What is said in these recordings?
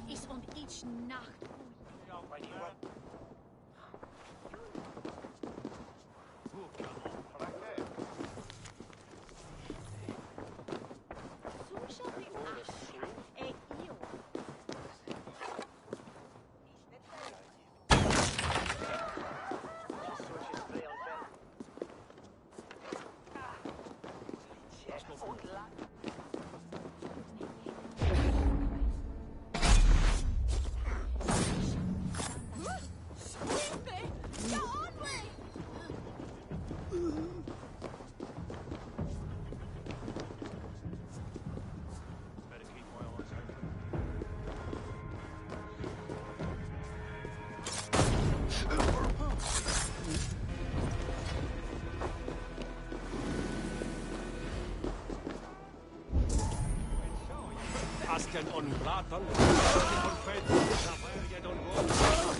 Is on each nacht. Asken on Ratan, on Fed, Zafaria on board.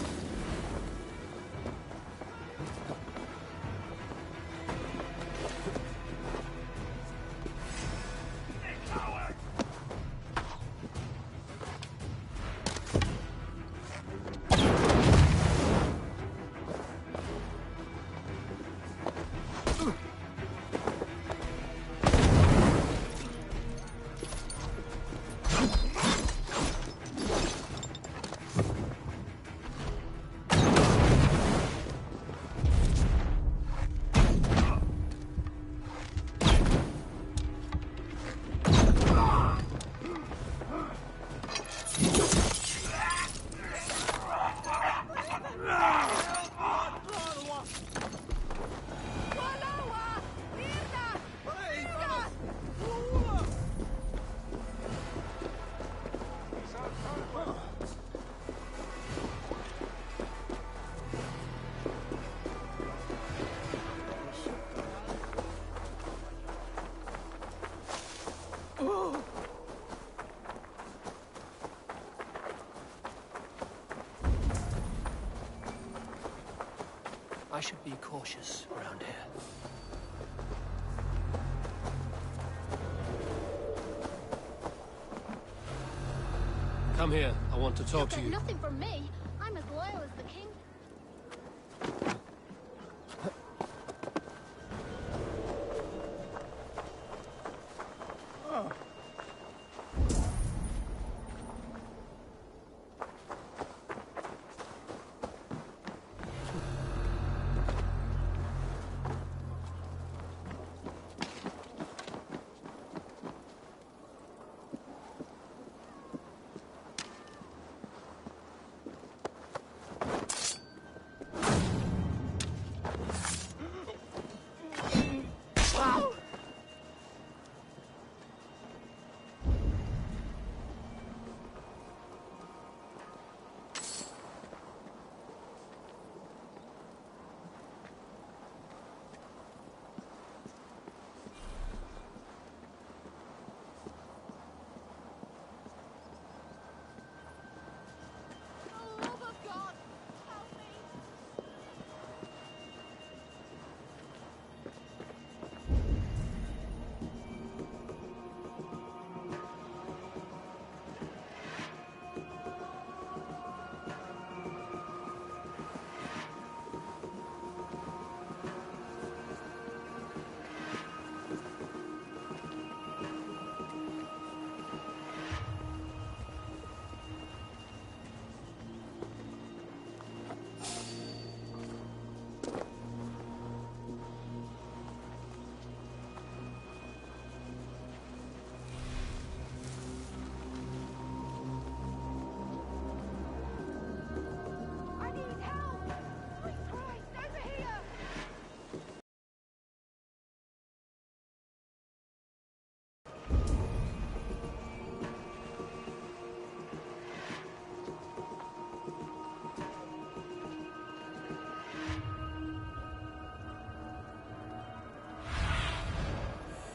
I should be cautious around here. Come here. I want to talk to you. Nothing from me. I'm as loyal as the king.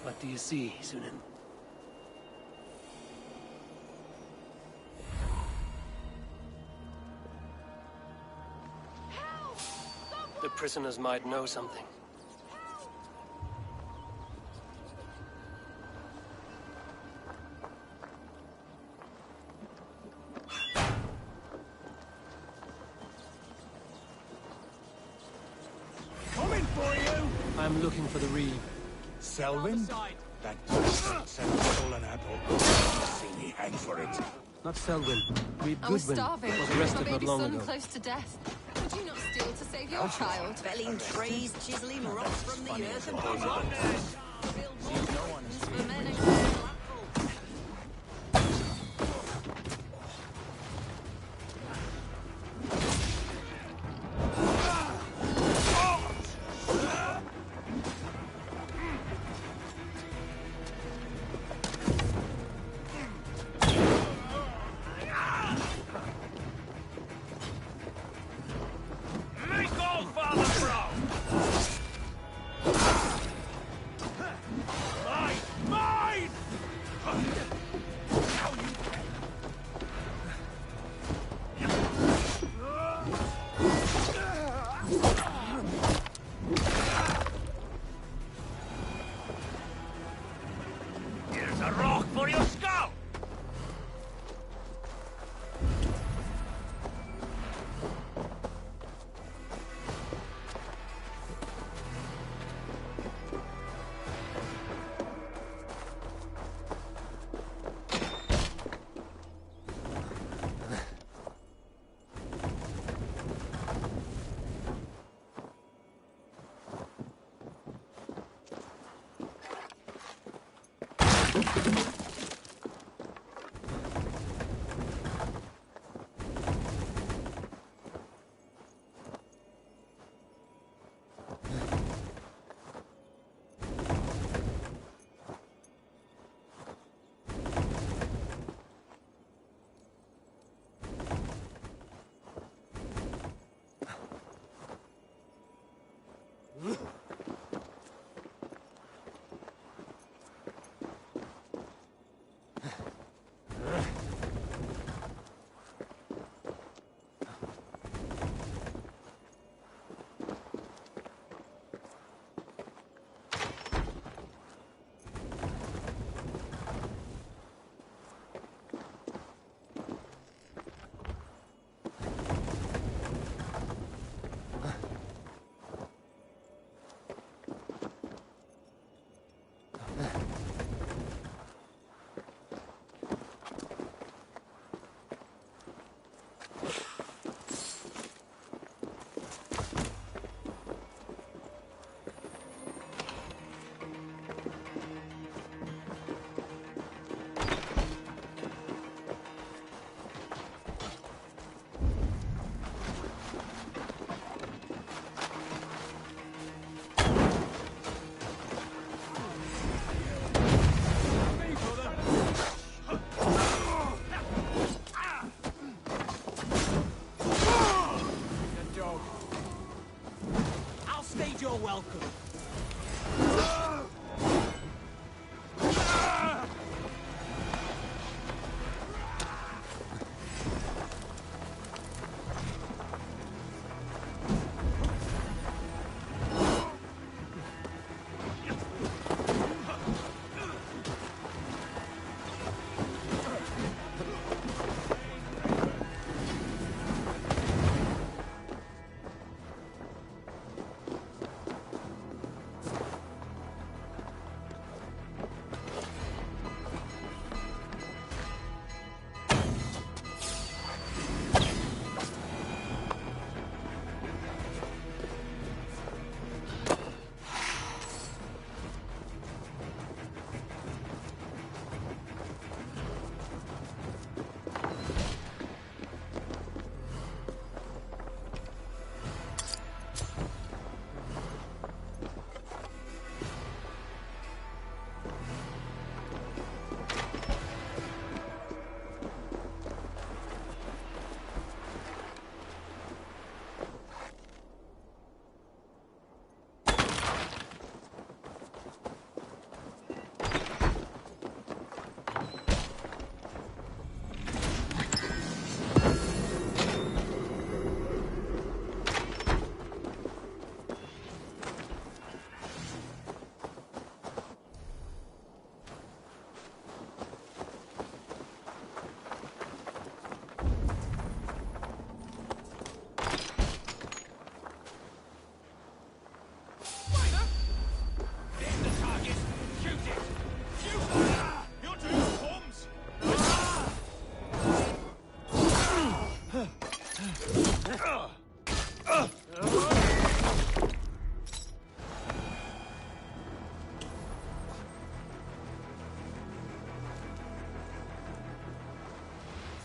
What do you see, Sunan? The prisoners might know something. Coming for you! I'm looking for the Reeve. Selwyn? That bastard sent a stolen apple. See me hang for it. Not Selwyn. Reeve I was Goodwin starving. was My arrested not baby long son ago. close to death. Would you not steal to save your child? Felling trees, chiseling rocks from the earth and build mountains for men and cattle. Make all father proud! Mine! Mine!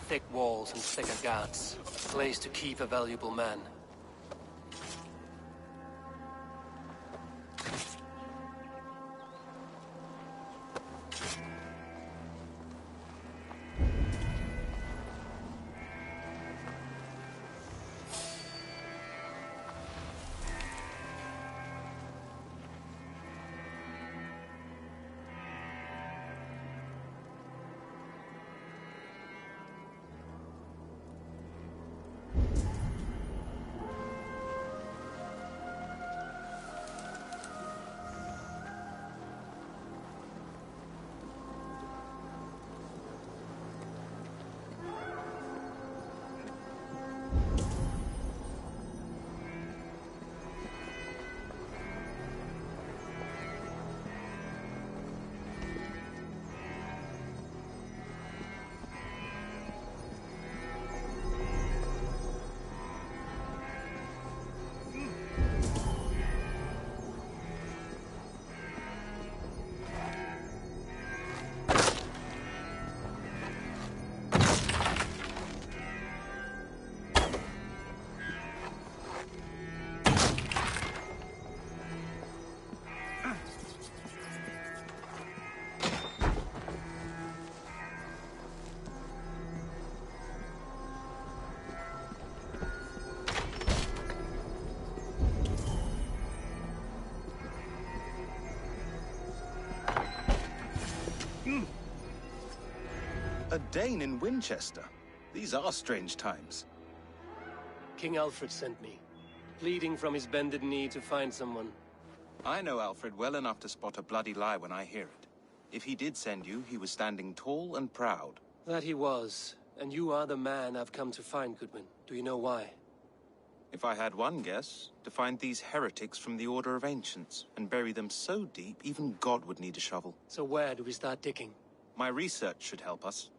Thick walls and thicker guards. A place to keep a valuable man. A Dane in Winchester. These are strange times. King Alfred sent me, pleading from his bended knee to find someone. I know Alfred well enough to spot a bloody lie when I hear it. If he did send you, he was standing tall and proud. That he was, and you are the man I've come to find, Goodman. Do you know why? If I had one guess, to find these heretics from the Order of Ancients, and bury them so deep, even God would need a shovel. So where do we start digging? My research should help us.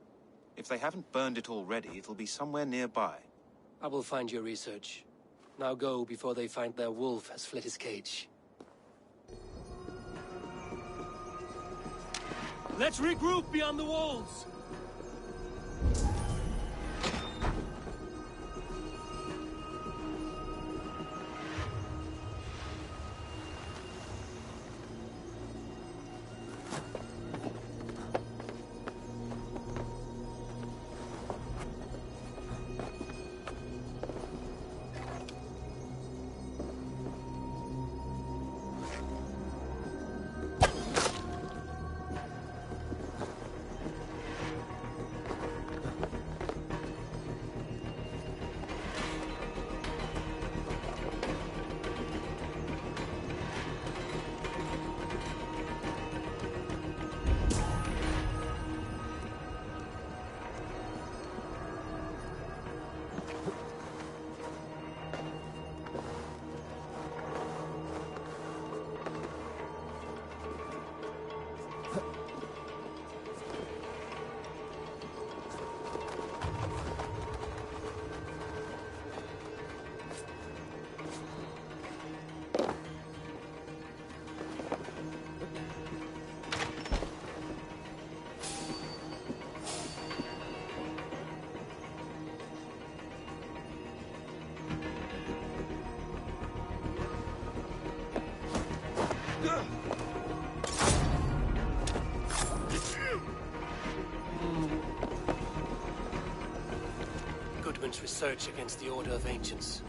If they haven't burned it already, it'll be somewhere nearby. I will find your research. Now go before they find their wolf has fled his cage. Let's regroup beyond the walls! Goodman's research against the Order of Ancients.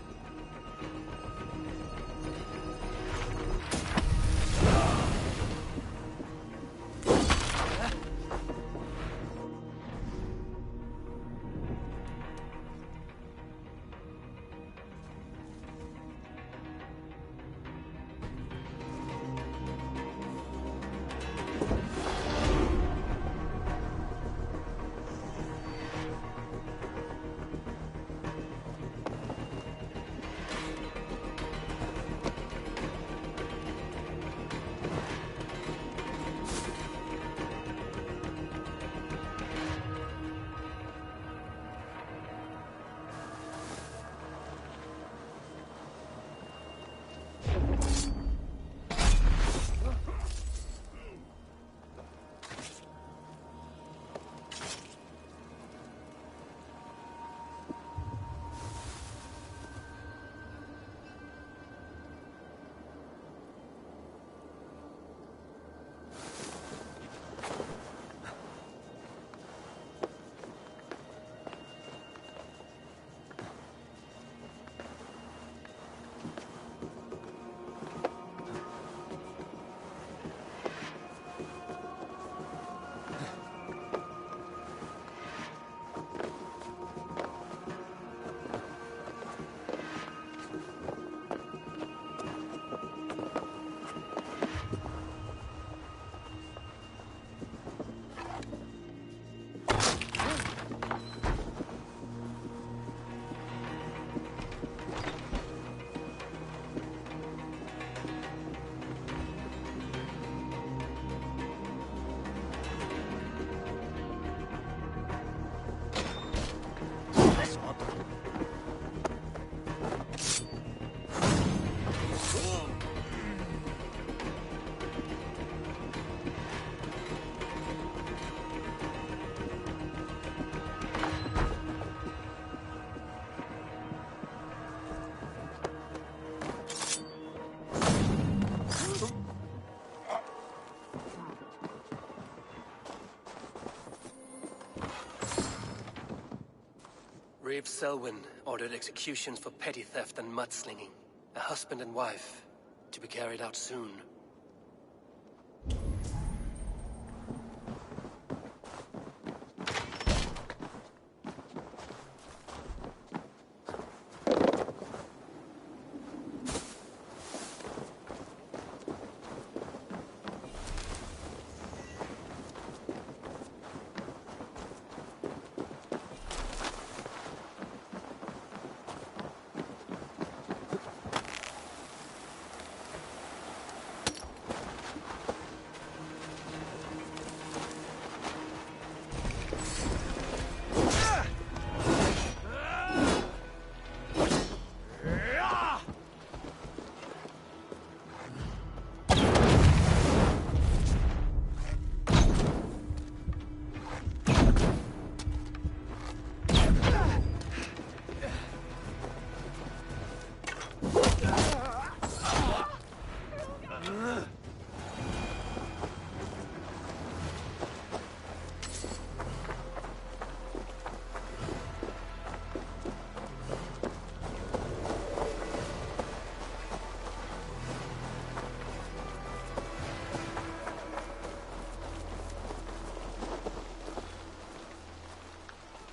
Reeve Selwyn ordered executions for petty theft and mudslinging. A husband and wife, to be carried out soon.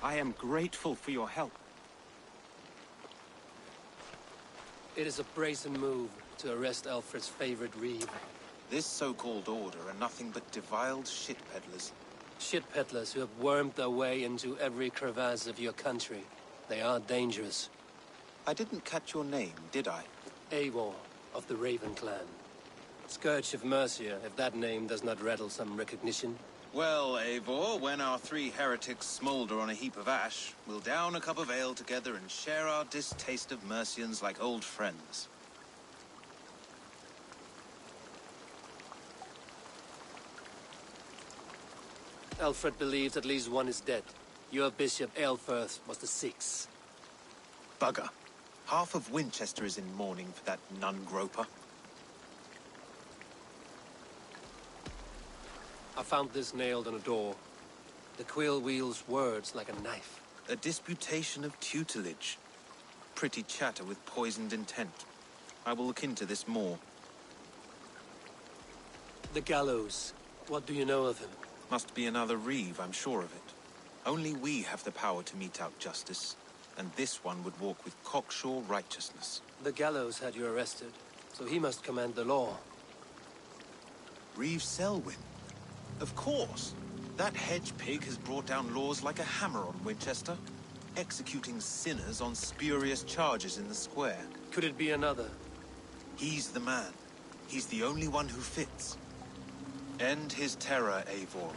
I am grateful for your help. It is a brazen move to arrest Alfred's favorite Reeve. This so-called order are nothing but deviled shit peddlers. Shit peddlers who have wormed their way into every crevasse of your country. They are dangerous. I didn't catch your name, did I? Eivor of the Raven clan. Scourge of Mercia, if that name does not rattle some recognition. Well, Eivor, when our three heretics smolder on a heap of ash, we'll down a cup of ale together and share our distaste of Mercians like old friends. Alfred believes at least one is dead. Your Bishop Aelfirth was the sixth. Bugger. Half of Winchester is in mourning for that nun-groper. I found this nailed on a door. The quill wields words like a knife. A disputation of tutelage. Pretty chatter with poisoned intent. I will look into this more. The gallows. What do you know of him? Must be another Reeve, I'm sure of it. Only we have the power to mete out justice, and this one would walk with cocksure righteousness. The gallows had you arrested, so he must command the law. Reeve Selwyn. Of course. That hedge pig has brought down laws like a hammer on Winchester, executing sinners on spurious charges in the square. Could it be another? He's the man. He's the only one who fits. End his terror, Eivor.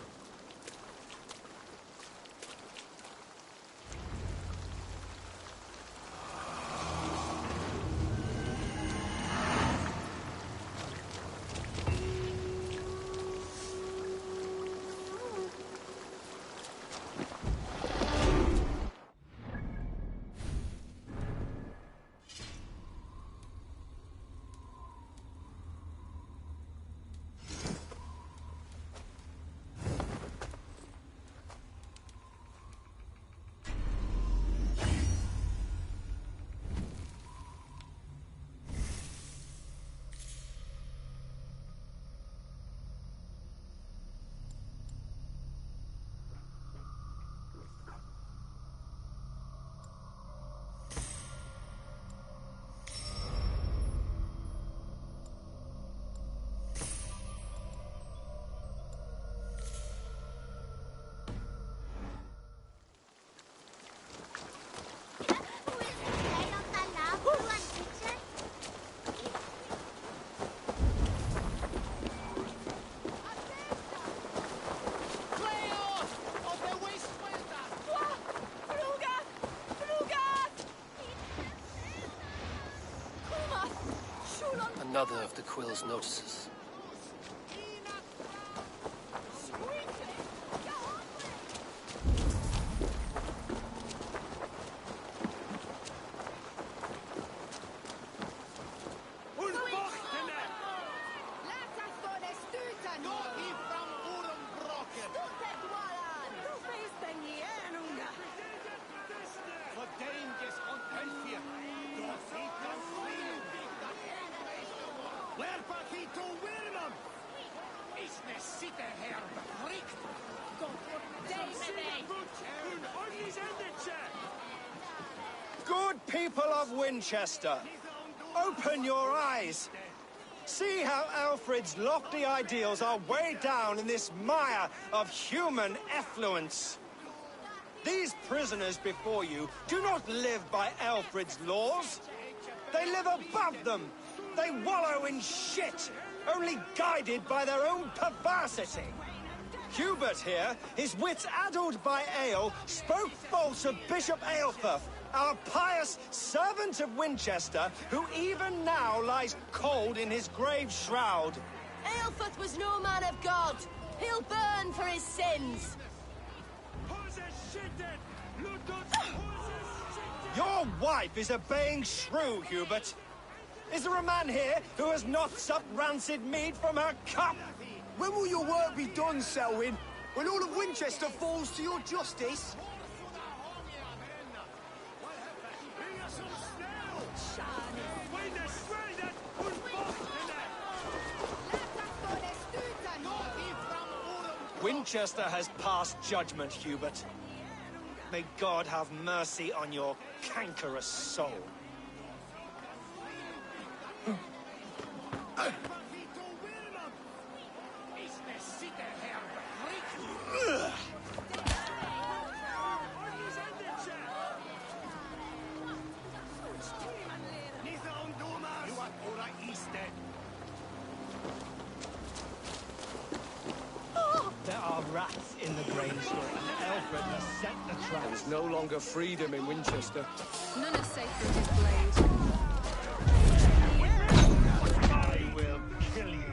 Another of the quill's notices. people of Winchester, open your eyes. See how Alfred's lofty ideals are weighed down in this mire of human effluence. These prisoners before you do not live by Alfred's laws. They live above them. They wallow in shit, only guided by their own perversity. Hubert here, his wits addled by ale, spoke false of Bishop Aelfirth, our pious servant of Winchester, who even now lies cold in his grave shroud. Aelfirth was no man of God. He'll burn for his sins. Your wife is a baying shrew, Hubert. Is there a man here who has not supped rancid mead from her cup? When will your work be done, Selwyn? When all of Winchester falls to your justice? Winchester has passed judgment, Hubert. May God have mercy on your cankerous soul. There are rats in the grain store, and Alfred has set the trap. There's no longer freedom in Winchester. None is safe from his blade. I will kill you.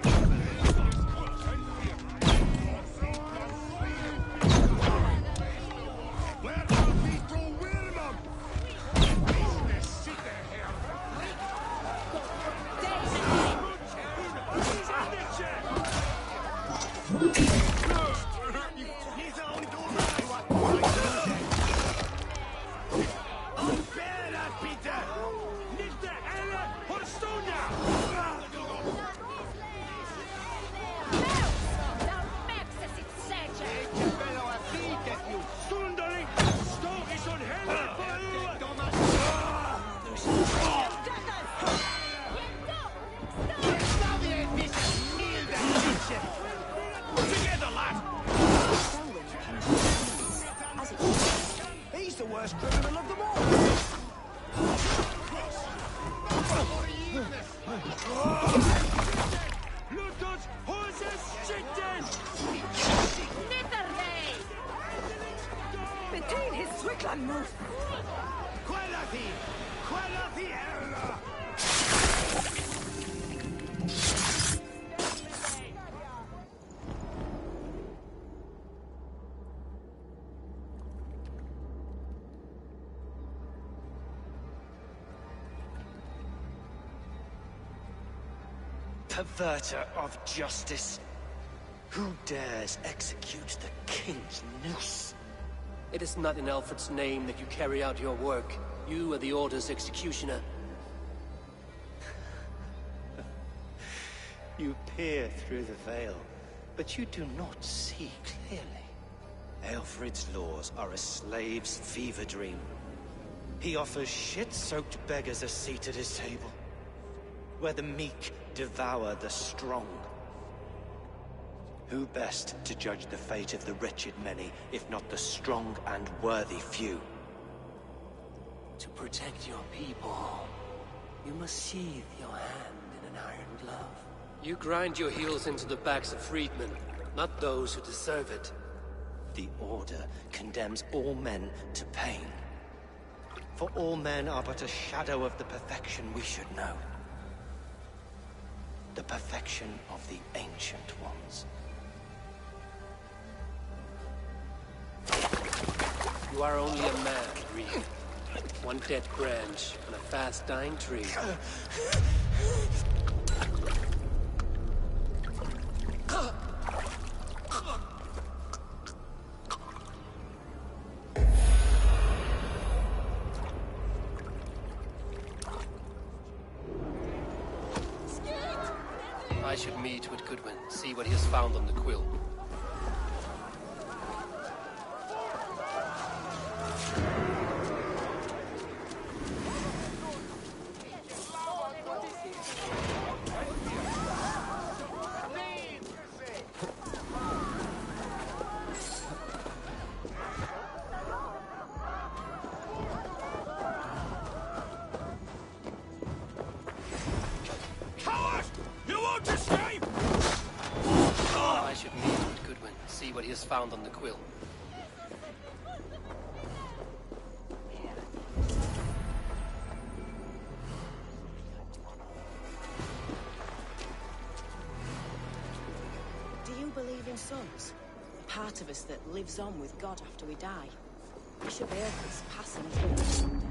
He's the worst criminal of them all. Between his Swickland move. Perverter of justice. Who dares execute the king's noose? It is not in Alfred's name that you carry out your work. You are the Order's executioner. You peer through the veil, but you do not see clearly. Alfred's laws are a slave's fever dream. He offers shit-soaked beggars a seat at his table, where the meek devour the strong. Who best to judge the fate of the wretched many, if not the strong and worthy few? To protect your people, you must sheathe your hand in an iron glove. You grind your heels into the backs of freedmen, not those who deserve it. The Order condemns all men to pain. For all men are but a shadow of the perfection we should know. The perfection of the Ancient Ones. You are only a man, Reed. One dead branch on a fast-dying tree. I should meet with Goodwin, see what he has found on the quill. he has found on the quill. Do you believe in souls? The part of us that lives on with God after we die? Bishop Aelfred's passing has been a wonder.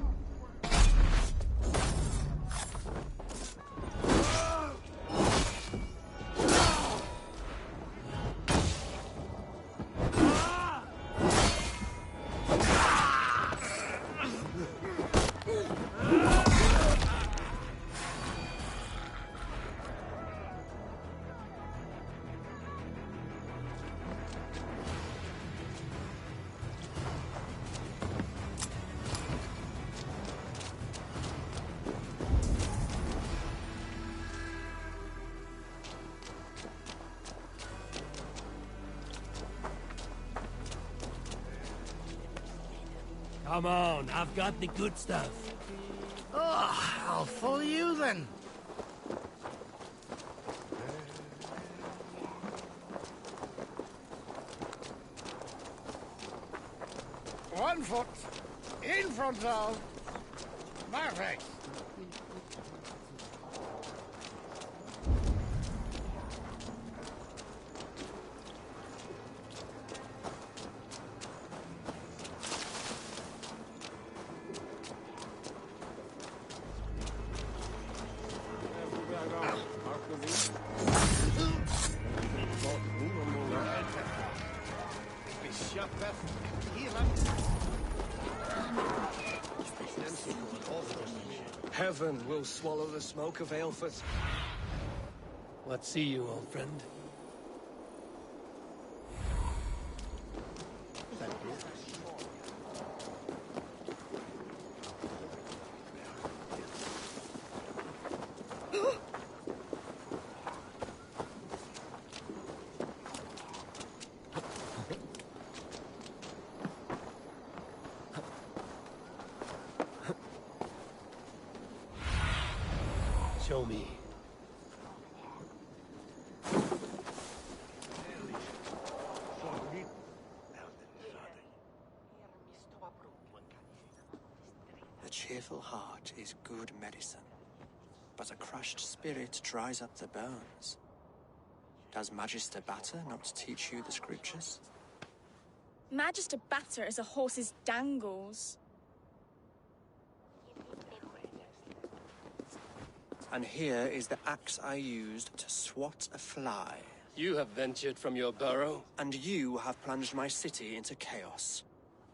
Come on, I've got the good stuff. Oh, I'll follow you then. One foot in front of my face. Heaven will swallow the smoke of Aelfred. What see you, old friend? Show me. A cheerful heart is good medicine, but a crushed spirit dries up the bones. Does Magister Batter not teach you the scriptures? Magister Batter is a horse's dangles. And here is the axe I used to swat a fly. You have ventured from your burrow. And you have plunged my city into chaos.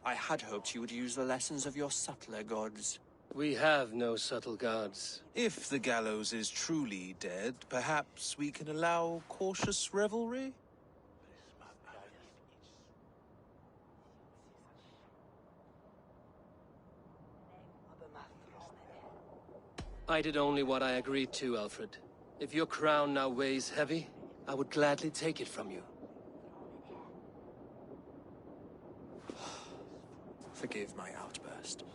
I had hoped you would use the lessons of your subtler gods. We have no subtle gods. If the gallows is truly dead, perhaps we can allow cautious revelry? I did only what I agreed to, Alfred. If your crown now weighs heavy, I would gladly take it from you. Forgive my outburst.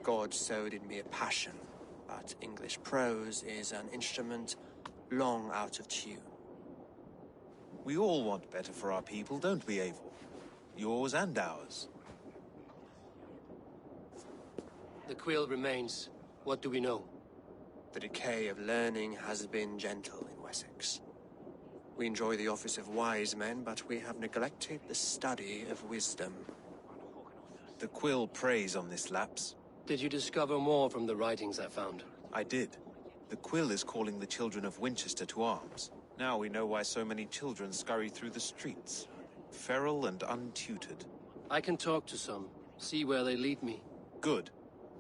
God sowed in me a passion, but English prose is an instrument long out of tune. We all want better for our people, don't we, Eivor? Yours and ours. The quill remains. What do we know? The decay of learning has been gentle in Wessex. We enjoy the office of wise men, but we have neglected the study of wisdom. The quill preys on this lapse. Did you discover more from the writings I found? I did. The quill is calling the children of Winchester to arms. Now we know why so many children scurry through the streets. Feral and untutored. I can talk to some, see where they lead me. Good.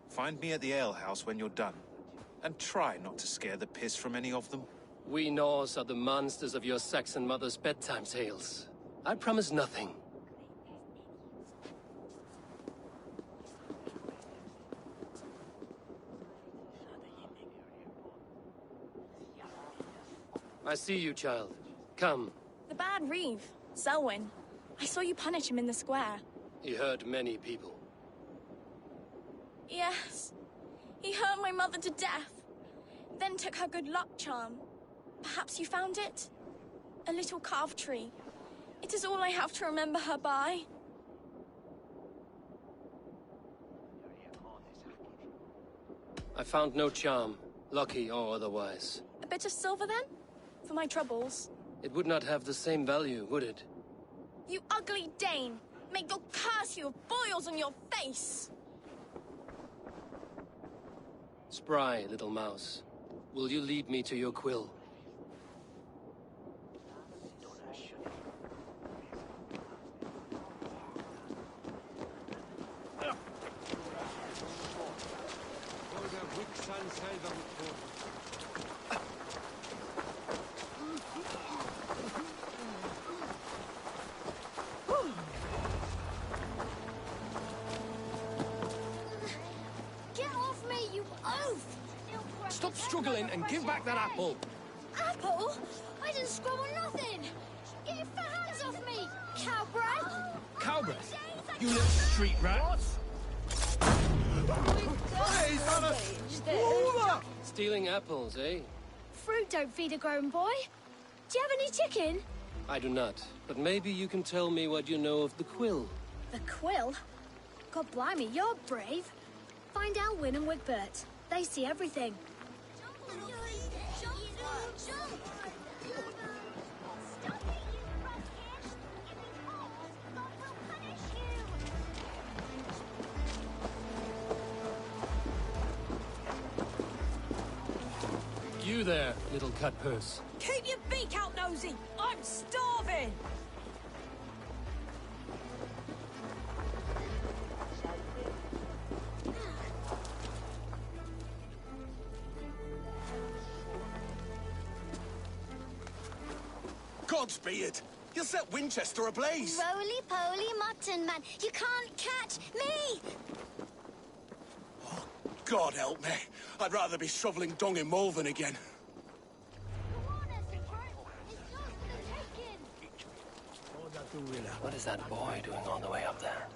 Find me at the alehouse when you're done. And try not to scare the piss from any of them. We Norse are the monsters of your Saxon mother's bedtime tales. I promise nothing. I see you, child. Come. The bad Reeve, Selwyn. I saw you punish him in the square. He hurt many people. Yes. He hurt my mother to death. Then took her good luck charm. Perhaps you found it? A little carved tree. It is all I have to remember her by. I found no charm, lucky or otherwise. A bit of silver, then? For my troubles. It would not have the same value, would it? You ugly Dane! May God curse you with boils on your face! Spry, little mouse. Will you lead me to your quill? Get off me, you oaf! Stop struggling and give back that apple. Apple? I didn't scrub on nothing! Get your fat hands off me, cowbreath! Cowbreath? You little street rat. Stealing apples, eh? Fruit don't feed a grown boy. Do you have any chicken? I do not, but maybe you can tell me what you know of the quill. The quill? God blimey, you're brave. Find Alwyn and Wigbert. They see everything. You there, little cutpurse. Keep your beak out, Nosy! I'm starving! Gods be it! You set Winchester ablaze! Roly-poly mutton man, you can't catch me! God help me. I'd rather be shoveling dung in Malvern again. What is that boy doing all the way up there?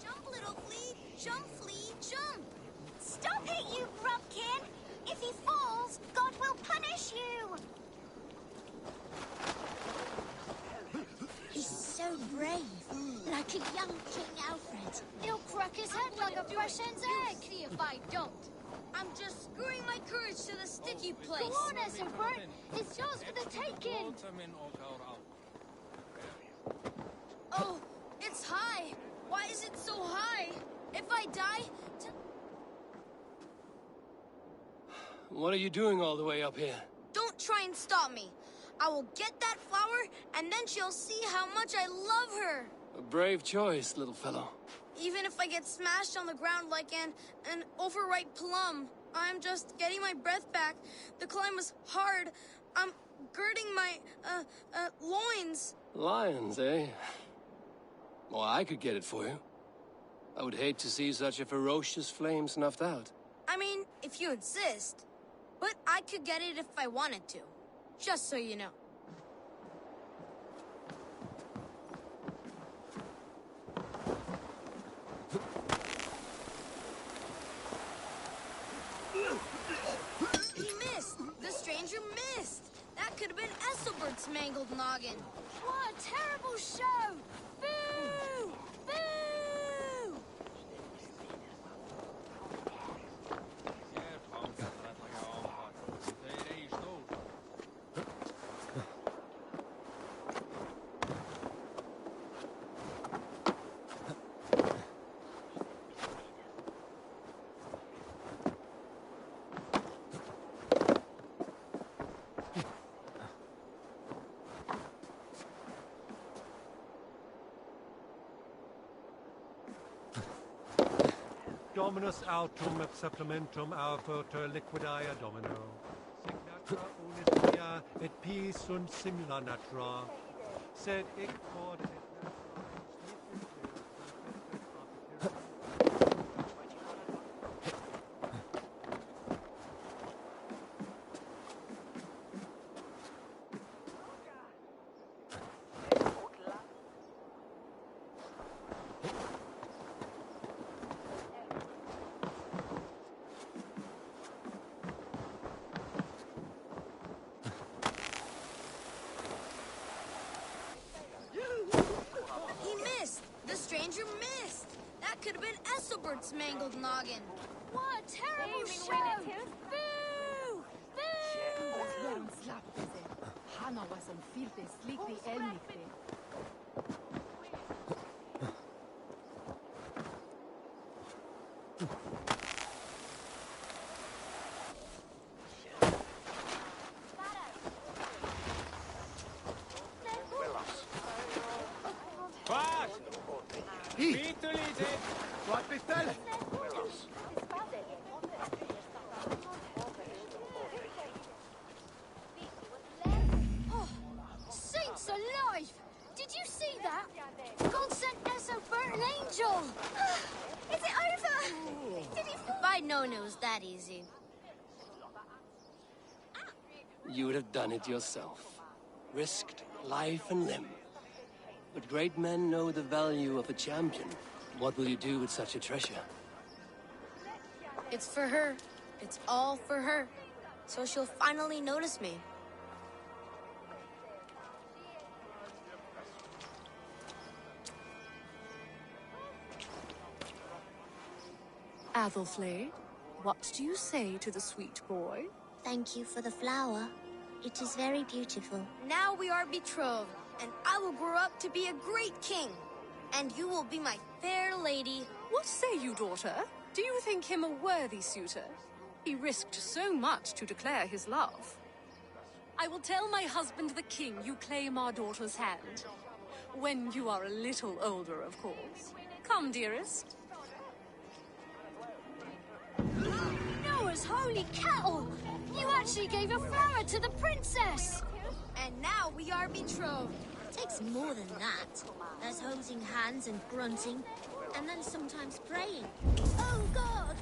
Jump, little flea! Jump, flea, jump! Stop it, you grubkin! If he falls, God will punish you! He's so brave, like a young King Alfred. He'll crack his head like a fresh hen's egg. See if I don't. I'm just screwing my courage to the sticky place. Go on, Essenbert. It's yours for the taking. Oh, it's high! Why is it so high? If I die... What are you doing all the way up here? Don't try and stop me. I will get that flower, and then she'll see how much I love her. A brave choice, little fellow. Even if I get smashed on the ground like an overripe plum, I'm just getting my breath back. The climb was hard. I'm girding my, loins. Lions, eh? Well, I could get it for you. I would hate to see such a ferocious flame snuffed out. I mean, if you insist. But I could get it if I wanted to. Just so you know. He missed! The stranger missed! That could have been Esselbert's mangled noggin. What a terrible show! Boo! Boo! Dominus autum et supplementum aufertur liquidae domino. Signatra unis mea et pis sunt simila natura. Sed hic quod et Ethelbert's mangled noggin. What a terrible show! Boo! Right, Biftel? Oh, saints alive! Did you see that? God sent Ethelbert an angel! Is it over? Did he If I'd known it was that easy. You would have done it yourself. Risked life and limb. But great men know the value of a champion. What will you do with such a treasure? It's for her. It's all for her. So she'll finally notice me. Athelflaed, what do you say to the sweet boy? Thank you for the flower. It is very beautiful. Now we are betrothed, and I will grow up to be a great king. And you will be my fair lady. What say you, daughter? Do you think him a worthy suitor? He risked so much to declare his love. I will tell my husband the king you claim our daughter's hand. When you are a little older, of course. Come, dearest. Noah's holy cattle! You actually gave a flower to the princess! And now we are betrothed. It takes more than that. There's holding hands and grunting, and then sometimes praying. Oh, God!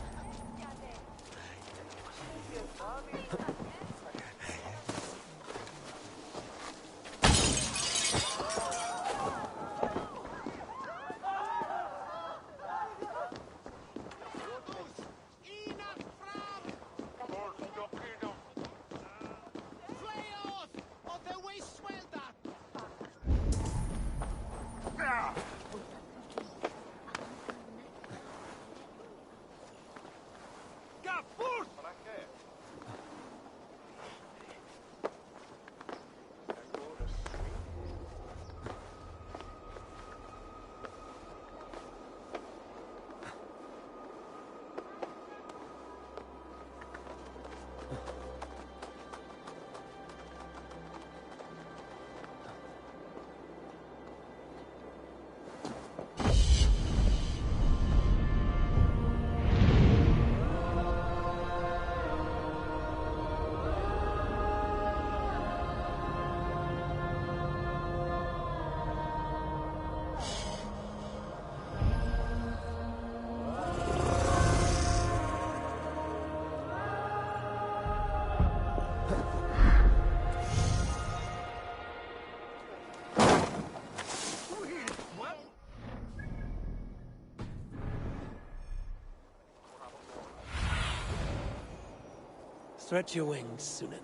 Stretch your wings, Sunan.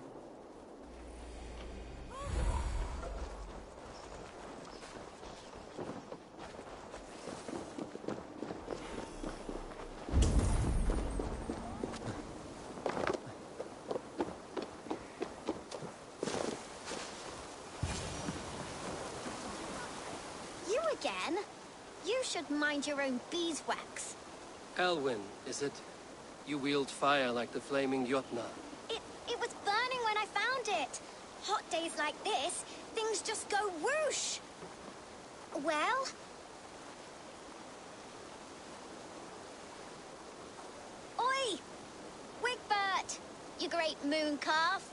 You again? You should mind your own beeswax. Elwyn, is it? You wield fire like the flaming Jotnar. It was burning when I found it. Hot days like this, things just go whoosh. Well? Oi! Wigbert! You great moon calf.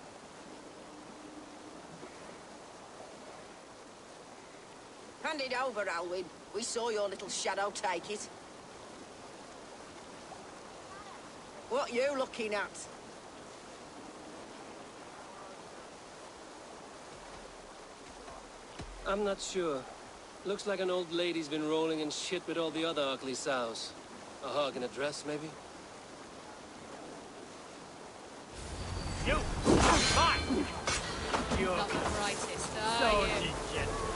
Hand it over, Alwyn. We saw your little shadow take it. What you looking at? I'm not sure. Looks like an old lady's been rolling in shit with all the other ugly sows. A hog in a dress, maybe? You! Fine! You're Not the brightest, so are you? degenerate.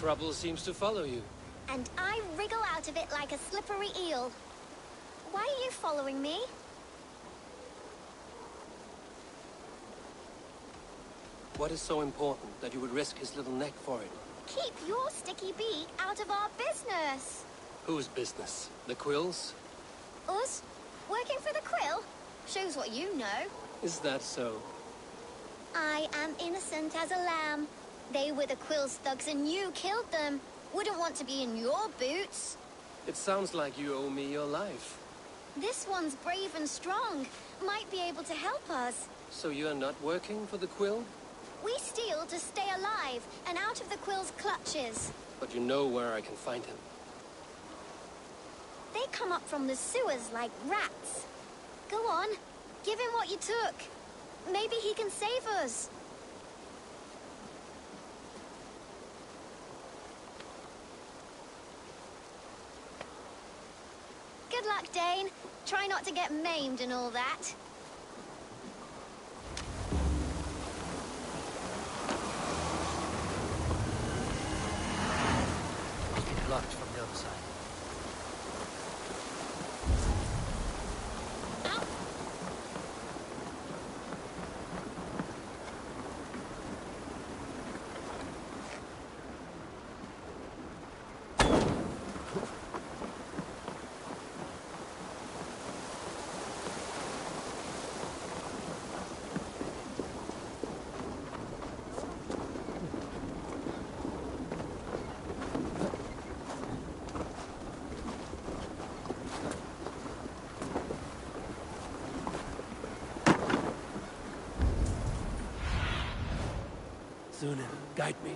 Trouble seems to follow you. And I wriggle out of it like a slippery eel. Why are you following me? What is so important that you would risk his little neck for it? Keep your sticky beak out of our business. Whose business? The Quill's? Us? Working for the Quill? Shows what you know. Is that so? I am innocent as a lamb. They were the Quill's thugs and you killed them. Wouldn't want to be in your boots. It sounds like you owe me your life. This one's brave and strong. Might be able to help us. So you're not working for the Quill? We steal to stay alive and out of the Quill's clutches. But you know where I can find him. They come up from the sewers like rats. Go on, give him what you took. Maybe he can save us. Good luck, Dane. Try not to get maimed and all that. Get locked from the other side. Zunin, guide me.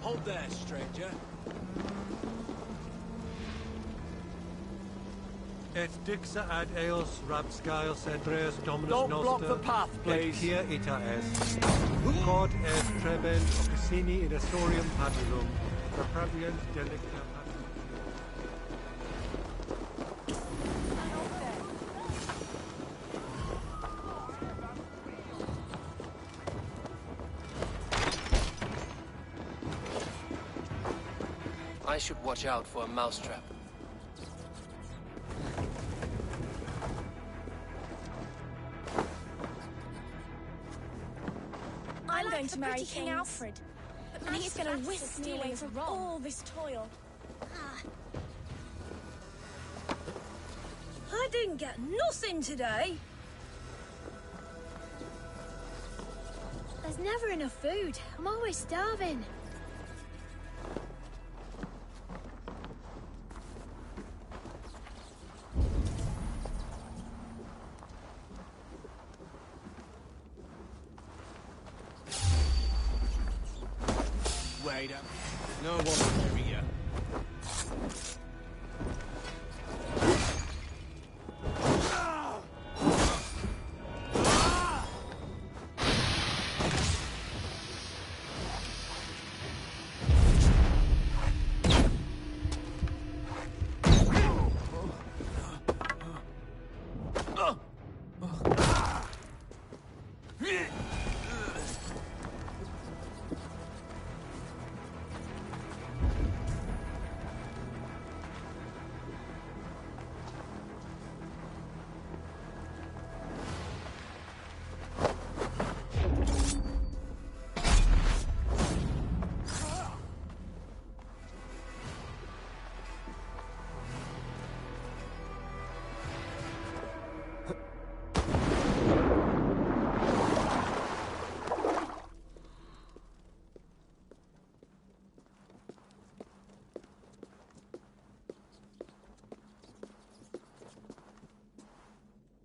Hold there, stranger. Et dixa ad eos rapscaios Andreas Dominus Don't Noster. block the path, please. Et kia ita est. Quod est trebent officini in estorium patulum. Repravient delicta patulum. I should watch out for a mousetrap. I'm going to marry King Alfred, and he's going to whisk me away from all this toil. I didn't get nothing today. There's never enough food. I'm always starving. Wait up. No one here.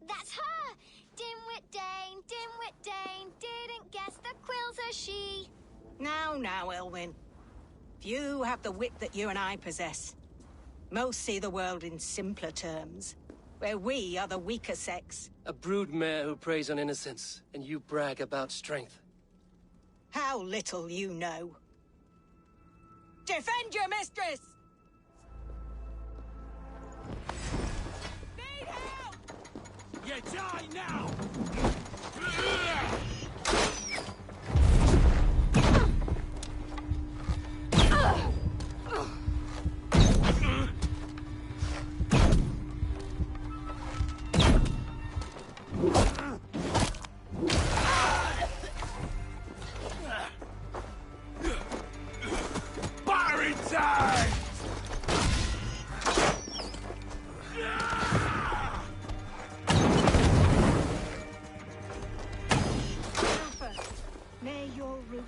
That's her! Dimwit Dane, didn't guess the Quill's a she. Now, Elwyn. Few have the wit that you and I possess. Most see the world in simpler terms. where we are the weaker sex. A broodmare who preys on innocence, and you brag about strength. How little you know. Defend your mistress! Need help! You die now! Battery time! May your root.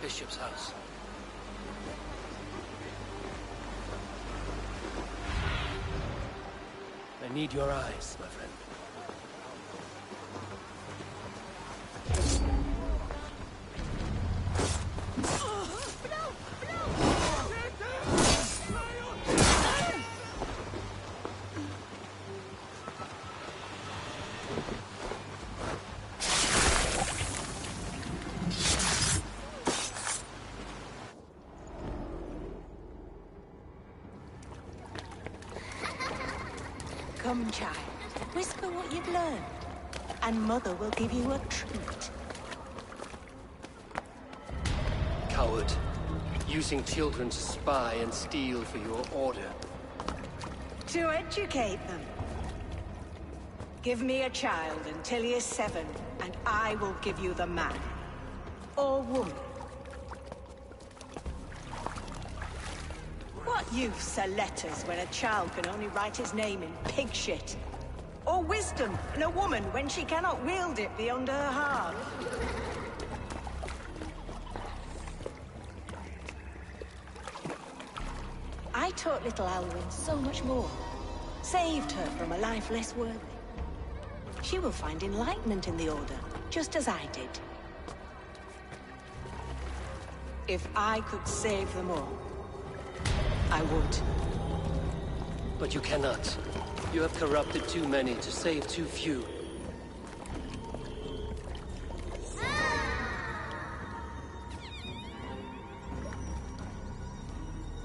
bishop's house. I need your eyes, my friend. Come, child. Whisper what you've learned, and Mother will give you a treat. Coward. Using children to spy and steal for your order. To educate them. Give me a child until he is 7, and I will give you the man. Or woman. What use are letters when a child can only write his name in pig shit? Or wisdom in a woman when she cannot wield it beyond her heart? I taught little Alwyn so much more. Saved her from a life less worthy. She will find enlightenment in the Order, just as I did. If I could save them all, I would. But you cannot. You have corrupted too many to save too few.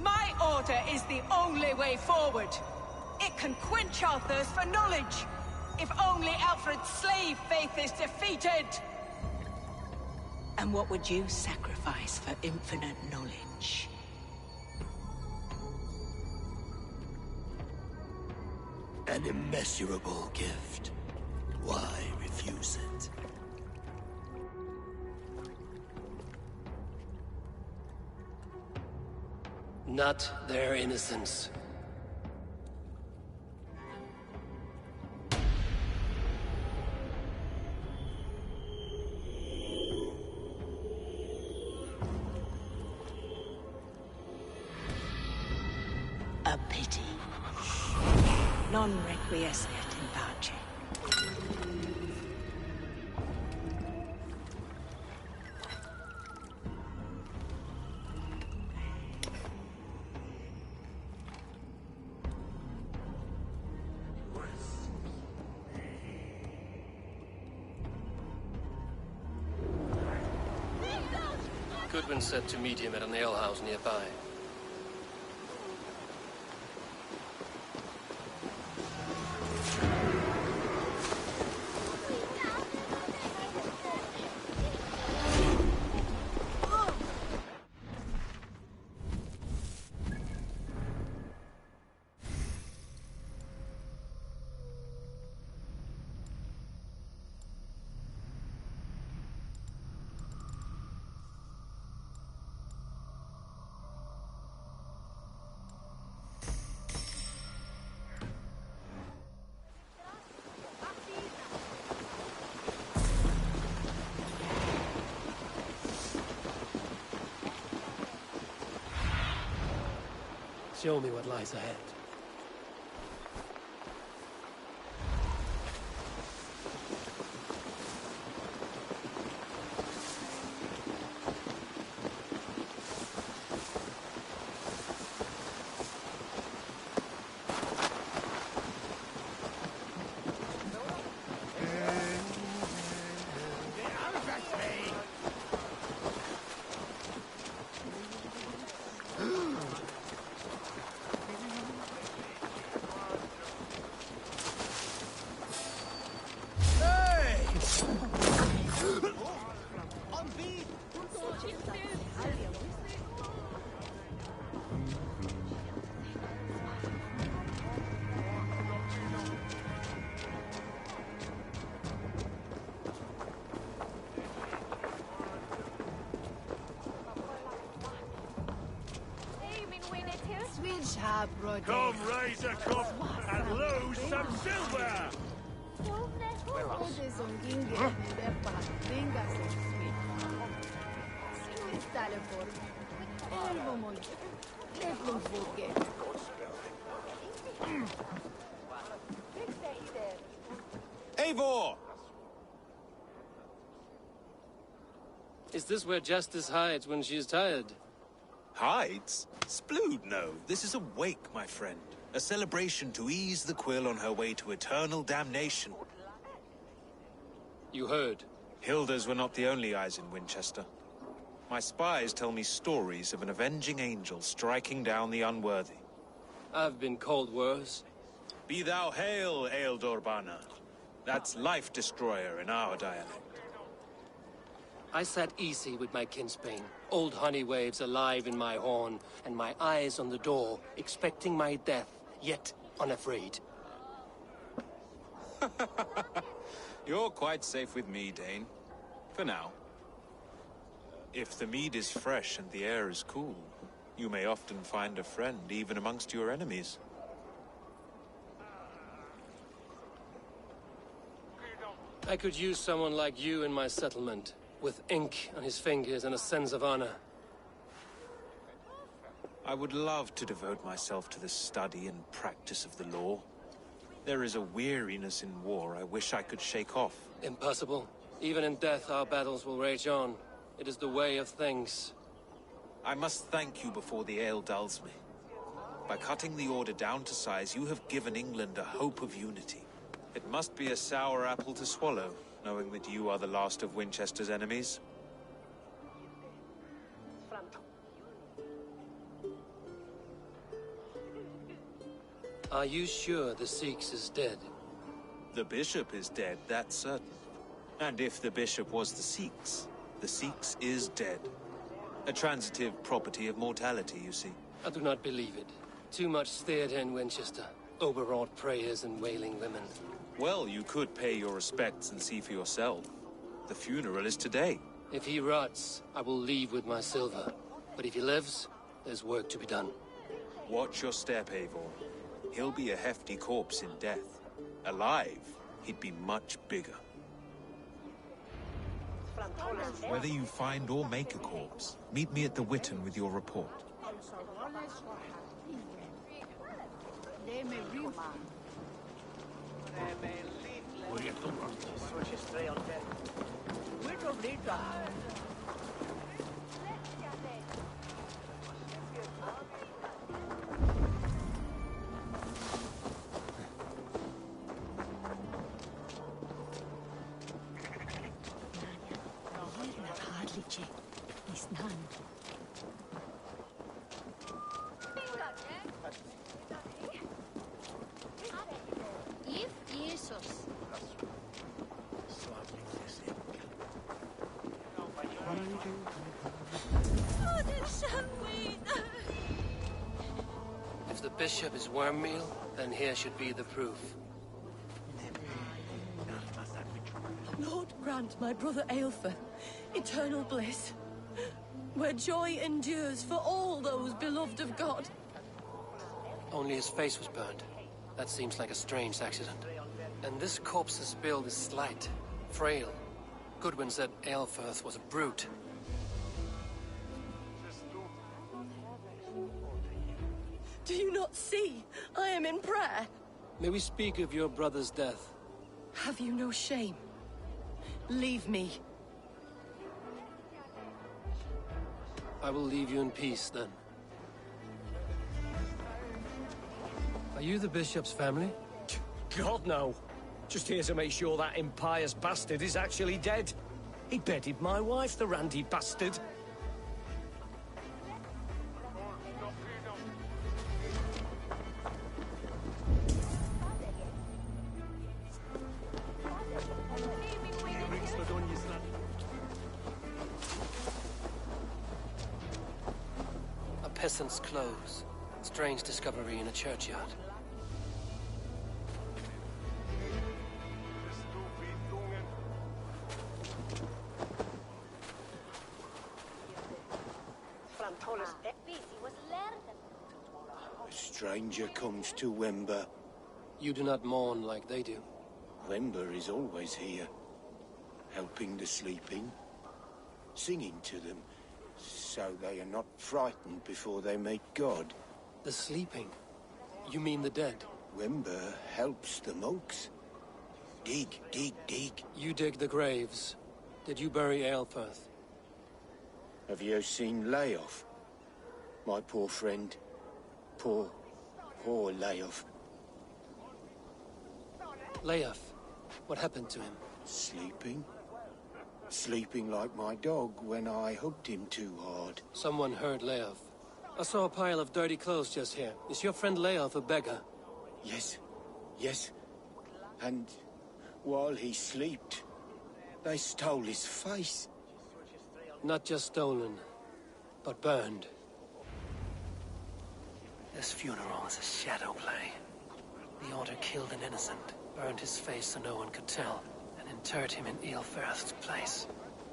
My order is the only way forward. It can quench our thirst for knowledge. If only Alfred's slave faith is defeated. And what would you sacrifice for infinite knowledge? An immeasurable gift. Why refuse it? Not their innocence. A pity. Non requiescat in pace. Goodwin said to meet him at an alehouse nearby. Show me what lies ahead. Come raise a cup and lose some silver! Eivor! Is this where Justice hides when she's tired? Hides? Splood, no. This is a wake, my friend. A celebration to ease the quill on her way to eternal damnation. You heard. Hilda's were not the only eyes in Winchester. My spies tell me stories of an avenging angel striking down the unworthy. I've been called worse. Be thou hail, Ealdor. That's Life Destroyer in our dialect. I sat easy with my kinsbane, old honey waves alive in my horn, and my eyes on the door, expecting my death, yet unafraid. You're quite safe with me, Dane. For now. If the mead is fresh and the air is cool, you may often find a friend even amongst your enemies. I could use someone like you in my settlement, with ink on his fingers and a sense of honor. I would love to devote myself to the study and practice of the law. There is a weariness in war I wish I could shake off. Impossible. Even in death, our battles will rage on. It is the way of things. I must thank you before the ale dulls me. By cutting the order down to size, you have given England a hope of unity. It must be a sour apple to swallow, knowing that you are the last of Winchester's enemies. Are you sure the Sikhs is dead? The bishop is dead, that's certain. And if the bishop was the Sikhs is dead. A transitive property of mortality, you see. I do not believe it. Too much theatre in Winchester. Overwrought prayers and wailing women. Well, you could pay your respects and see for yourself. The funeral is today. If he rots, I will leave with my silver. But if he lives, there's work to be done. Watch your step, Eivor. He'll be a hefty corpse in death. Alive, he'd be much bigger. Whether you find or make a corpse, meet me at the Witten with your report. If the bishop is worm meal, then here should be the proof. Lord grant my brother Aelfer eternal bliss, where joy endures for all those beloved of God. Only his face was burned. That seems like a strange accident. And this corpse's build is slight, frail. Goodwin said Aelfirth was a brute. Do you not see? I am in prayer. May we speak of your brother's death? Have you no shame? Leave me. I will leave you in peace, then. Are you the bishop's family? God, no. Just here to make sure that impious bastard is actually dead. He bedded my wife, the randy bastard. A peasant's clothes. Strange discovery in a churchyard. A stranger comes to Wember. You do not mourn like they do. Wember is always here, helping the sleeping, singing to them, So they are not frightened before they meet God. The sleeping? You mean the dead? Wimber helps the monks. Dig, dig, dig. You dig the graves. Did you bury Aelfirth? Have you seen Leof? My poor friend. Poor Leof. Leof? What happened to him? Sleeping. Sleeping like my dog when I hugged him too hard. Someone heard Leof. I saw a pile of dirty clothes just here. Is your friend Leof a beggar? Yes. Yes. And while he slept, they stole his face. Not just stolen, but burned. This funeral is a shadow play. The Order killed an innocent, burned his face so no one could tell, and interred him in Aelfirth's place.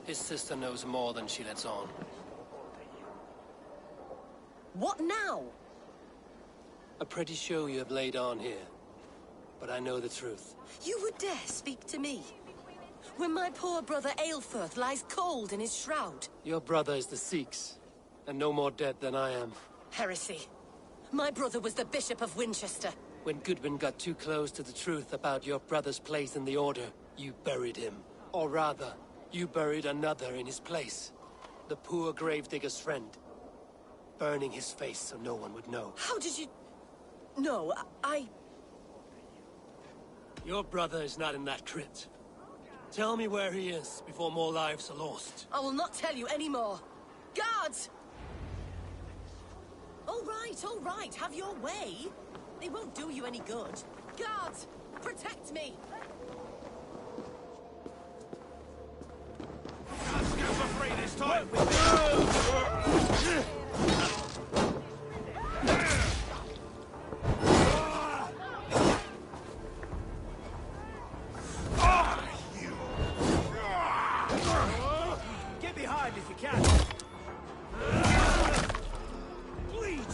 His sister knows more than she lets on. What now? A pretty show you have laid on here. But I know the truth. You would dare speak to me? When my poor brother Aelfirth lies cold in his shroud. Your brother is the Sikhs, and no more dead than I am. Heresy. My brother was the Bishop of Winchester. When Goodwin got too close to the truth about your brother's place in the Order, you buried him. Or rather, you buried another in his place. The poor gravedigger's friend. Burning his face so no one would know. How did you... No, I... Your brother is not in that crypt. Tell me where he is before more lives are lost. I will not tell you anymore. Guards! All right, have your way. They won't do you any good. Guards, protect me! Let's go for free this time! Get behind if you can. Bleed you,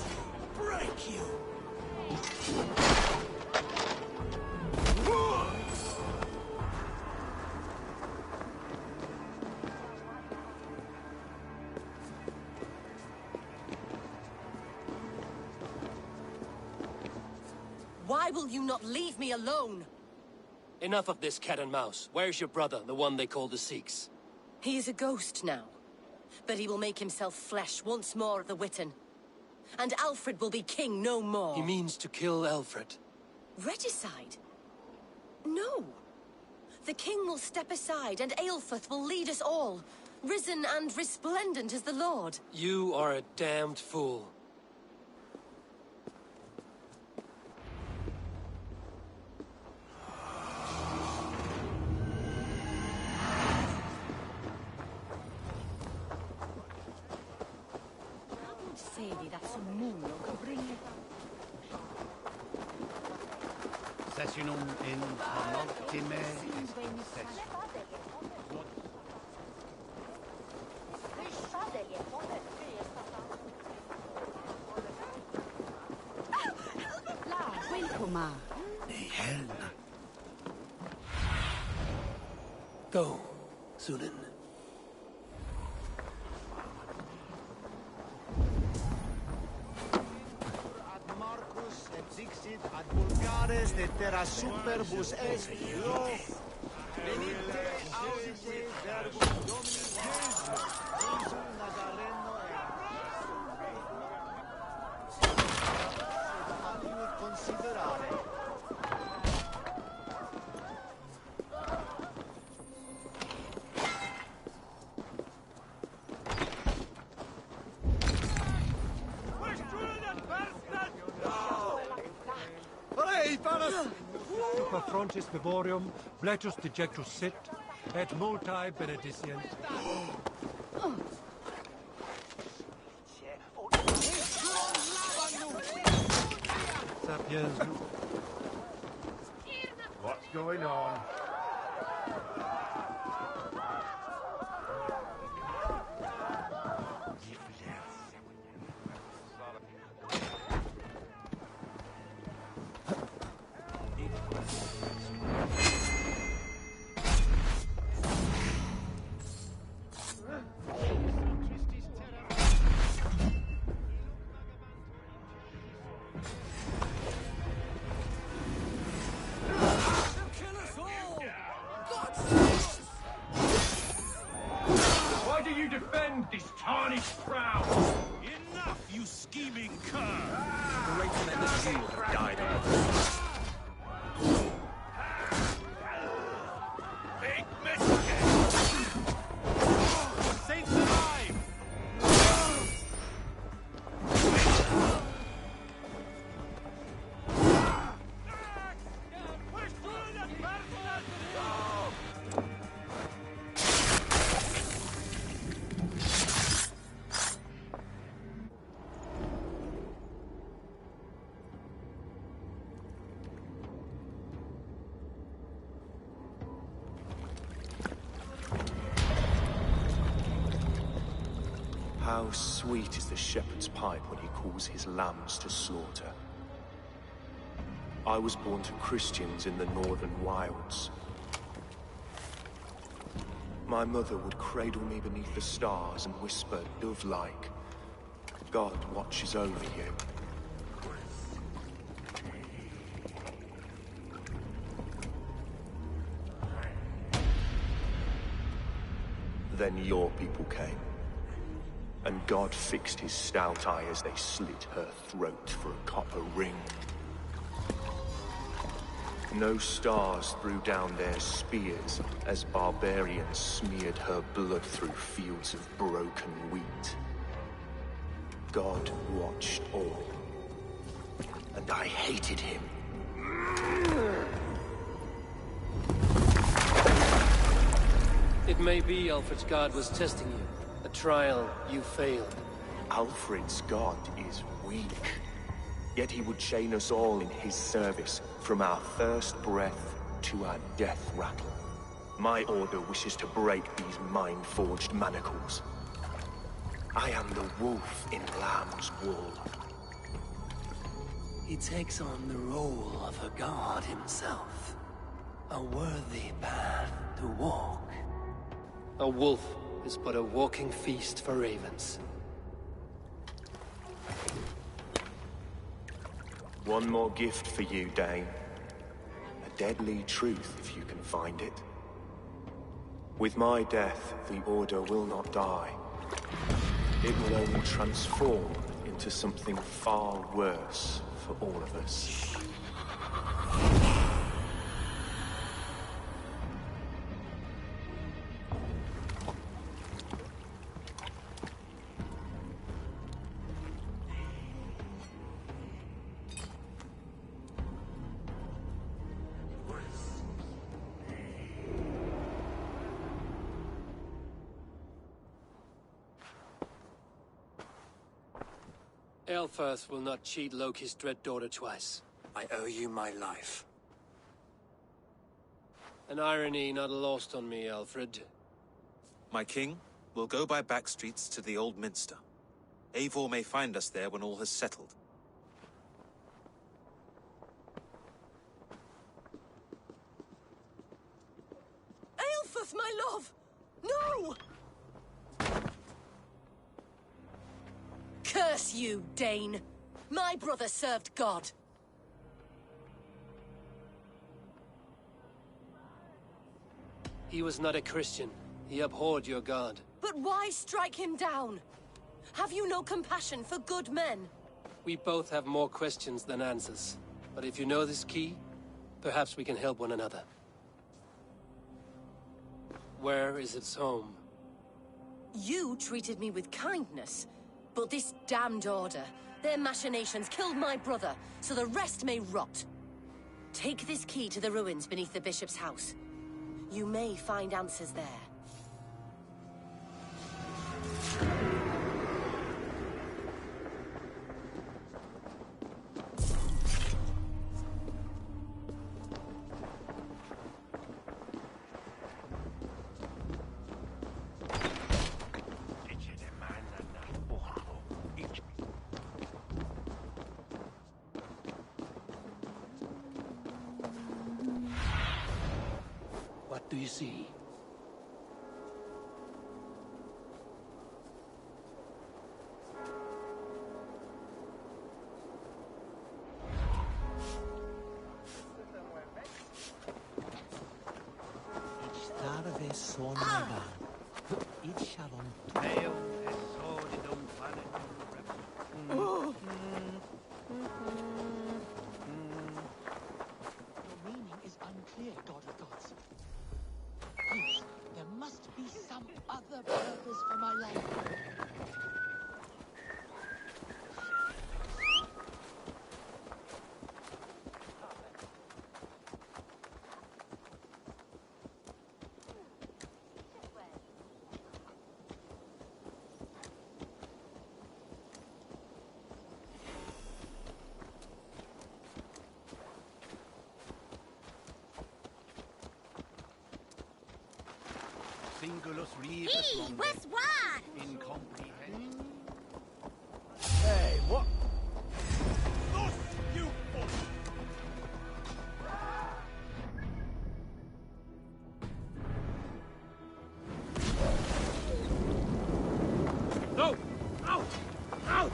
break you. Why will you not leave me alone? Enough of this cat and mouse. Where's your brother, the one they call the Sikhs? He is a ghost now. But he will make himself flesh once more at the Witten. And Alfred will be king no more. He means to kill Alfred. Regicide? No. The king will step aside and Aelfirth will lead us all. Risen and resplendent as the Lord. You are a damned fool. Sessionum in Amantime. Go, Sunan. Ad vulgares de terra superbus est lo venite audite verbum Domini Jesu Nazareno e considerare. Super frontis vivorium, bletus dejectus sit, et multae benedicient. Sapiens. What's going on? Enough, you scheming cur! Great men as you have died on the big mistake! Saints alive! How sweet is the shepherd's pipe when he calls his lambs to slaughter. I was born to Christians in the northern wilds. My mother would cradle me beneath the stars and whisper, dove-like, God watches over you. Then your people came. And God fixed his stout eye as they slit her throat for a copper ring. No stars threw down their spears as barbarians smeared her blood through fields of broken wheat. God watched all, and I hated him. It may be Alfred's God was testing you. A trial you failed. Alfred's God is weak. Yet he would chain us all in his service, from our first breath to our death rattle. My order wishes to break these mind-forged manacles. I am the wolf in lamb's wool. He takes on the role of a god himself. A worthy path to walk. A wolf is but a walking feast for ravens. One more gift for you, Dane. A deadly truth, if you can find it. With my death, the Order will not die. It will only transform into something far worse for all of us. Aelfirth will not cheat Loki's dread daughter twice. I owe you my life. An irony not lost on me, Alfred. My king, we'll go by back streets to the Old Minster. Eivor may find us there when all has settled. Aelfirth, my love! No! Curse you, Dane! My brother served God. He was not a Christian. He abhorred your god. But why strike him down? Have you no compassion for good men? We both have more questions than answers. But if you know this key, perhaps we can help one another. Where is its home? You treated me with kindness. But this damned Order, their machinations killed my brother, so the rest may rot. Take this key to the ruins beneath the Bishop's house. You may find answers there. What do you see? Starve sonava. Each shalom. Teo e soli non fare. Where's what? Incomprehensible. Hey, what? You No! Out! Out!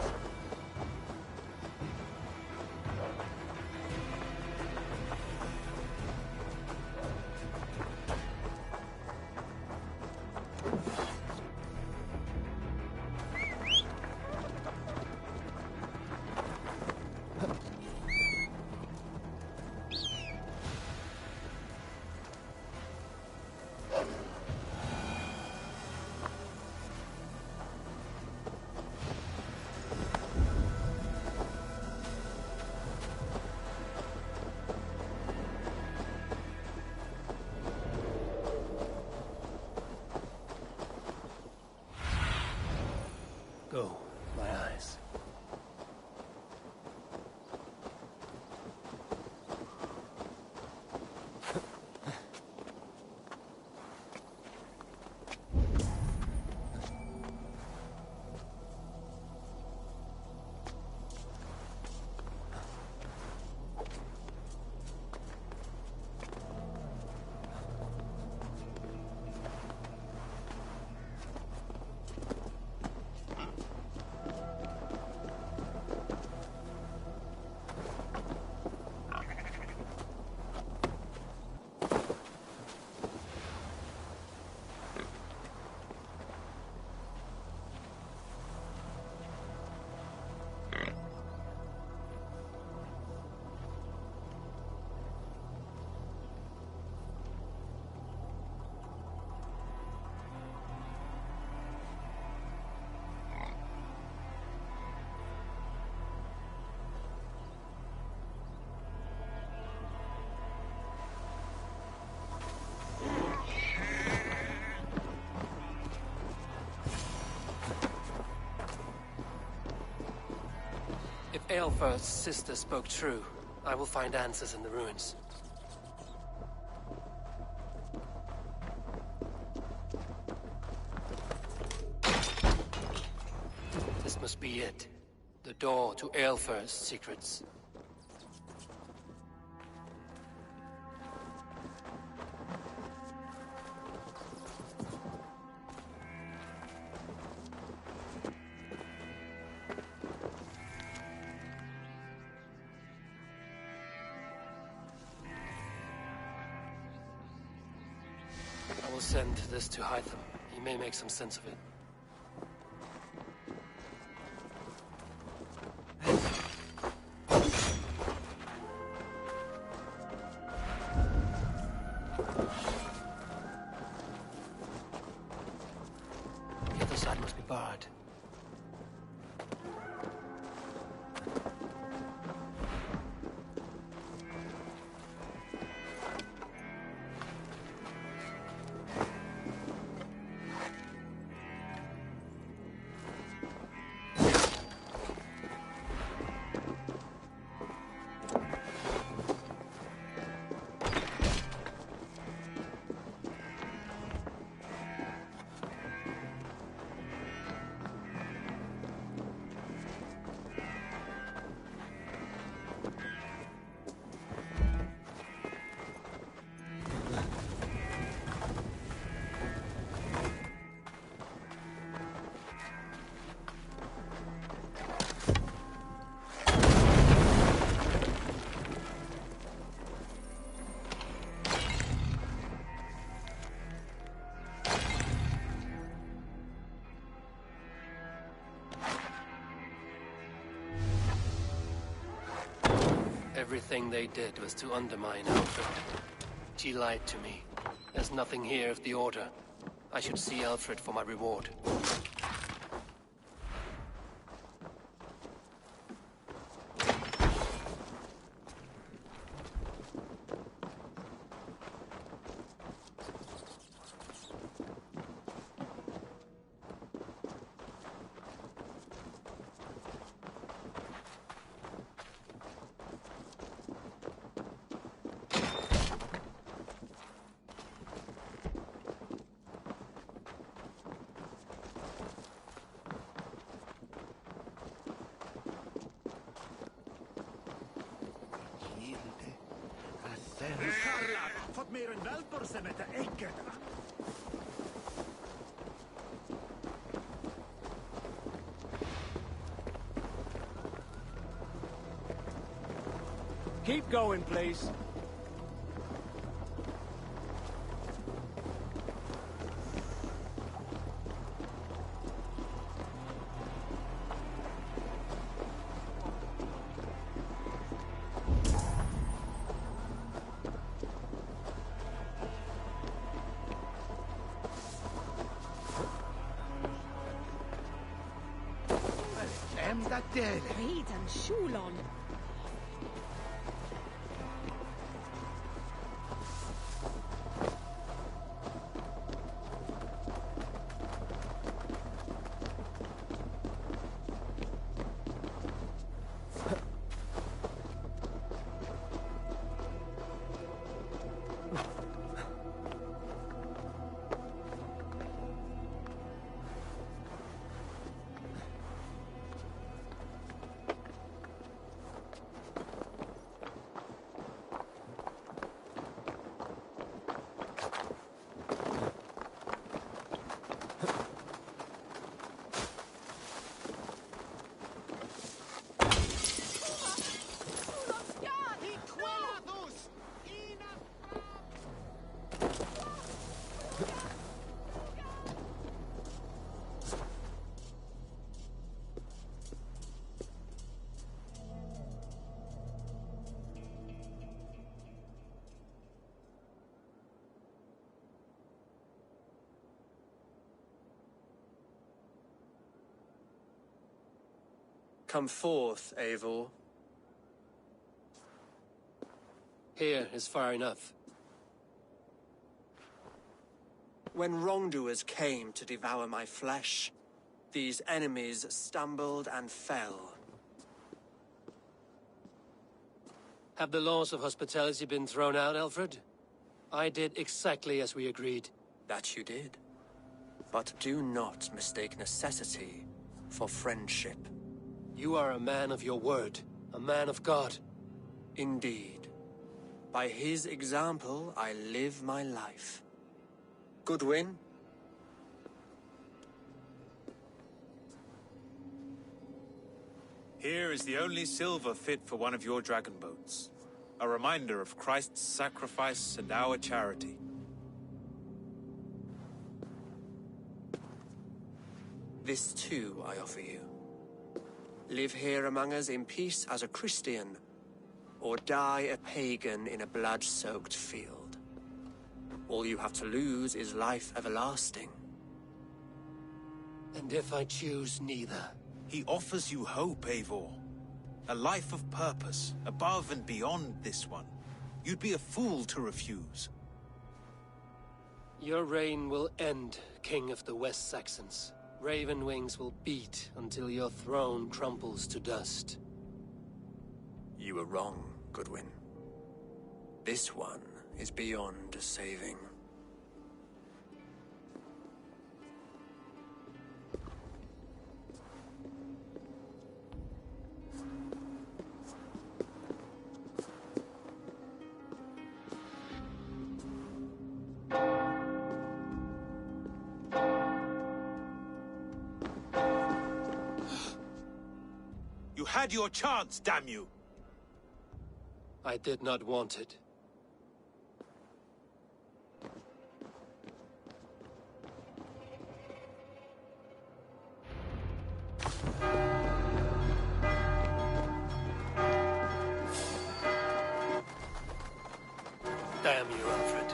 Go, my eyes. If Aelfir's sister spoke true, I will find answers in the ruins. This must be it. The door to Aelfir's secrets. I will send this to Hytham. He may make some sense of it. The other side must be barred. Everything they did was to undermine Alfred. She lied to me. There's nothing here of the Order. I should see Alfred for my reward. Fått mer än vältor som heter äcket. Keep going, please. Redan Shulon. Come forth, Eivor. Here is far enough. When wrongdoers came to devour my flesh, these enemies stumbled and fell. Have the laws of hospitality been thrown out, Alfred? I did exactly as we agreed. That you did. But do not mistake necessity for friendship. You are a man of your word, a man of God. Indeed. By his example, I live my life. Goodwin? Here is the only silver fit for one of your dragon boats. A reminder of Christ's sacrifice and our charity. This too I offer you. Live here among us in peace as a Christian, or die a pagan in a blood-soaked field. All you have to lose is life everlasting. And if I choose neither? He offers you hope, Eivor. A life of purpose, above and beyond this one. You'd be a fool to refuse. Your reign will end, King of the West Saxons. Raven wings will beat until your throne crumples to dust. You were wrong, Goodwin. This one is beyond saving. You had your chance, damn you! I did not want it. Damn you, Alfred.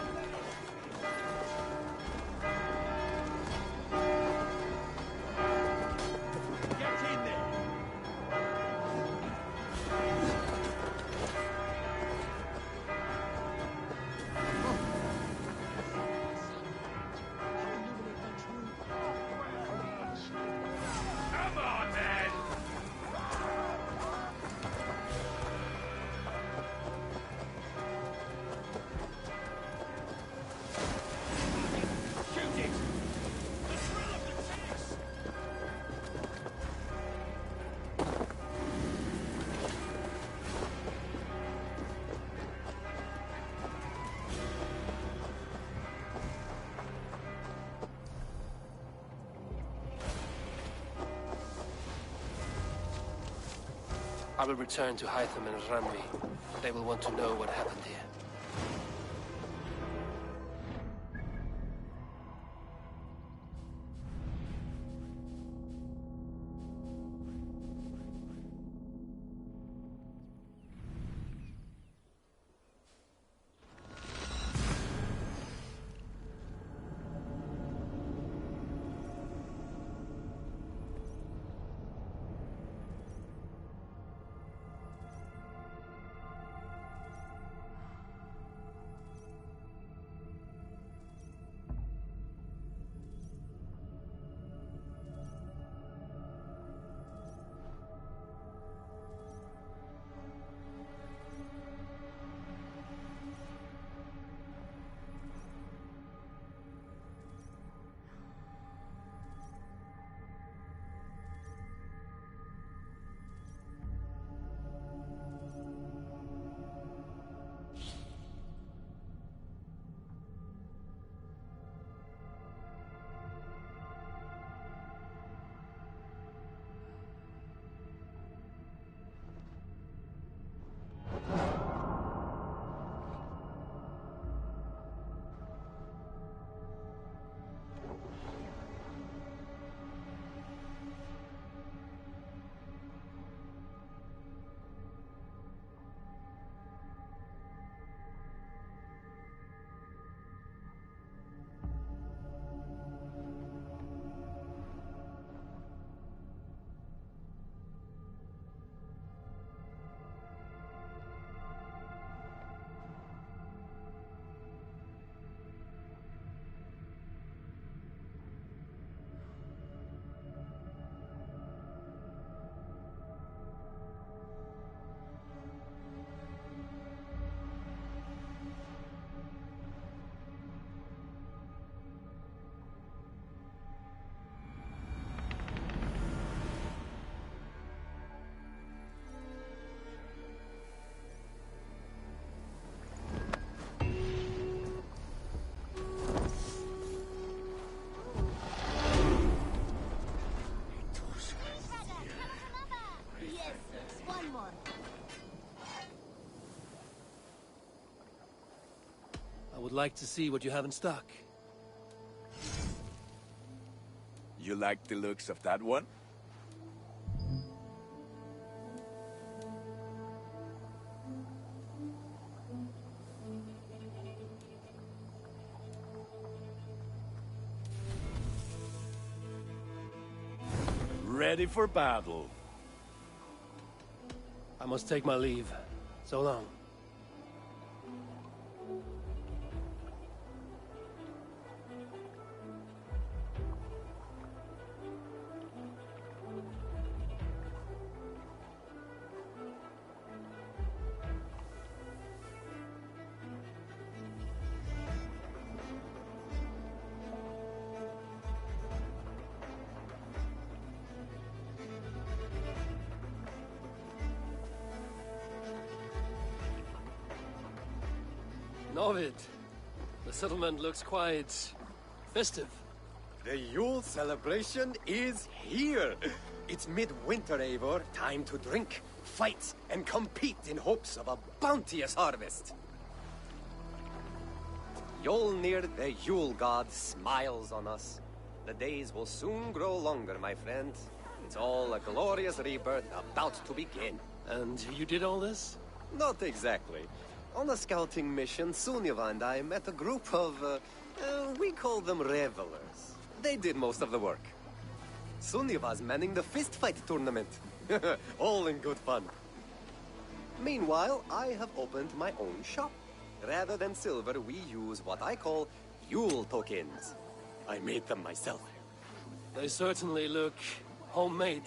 I will return to Hytham and Randvi. They will want to know what happened here. I would like to see what you have in stock. You like the looks of that one? Ready for battle. I must take my leave. So long. Novid, the settlement looks quite festive. The Yule celebration is here. It's midwinter, Eivor. Time to drink, fight, and compete in hopes of a bounteous harvest. Yolnir, the Yule god, smiles on us. The days will soon grow longer, my friend. It's all a glorious rebirth about to begin. And you did all this? Not exactly. On a scouting mission, Sunniva and I met a group of, we call them revelers. They did most of the work. Sunniva's manning the fistfight tournament. All in good fun. Meanwhile, I have opened my own shop. Rather than silver, we use what I call Yule tokens. I made them myself. They certainly look homemade.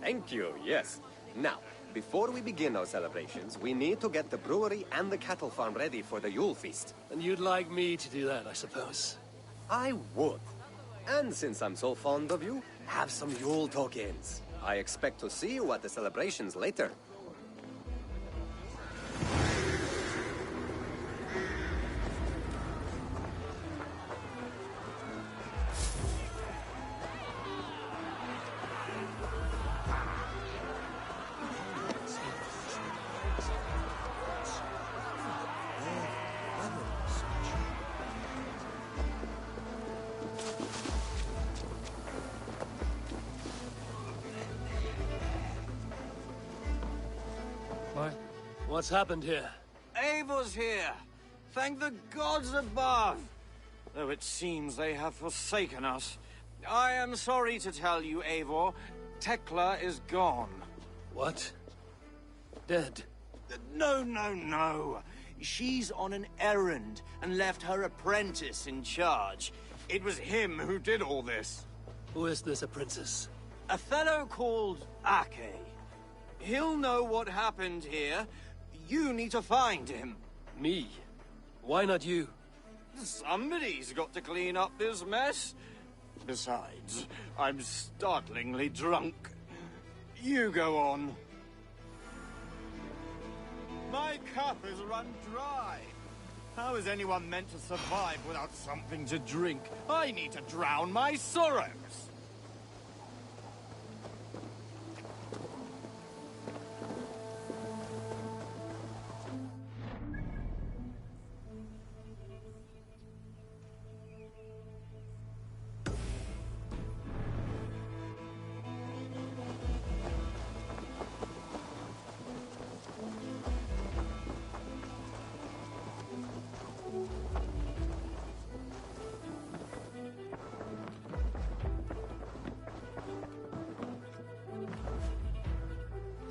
Thank you, yes. Now, before we begin our celebrations, we need to get the brewery and the cattle farm ready for the Yule feast. And you'd like me to do that, I suppose? I would. And since I'm so fond of you, have some Yule tokens. I expect to see you at the celebrations later. What's happened here? Eivor's here. Thank the gods above. Though it seems they have forsaken us. I am sorry to tell you, Eivor, Tekla is gone. What? Dead? No. She's on an errand and left her apprentice in charge. It was him who did all this. Who is this apprentice? A fellow called Ake. He'll know what happened here. You need to find him. Me? Why not you? Somebody's got to clean up this mess. Besides, I'm startlingly drunk. You go on. My cup is run dry. How is anyone meant to survive without something to drink? I need to drown my sorrows.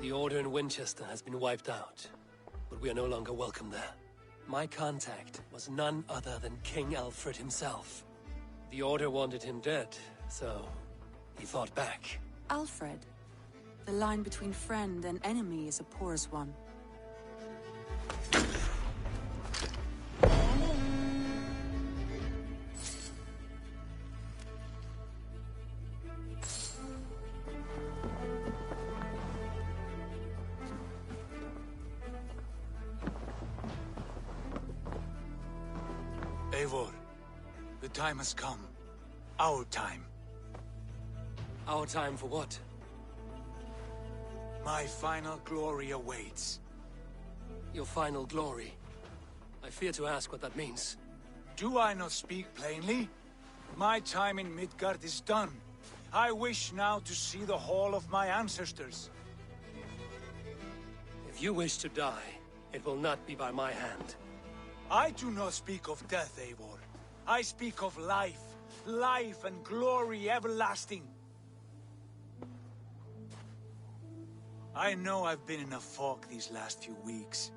The Order in Winchester has been wiped out, but we are no longer welcome there. My contact was none other than King Alfred himself. The Order wanted him dead, so he fought back. Alfred, the line between friend and enemy is a porous one. Eivor, the time has come. Our time. Our time for what? My final glory awaits. Your final glory? I fear to ask what that means. Do I not speak plainly? My time in Midgard is done. I wish now to see the hall of my ancestors. If you wish to die, it will not be by my hand. I do not speak of death, Eivor. I speak of life. Life and glory everlasting. I know I've been in a fog these last few weeks.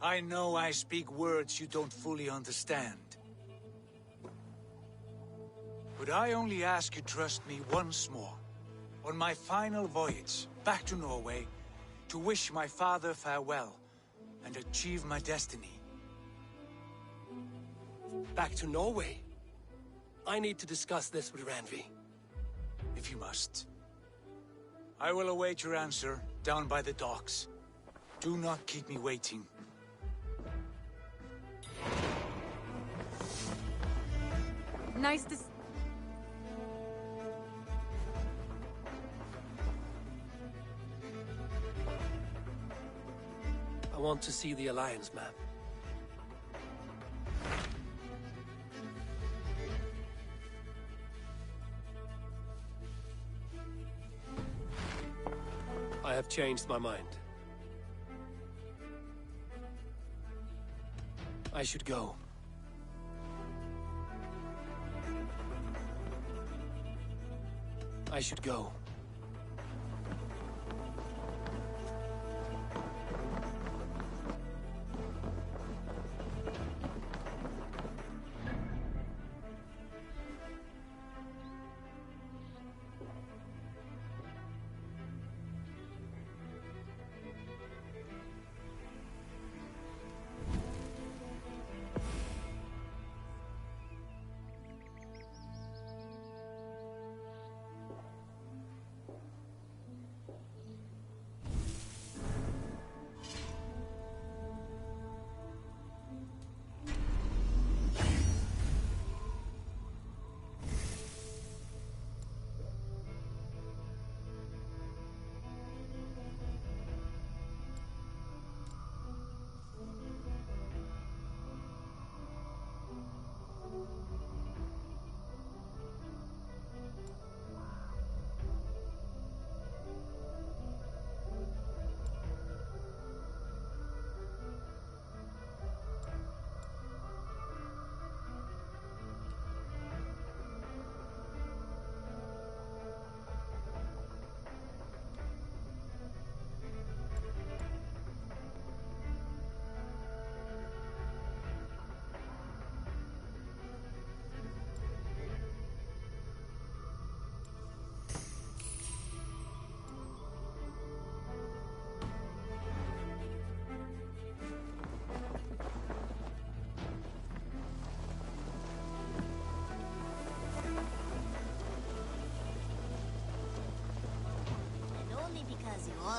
I know I speak words you don't fully understand. But I only ask you trust me once more. On my final voyage back to Norway, to wish my father farewell and achieve my destiny. Back to Norway? I need to discuss this with Randvi. If you must. I will await your answer down by the docks. Do not keep me waiting. Nice to... I want to see the Alliance map. I have changed my mind. I should go. I should go.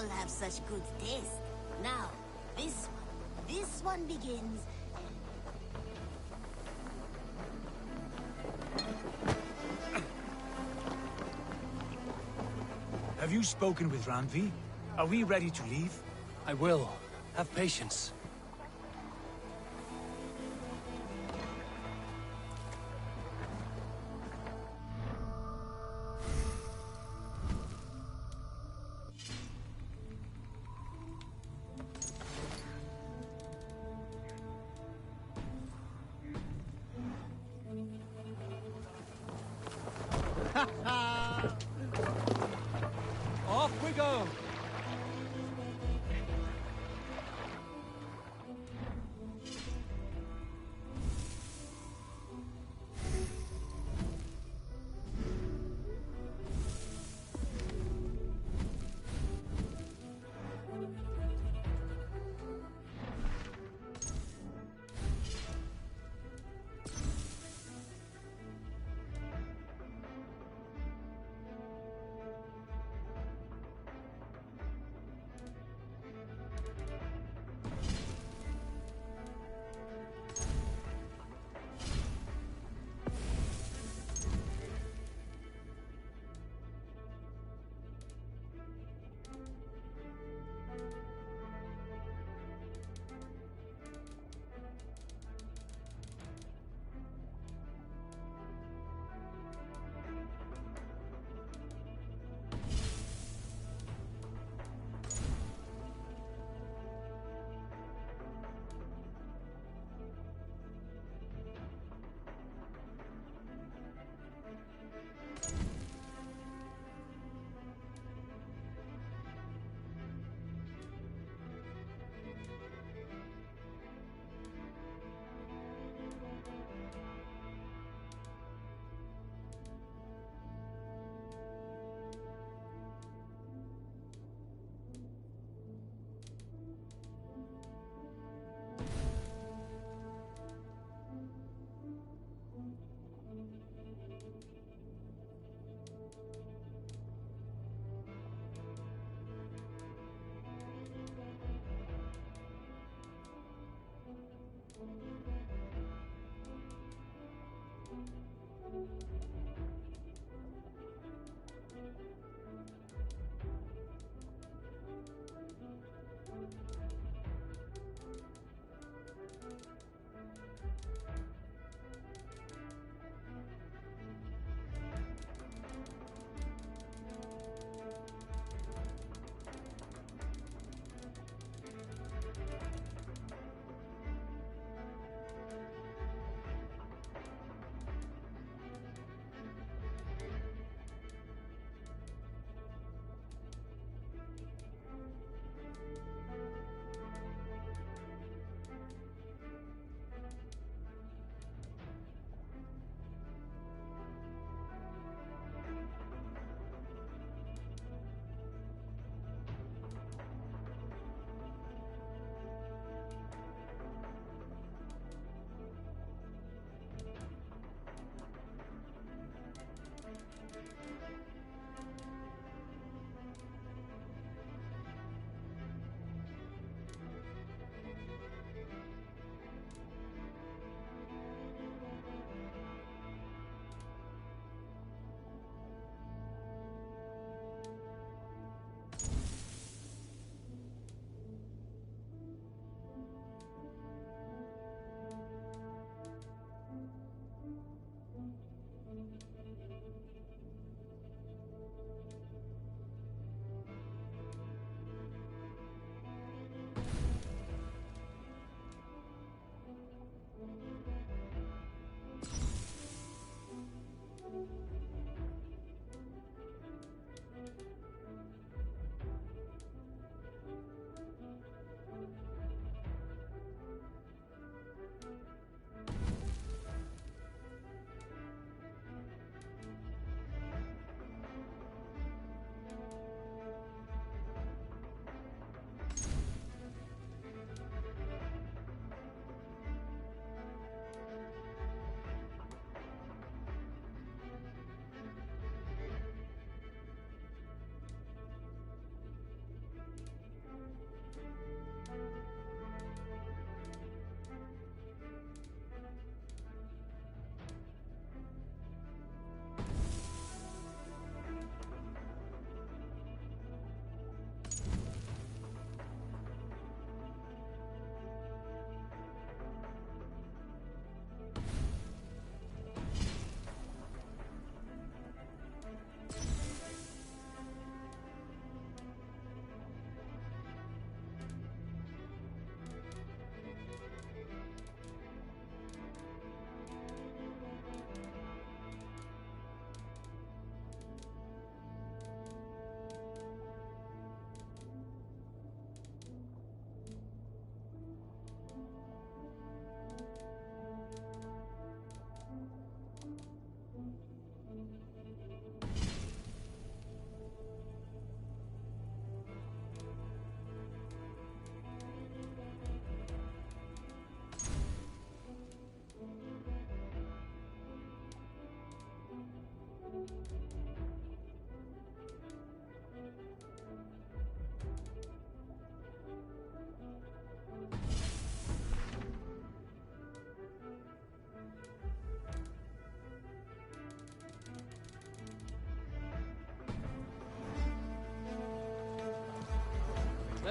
all have such good taste. Now, this one begins. Have you spoken with Randvi? Are we ready to leave? I will. Have patience. Off we go!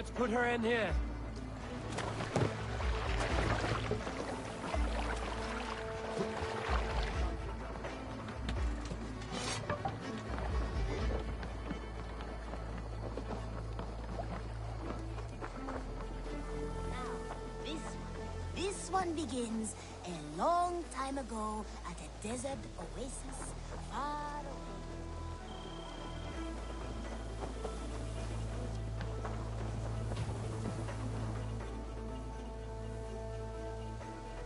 Let's put her in here. This one begins a long time ago at a desert oasis far away.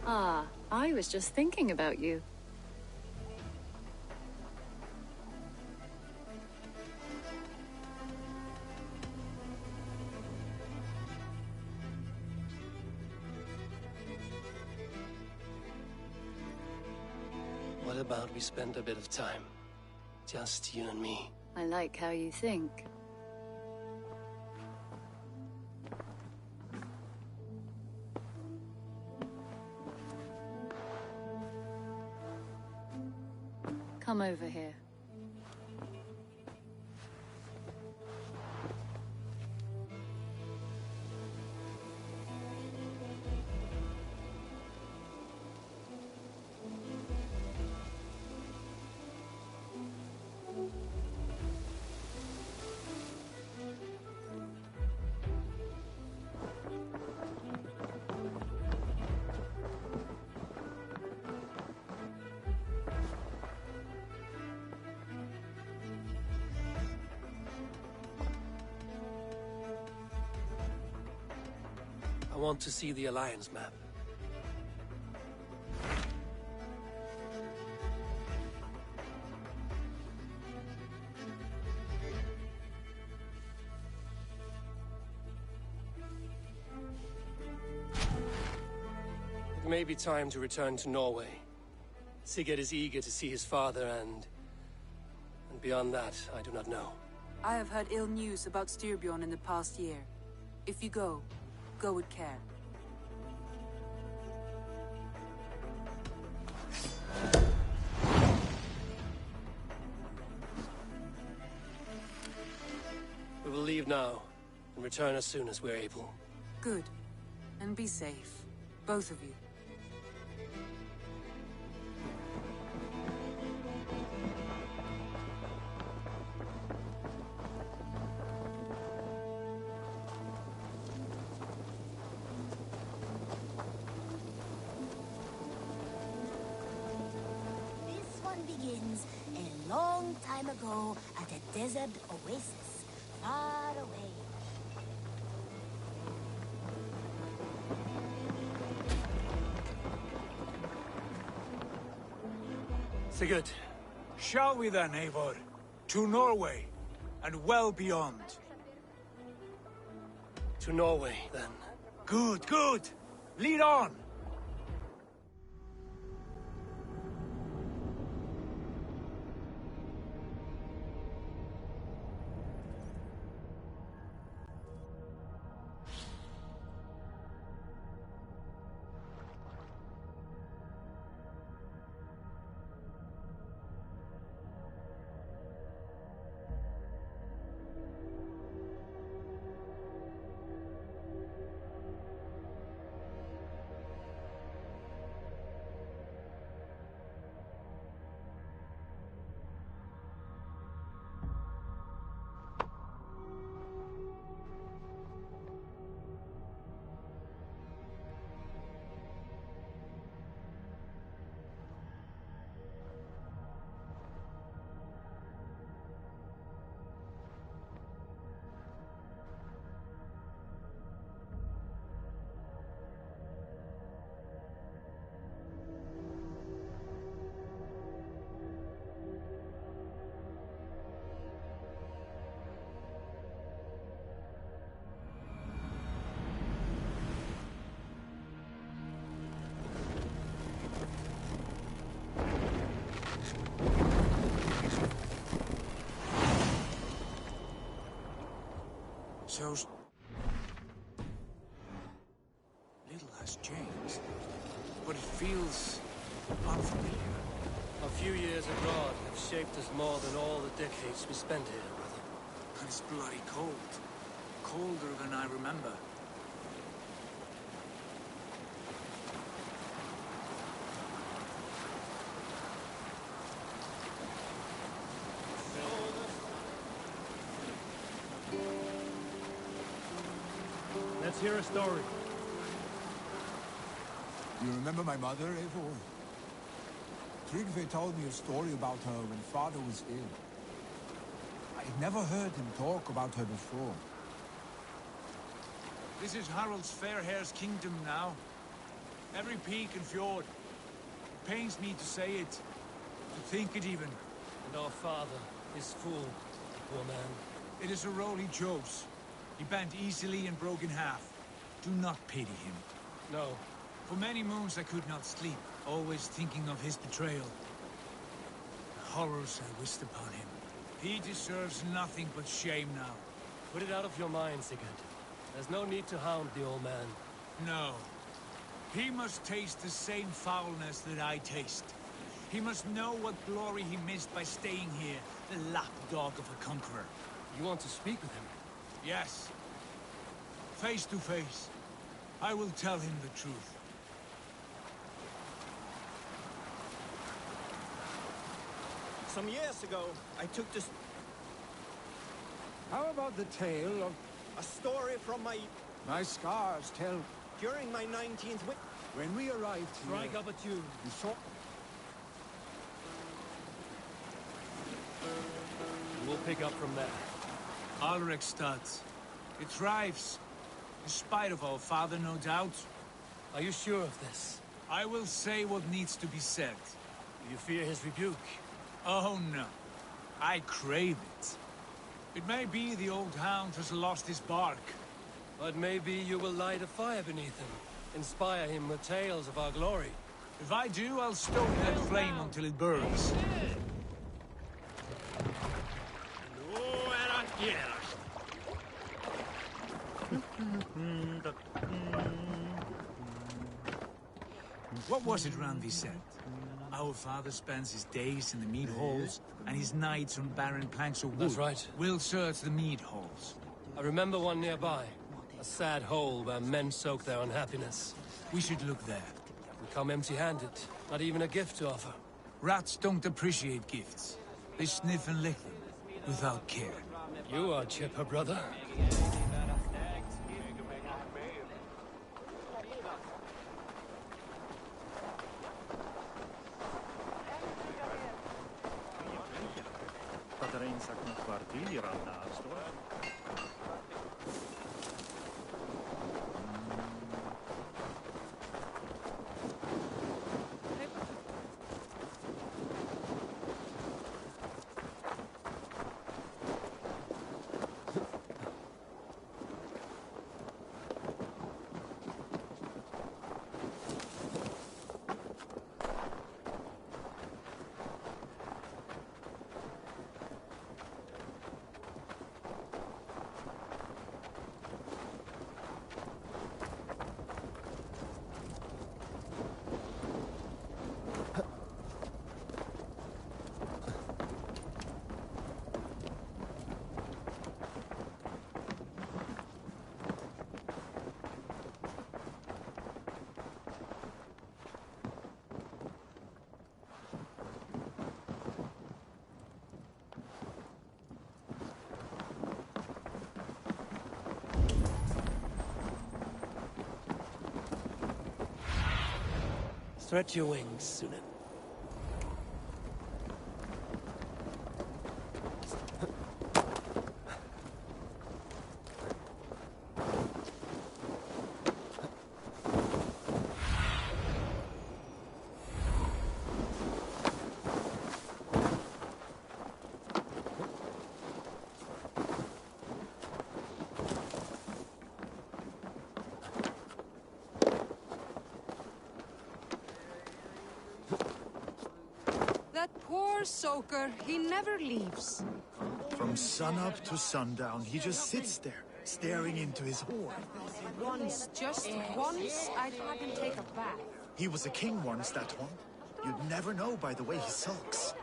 Ah, I was just thinking about you. What about we spend a bit of time? Just you and me. I like how you think. Come over here. I want to see the Alliance map. It may be time to return to Norway. Sigurd is eager to see his father and beyond that, I do not know. I have heard ill news about Styrbjorn in the past year. If you go with care. We will leave now and return as soon as we're able. Good. And be safe. Both of you. Begins a long time ago at a desert oasis far away. Sigurd. Shall we then, Eivor? To Norway, and well beyond. To Norway, then. Good, good! Lead on! So little has changed, but it feels unfamiliar. A few years abroad have shaped us more than all the decades we spent here, brother. And it's bloody cold. colder than I remember. Let's hear a story. You remember my mother, Eivor? Tryggve told me a story about her when father was ill. I'd never heard him talk about her before. This is Harald's Fairhair's kingdom now. Every peak and fjord. It pains me to say it, to think it even. And our father is full, poor man. It is a role he chose. He bent easily and broke in half. Do not pity him. No. For many moons I could not sleep, always thinking of his betrayal. The horrors I wished upon him. He deserves nothing but shame now. Put it out of your mind, Sigurd. There's no need to hound the old man. No. He must taste the same foulness that I taste. He must know what glory he missed by staying here, the lapdog of a conqueror. You want to speak with him? Yes. Face to face. I will tell him the truth. Some years ago, I took this... How about the tale of... A story from my... My scars tell... During my 19th week... When we arrived here... Strike up a tune. We saw... We'll pick up from there. Alrekstad. It thrives. In spite of our father, no doubt. Are you sure of this? I will say what needs to be said. Do you fear his rebuke? Oh no. I crave it. It may be the old hound has lost his bark. But maybe you will light a fire beneath him. Inspire him with tales of our glory. If I do, I'll stoke that flame until it burns. What was it Randvi said? Our father spends his days in the mead halls, and his nights on barren planks of wood. That's right. We'll search the mead halls. I remember one nearby. A sad hole where men soak their unhappiness. We should look there. We come empty-handed. Not even a gift to offer. Rats don't appreciate gifts. They sniff and lick them, without care. You are chipper, brother. Stretch your wings, Sunan. Poor Soker, he never leaves. From sunup to sundown, he just sits there, staring into his horn. Once, just once, I'd had him take a bath. He was a king once, that one. You'd never know by the way he sulks.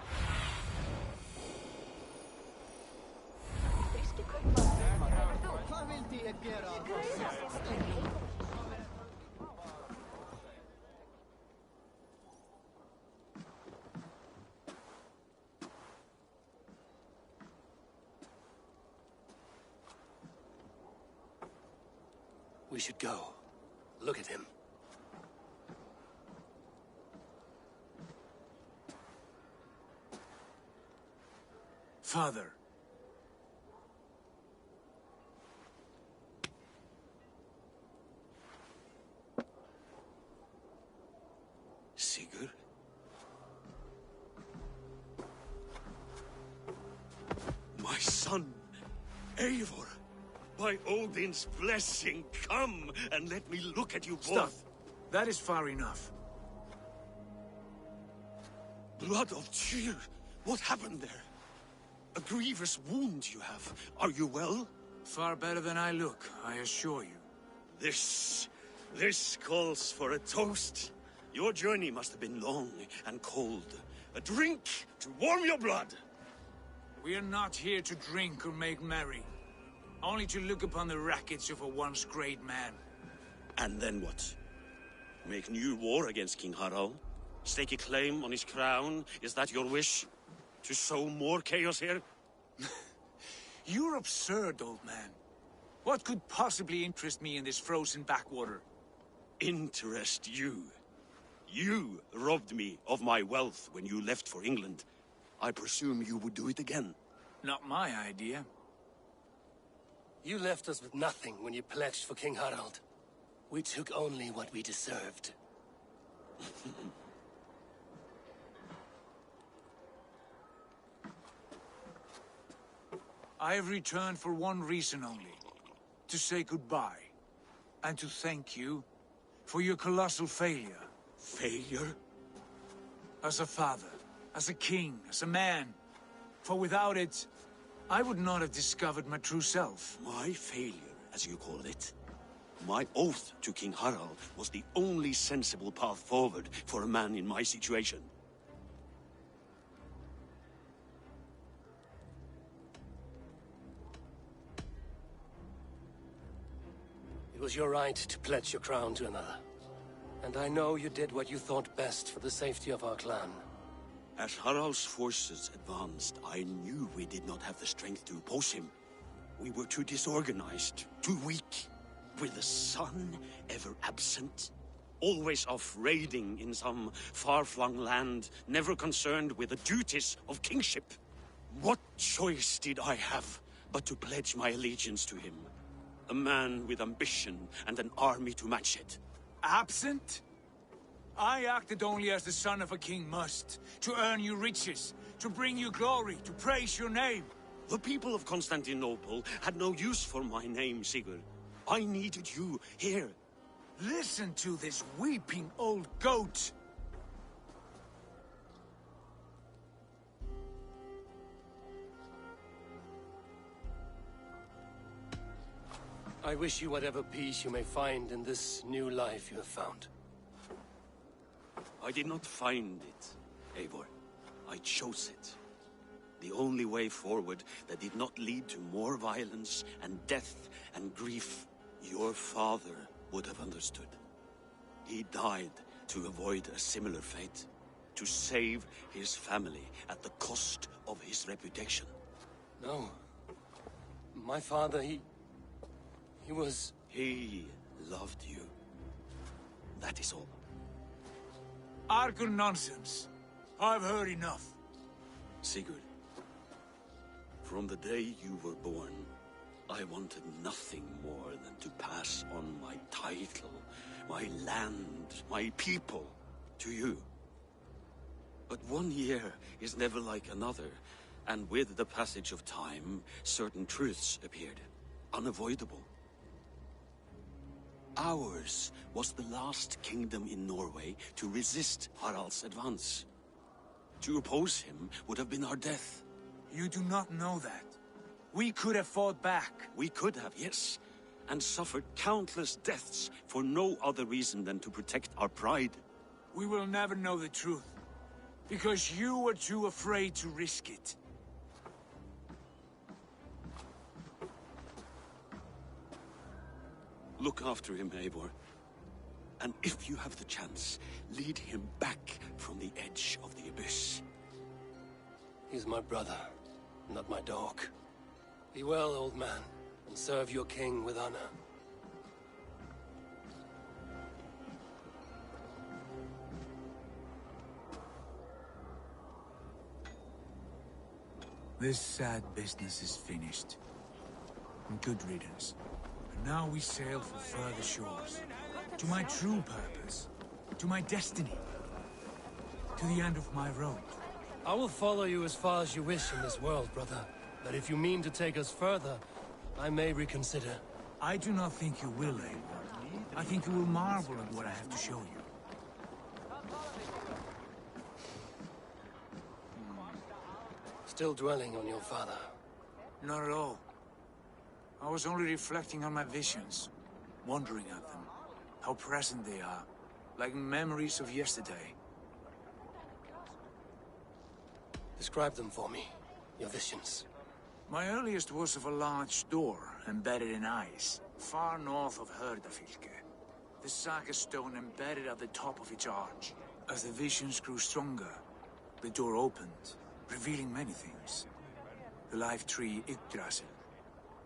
We should go. Look at him. Father. Sigurd? My son, Eivor! By Odin's blessing, come and let me look at you both. Stop. That is far enough. Blood of Tyr! What happened there? A grievous wound you have. Are you well? Far better than I look, I assure you. This calls for a toast. Your journey must have been long and cold. A drink to warm your blood. We are not here to drink or make merry. Only to look upon the rackets of a once great man. And then what? Make new war against King Harald? Stake a claim on his crown? Is that your wish? To sow more chaos here? You're absurd, old man. What could possibly interest me in this frozen backwater? Interest you? You robbed me of my wealth when you left for England. I presume you would do it again. Not my idea. You left us with nothing when you pledged for King Harald. We took only what we deserved. I have returned for one reason only. To say goodbye. And to thank you for your colossal failure. Failure? As a father, as a king, as a man. For without it, I would not have discovered my true self. My failure, as you call it? My oath to King Harald was the only sensible path forward for a man in my situation. It was your right to pledge your crown to another. And I know you did what you thought best for the safety of our clan. As Harald's forces advanced, I knew we did not have the strength to oppose him. We were too disorganized, too weak. With the sun ever absent, always off raiding in some far-flung land, never concerned with the duties of kingship. What choice did I have but to pledge my allegiance to him? A man with ambition and an army to match it. Absent? I acted only as the son of a king must, to earn you riches, to bring you glory, to praise your name. The people of Constantinople had no use for my name, Sigurd. I needed you here. Listen to this weeping old goat. I wish you whatever peace you may find in this new life you have found. I did not find it, Eivor. I chose it. The only way forward that did not lead to more violence and death and grief. Your father would have understood. He died to avoid a similar fate. To save his family at the cost of his reputation. No. My father, he was... He loved you. That is all. Argur nonsense. I've heard enough. Sigurd, from the day you were born, I wanted nothing more than to pass on my title, my land, my people, to you. But 1 year is never like another, and with the passage of time, certain truths appeared, unavoidable. Ours was the last kingdom in Norway to resist Harald's advance. To oppose him would have been our death. You do not know that. We could have fought back. We could have, yes. And suffered countless deaths for no other reason than to protect our pride. We will never know the truth. Because you were too afraid to risk it. Look after him, Eivor. And if you have the chance, lead him back from the edge of the abyss. He's my brother, not my dog. Be well, old man, and serve your king with honor. This sad business is finished. And good riddance. And now we sail for further shores. To my true purpose. To my destiny. To the end of my road. I will follow you as far as you wish in this world, brother. But if you mean to take us further, I may reconsider. I do not think you will, Eivor. I think you will marvel at what I have to show you. Still dwelling on your father? Not at all. I was only reflecting on my visions, wondering at them, how present they are, like memories of yesterday. Describe them for me, your visions. My earliest was of a large door embedded in ice, far north of Herdafylke. The saga stone embedded at the top of its arch. As the visions grew stronger, the door opened, revealing many things. The life tree Yggdrasil,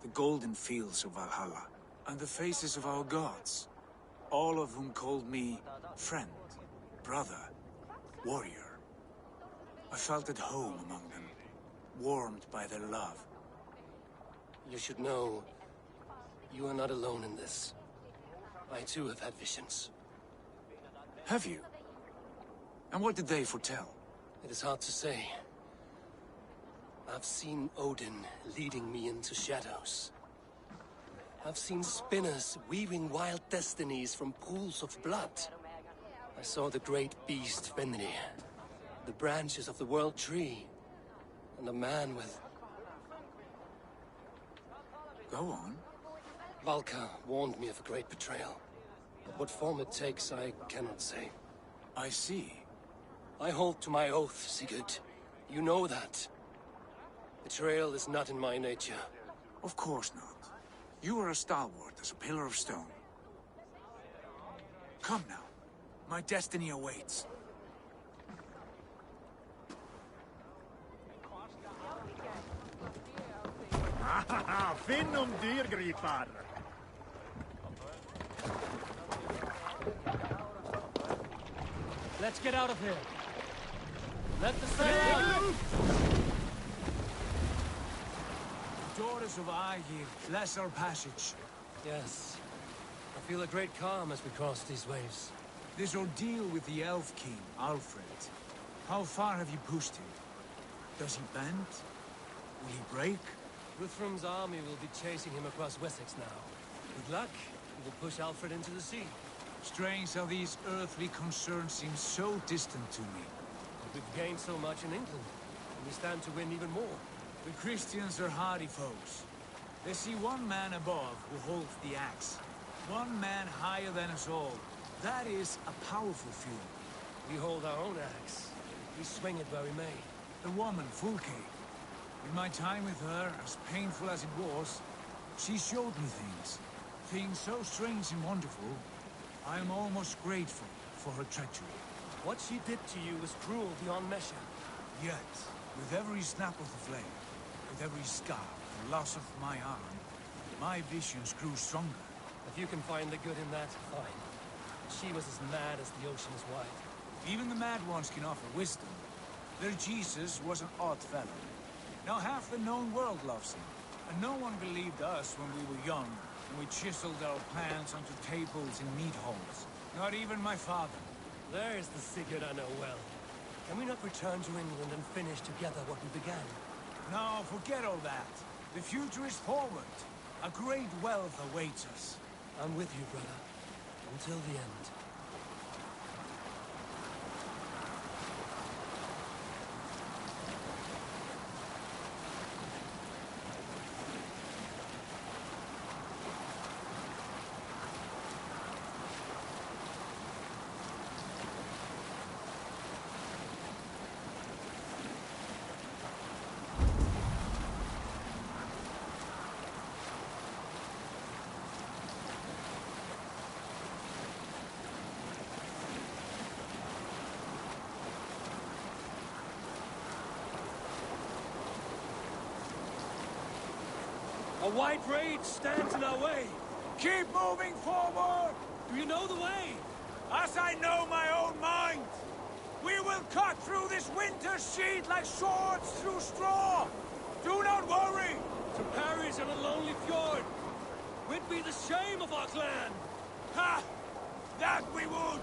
the golden fields of Valhalla, and the faces of our gods, all of whom called me friend, brother, warrior. I felt at home among them, warmed by their love. You should know, you are not alone in this. I too have had visions. Have you? And what did they foretell? It is hard to say. I've seen Odin leading me into shadows. I've seen spinners weaving wild destinies from pools of blood. I saw the great beast Fenrir, the branches of the world tree, and a man with... Go on. Valka warned me of a great betrayal. But what form it takes, I cannot say. I see. I hold to my oath, Sigurd. You know that. Betrayal is not in my nature. Of course not. You are a stalwart as a pillar of stone. Come now. My destiny awaits. Finnum dyrgripar! Let's get out of here. Let the sail out! Daughters of Aegir, bless our passage. Yes. I feel a great calm as we cross these waves. This ordeal with the Elf King, Alfred. How far have you pushed him? Does he bend? Will he break? Guthrum's army will be chasing him across Wessex now. With luck, he will push Alfred into the sea. Strange how these earthly concerns seem so distant to me. But we've gained so much in England, and we stand to win even more. The Christians are hardy foes. They see one man above who holds the axe. One man higher than us all. That is a powerful feeling. We hold our own axe. We swing it where we may. The woman, Fulke. In my time with her, as painful as it was, she showed me things. Things so strange and wonderful. I am almost grateful for her treachery. What she did to you was cruel beyond measure. Yet, with every snap of the flame, with every scar, the loss of my arm, my visions grew stronger. If you can find the good in that, fine. She was as mad as the ocean is wide. Even the mad ones can offer wisdom. Their Jesus was an odd fellow. Now half the known world loves him. And no one believed us when we were young, and we chiseled our plans onto tables in meat halls. Not even my father. There's the Sigurd I know well. Can we not return to England and finish together what we began? No, forget all that. The future is forward. A great wealth awaits us. I'm with you, brother. Until the end. A white rage stands in our way. Keep moving forward! Do you know the way? As I know my own mind! We will cut through this winter sheet like swords through straw! Do not worry! To Paris and a lonely fjord. We'd be the shame of our clan! Ha! That we would!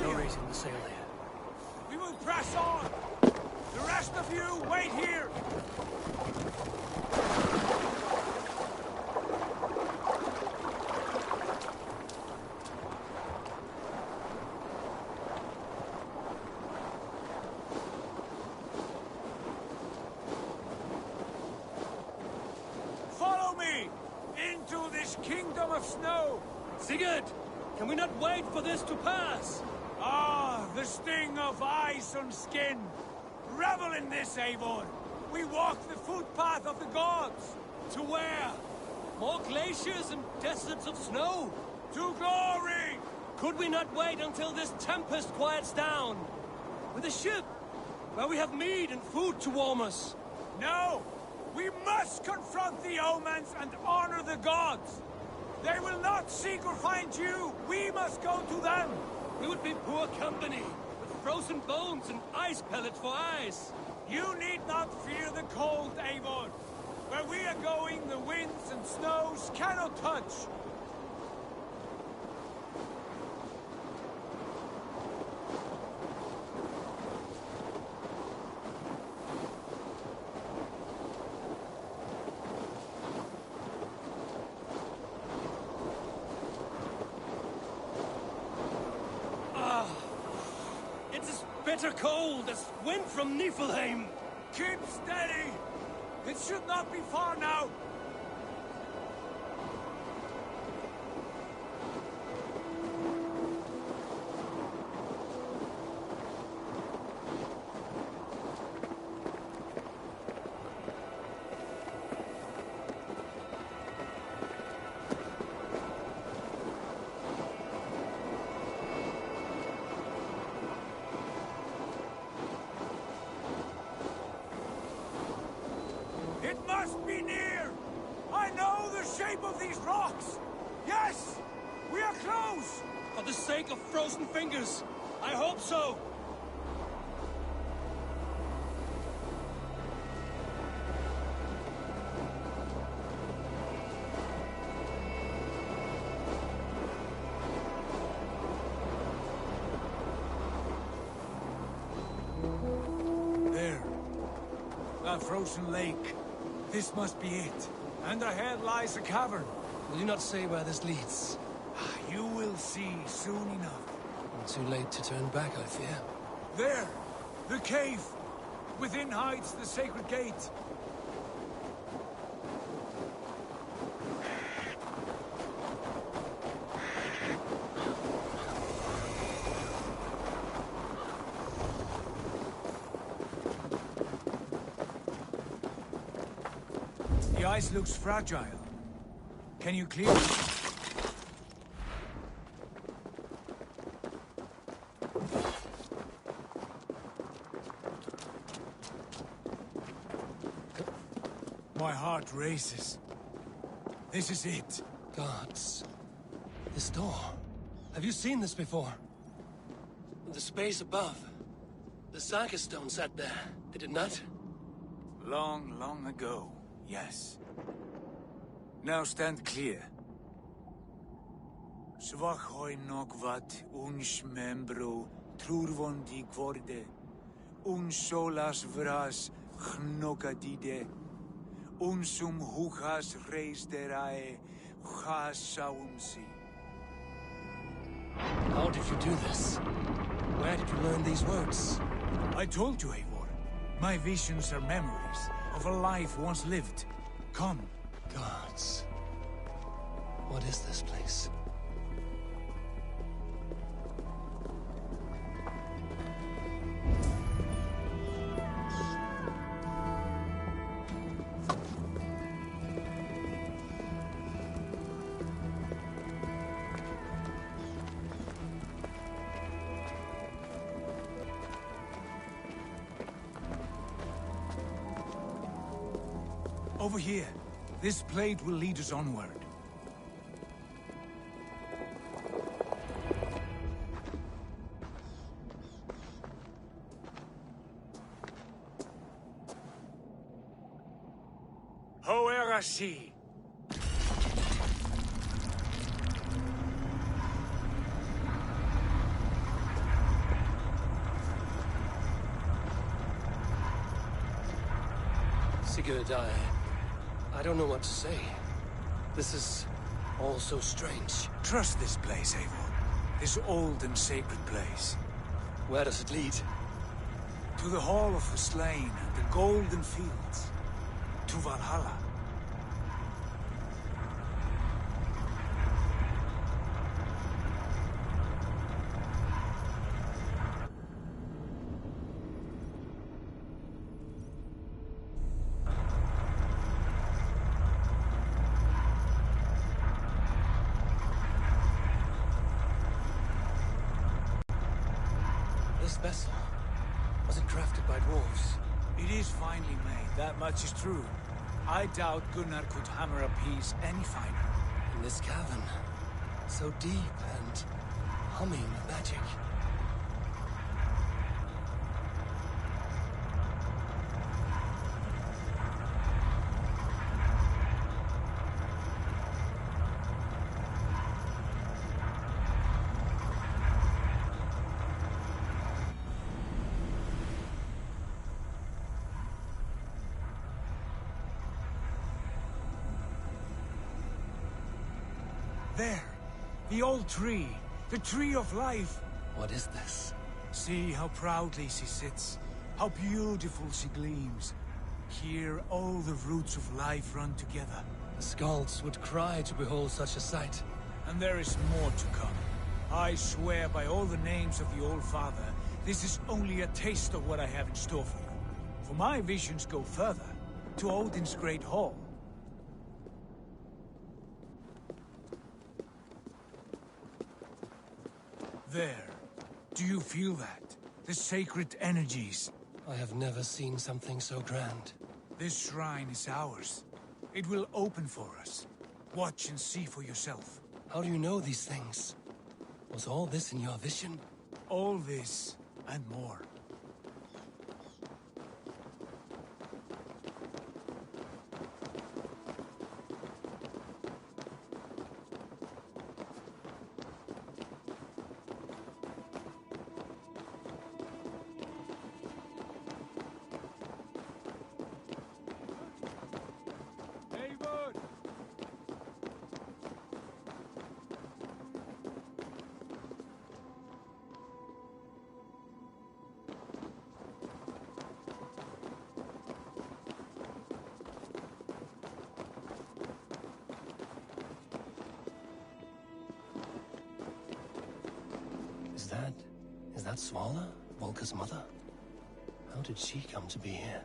No raising the sail here. We will press on! The rest of you, wait here! Follow me! Into this kingdom of snow! Sigurd! Can we not wait for this to pass? Ah, the sting of ice on skin! Revel in this, Eivor! We walk the footpath of the gods! To where? More glaciers and deserts of snow? To glory! Could we not wait until this tempest quiets down? With a ship, where we have meat and food to warm us? No! We must confront the omens and honor the gods! They will not seek or find you! We must go to them! We would be poor company, with frozen bones and ice pellets for eyes. You need not fear the cold, Eivor. Where we are going, the winds and snows cannot touch. Bitter cold as wind from Niflheim. Keep steady! It should not be far now! It must be near! I know the shape of these rocks! Yes! We are close! For the sake of frozen fingers, I hope so! There. A frozen lake. This must be it. And ahead lies a cavern. Will you not say where this leads? You will see soon enough. Too late to turn back, I fear. There! The cave! Within hides the sacred gate. The ice looks fragile. Can you clear it? My heart races. This is it. Gods. This door. Have you seen this before? The space above. The Saga stone sat there, did it not? Long, long ago, yes. Now stand clear. Svachoi nokvat uns membro trurvondi gvorde solas vras gnokadide unsum huchas reisterae chasaumsi. How did you do this? Where did you learn these words? I told you, Eivor. My visions are memories of a life once lived. Come. Gods. What is this place? Over here. This blade will lead us onward. Hoerasi! Sigurd, I don't know what to say. This is all so strange. Trust this place, Eivor. This old and sacred place. Where does it lead? To the Hall of the Slain and the Golden Fields. To Valhalla. This vessel, was it crafted by dwarves? It is finely made, that much is true. I doubt Gunnar could hammer a piece any finer. In this cavern, so deep and humming with magic. There! The old tree! The tree of life! What is this? See how proudly she sits. How beautiful she gleams. Here all the roots of life run together. The Skalds would cry to behold such a sight. And there is more to come. I swear by all the names of the Old Father, this is only a taste of what I have in store for you. For my visions go further, to Odin's Great Hall. There. Do you feel that? The sacred energies. I have never seen something so grand. This shrine is ours. It will open for us. Watch and see for yourself. How do you know these things? Was all this in your vision? All this, and more. Is that Svala, Volka's mother? How did she come to be here?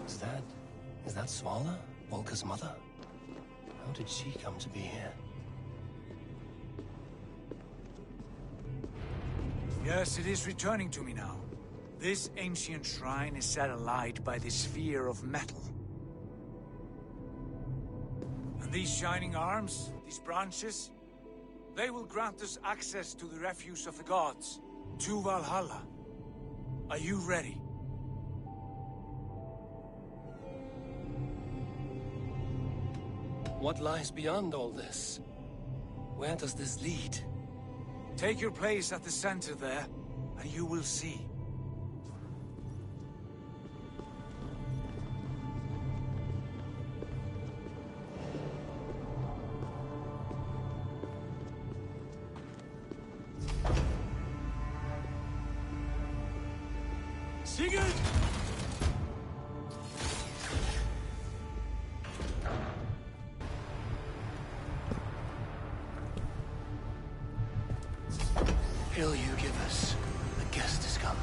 Is that Svala, Volka's mother? How did she come to be here? Yes, it is returning to me now. This ancient shrine is set alight by this sphere of metal. And these shining arms, these branches, they will grant us access to the refuse of the gods, to Valhalla. Are you ready? What lies beyond all this? Where does this lead? Take your place at the center there, and you will see. Sigurd! Hail you give us. The guest has come.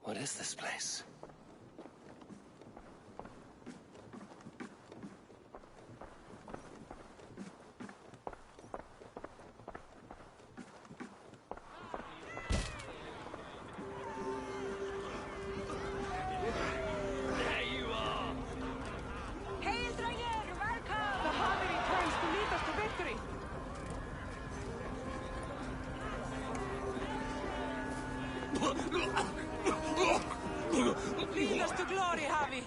What is this place? Lead us to glory, Javi.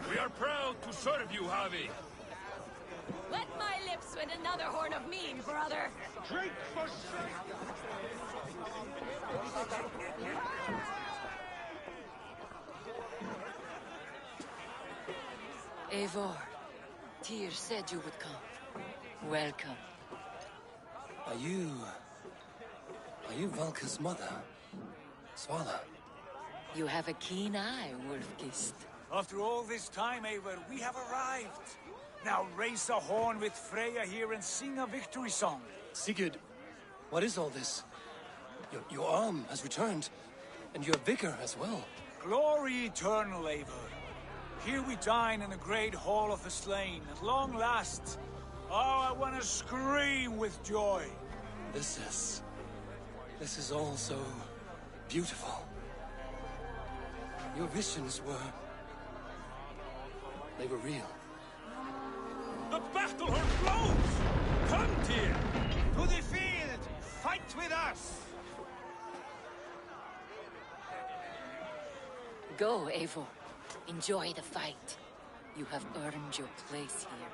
We are proud to serve you, Javi. Wet my lips with another horn of mead, brother. Drink for strength. Eivor, Tyr said you would come. Welcome. Are you Valka's mother? Svala? You have a keen eye, Wolfgist. After all this time, Eivor, we have arrived. Now raise a horn with Freya here and sing a victory song. Sigurd, what is all this? Your arm has returned, and your vigor as well. Glory eternal, Eivor. Here we dine in the great hall of the slain, at long last. Oh, I want to scream with joy. This is all so beautiful. Your visions they were real. The battle horn blows! Come, Tyr! To the field! Fight with us! Go, Eivor. Enjoy the fight. You have earned your place here.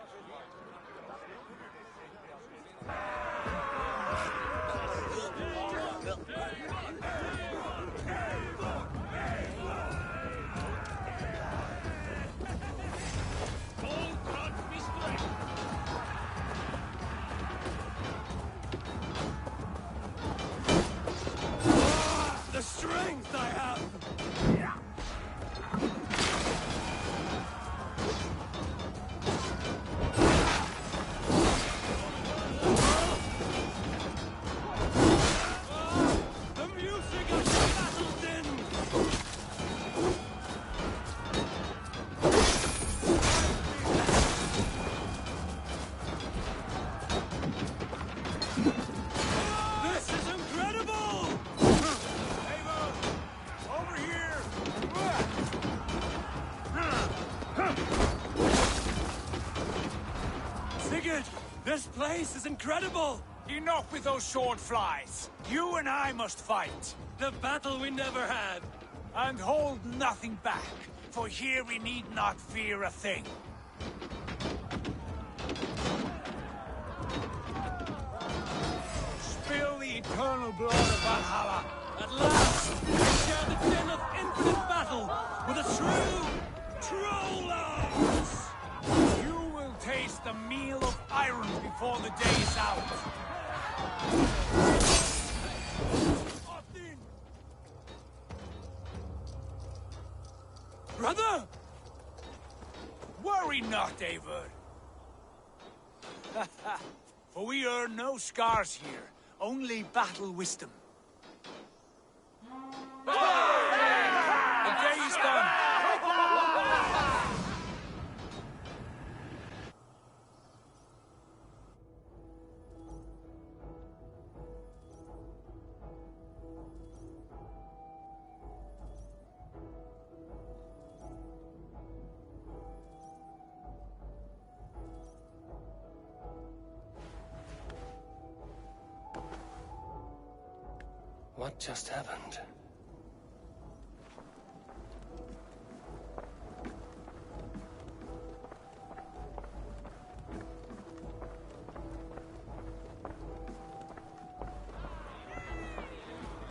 The strength I have! The music of the battle din! This is incredible! Over here! Sigurd, this place is incredible! Enough with those sword flies! You and I must fight! The battle we never had! And hold nothing back, for here we need not fear a thing. Spill the eternal blood of Valhalla! At last, we share the din of infinite battle with a true troll arms! You will taste the meal of iron before the day is out! Brother! Worry not, Eivor. For we earn no scars here, only battle wisdom. The day is done! What just happened?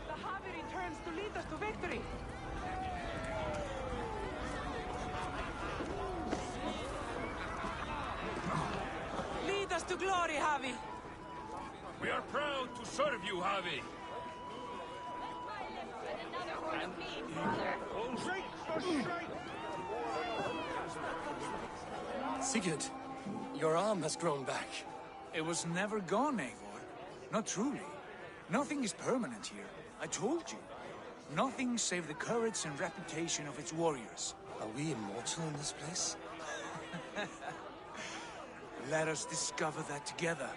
The Javi returns to lead us to victory. Lead us to glory, Javi. We are proud to serve you, Javi. Sigurd, your arm has grown back. It was never gone, Eivor. Not truly. Nothing is permanent here. I told you. Nothing save the courage and reputation of its warriors. Are we immortal in this place? Let us discover that together.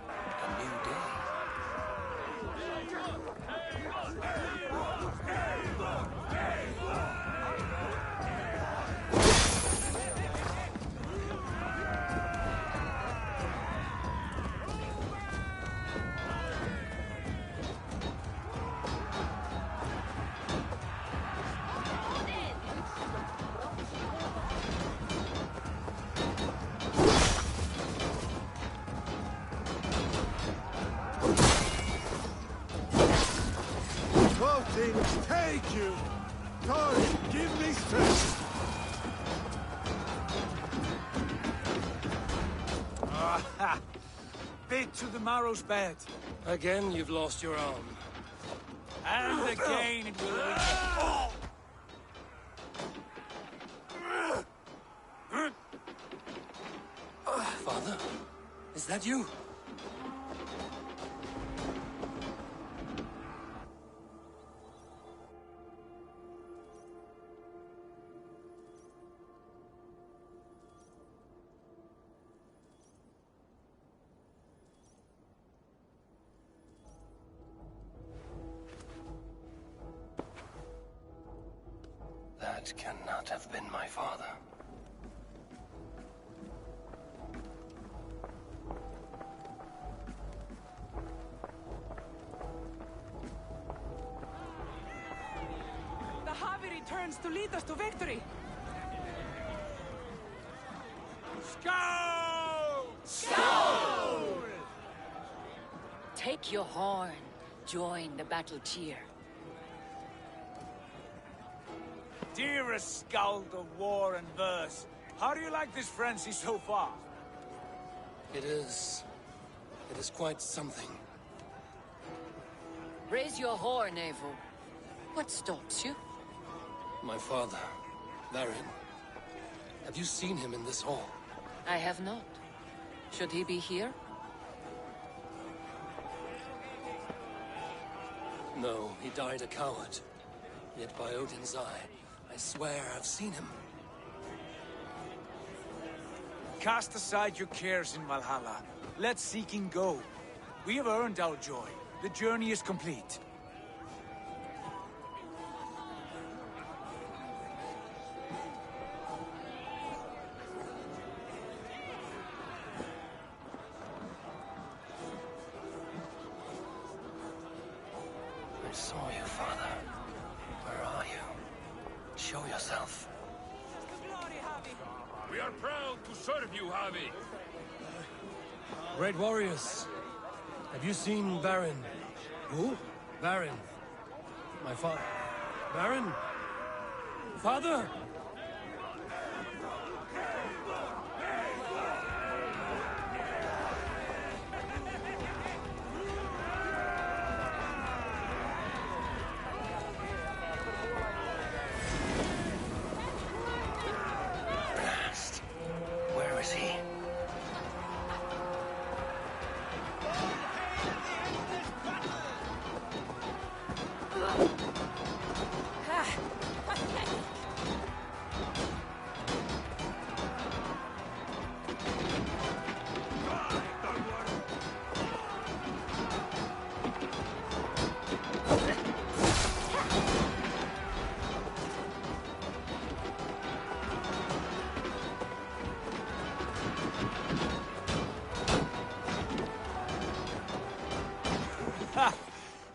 A new day. Take you! Thor, give me strength! Ah, bit to the marrow's bed. Again, you've lost your arm. And again it will reach. Father? Is that you? That cannot have been my father. The Javi returns to lead us to victory! Skoll! Skoll! Take your horn. Join the battle cheer. Dearest skald of war and verse, how do you like this frenzy so far? It is quite something. Raise your horn, Eivor. What stops you? My father, Varin. Have you seen him in this hall? I have not. Should he be here? No, he died a coward. Yet by Odin's eye, I swear I've seen him. Cast aside your cares in Valhalla. Let seeking go. We have earned our joy. The journey is complete. I saw you, Father. Where are you? Show yourself. We are proud to serve you, Javi. Great warriors. Have you seen Varin? Who? Varin. My father. Varin? Father! Where is he?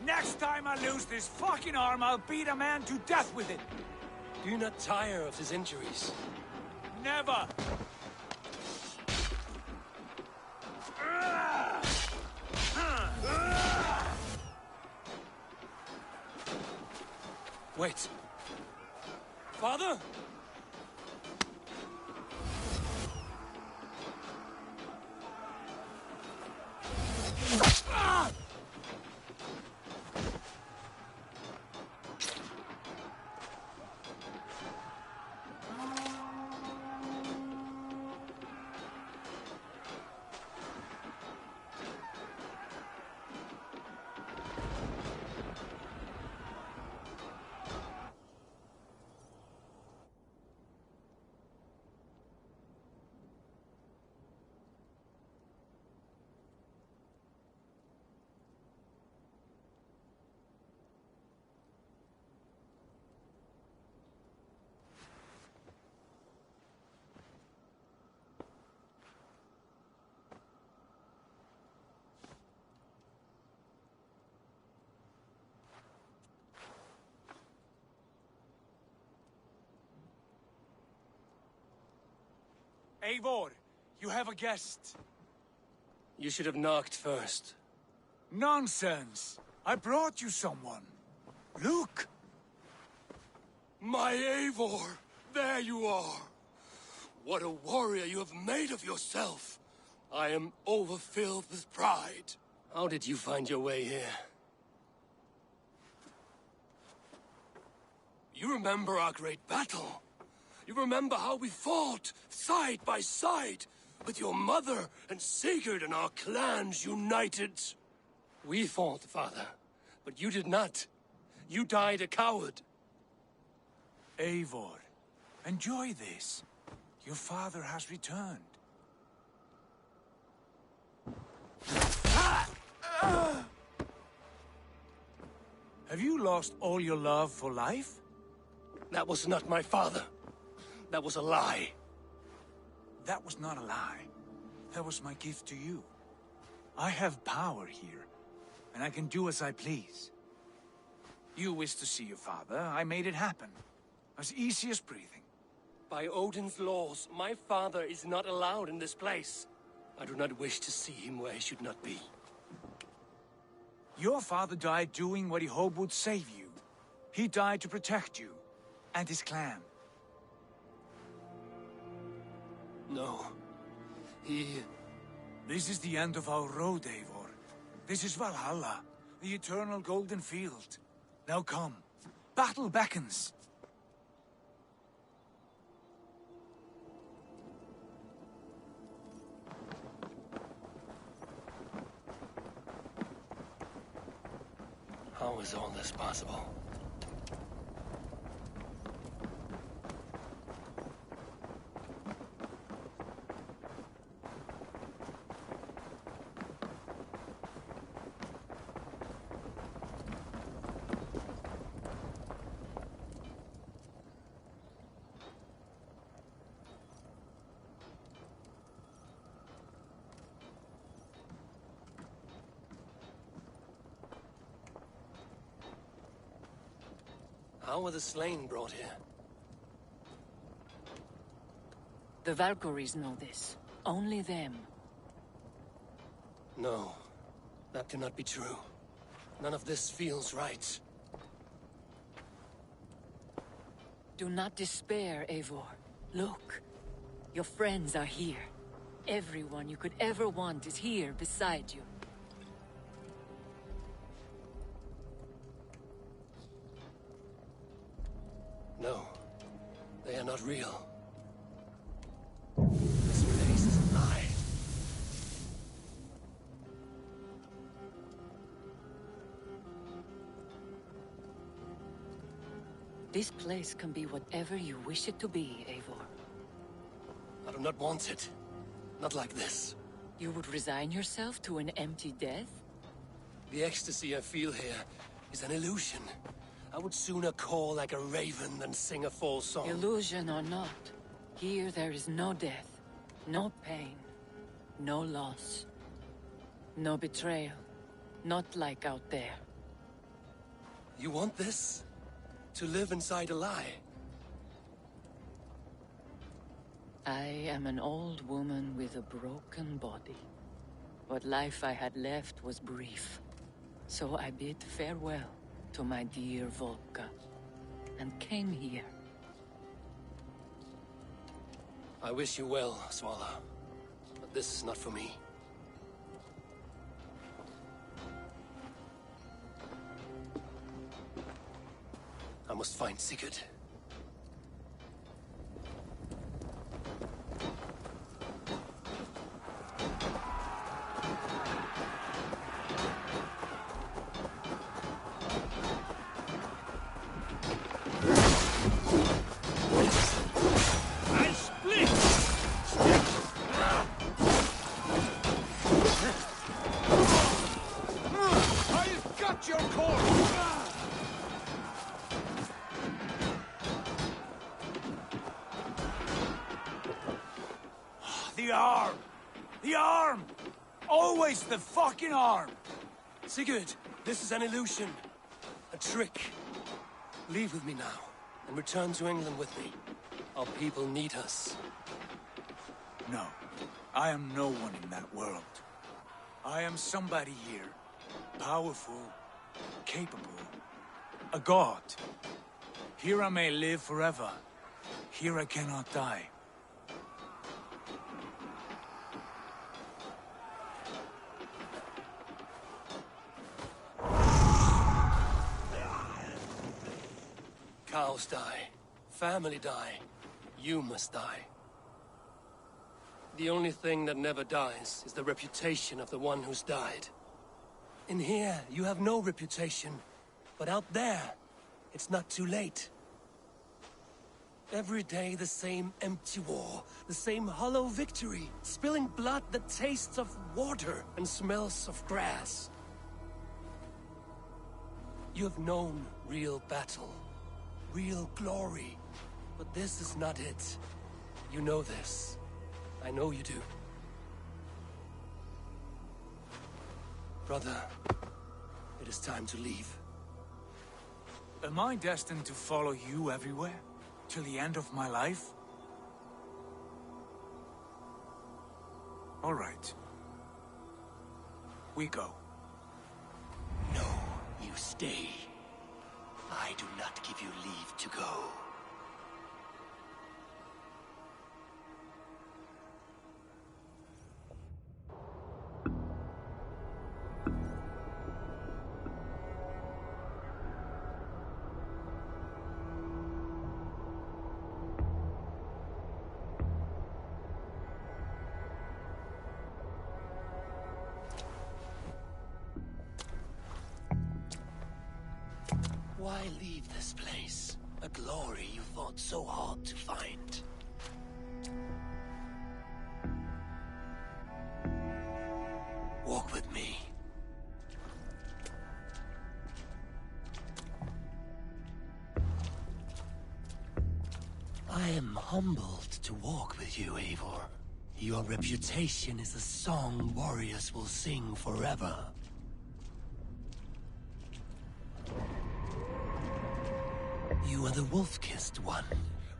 Next time I lose this fucking arm, I'll beat a man to death with it. Do you not tire of his injuries? Never! Wait. Father? Eivor, you have a guest. You should have knocked first. Nonsense! I brought you someone. Look! My Eivor! There you are! What a warrior you have made of yourself! I am overfilled with pride. How did you find your way here? You remember our great battle? You remember how we fought, side by side, with your mother and Sigurd and our clans united? We fought, father, but you did not. You died a coward. Eivor, enjoy this. Your father has returned. Have you lost all your love for life? That was not my father. That was a lie. That was not a lie. That was my gift to you. I have power here, and I can do as I please. You wished to see your father, I made it happen. As easy as breathing. By Odin's laws, my father is not allowed in this place. I do not wish to see him where he should not be. Your father died doing what he hoped would save you. He died to protect you, and his clan. No. This is the end of our road, Eivor. This is Valhalla, the eternal golden field. Now come. Battle beckons. How is all this possible? How were the slain brought here? The Valkyries know this. Only them. No, that cannot be true. None of this feels right. Do not despair, Eivor. Look. Your friends are here. Everyone you could ever want is here beside you. No, they are not real. This place is a lie. This place can be whatever you wish it to be, Eivor. I do not want it. Not like this. You would resign yourself to an empty death? The ecstasy I feel here is an illusion. I would sooner call like a raven than sing a false song. Illusion or not, here there is no death, no pain, no loss, no betrayal, not like out there. You want this? To live inside a lie? I am an old woman with a broken body. What life I had left was brief, so I bid farewell to my dear Volka, and came here. I wish you well, Swallow, but this is not for me. I must find Sigurd. The arm! The arm! Always the fucking arm! Sigurd, this is an illusion. A trick. Leave with me now, and return to England with me. Our people need us. No, I am no one in that world. I am somebody here. Powerful, capable, a god. Here I may live forever. Here I cannot die. Cows die. Family die. You must die. The only thing that never dies is the reputation of the one who's died. In here, you have no reputation. But out there, it's not too late. Every day the same empty war, the same hollow victory, spilling blood that tastes of water and smells of grass. You have known real battle, real glory, but this is not it. You know this. I know you do. Brother, it is time to leave. Am I destined to follow you everywhere? Till the end of my life? All right. We go. No, you stay. I do not give you leave to go. Why leave this place? A glory you fought so hard to find. Walk with me. I am humbled to walk with you, Eivor. Your reputation is a song warriors will sing forever. You are the wolf-kissed one,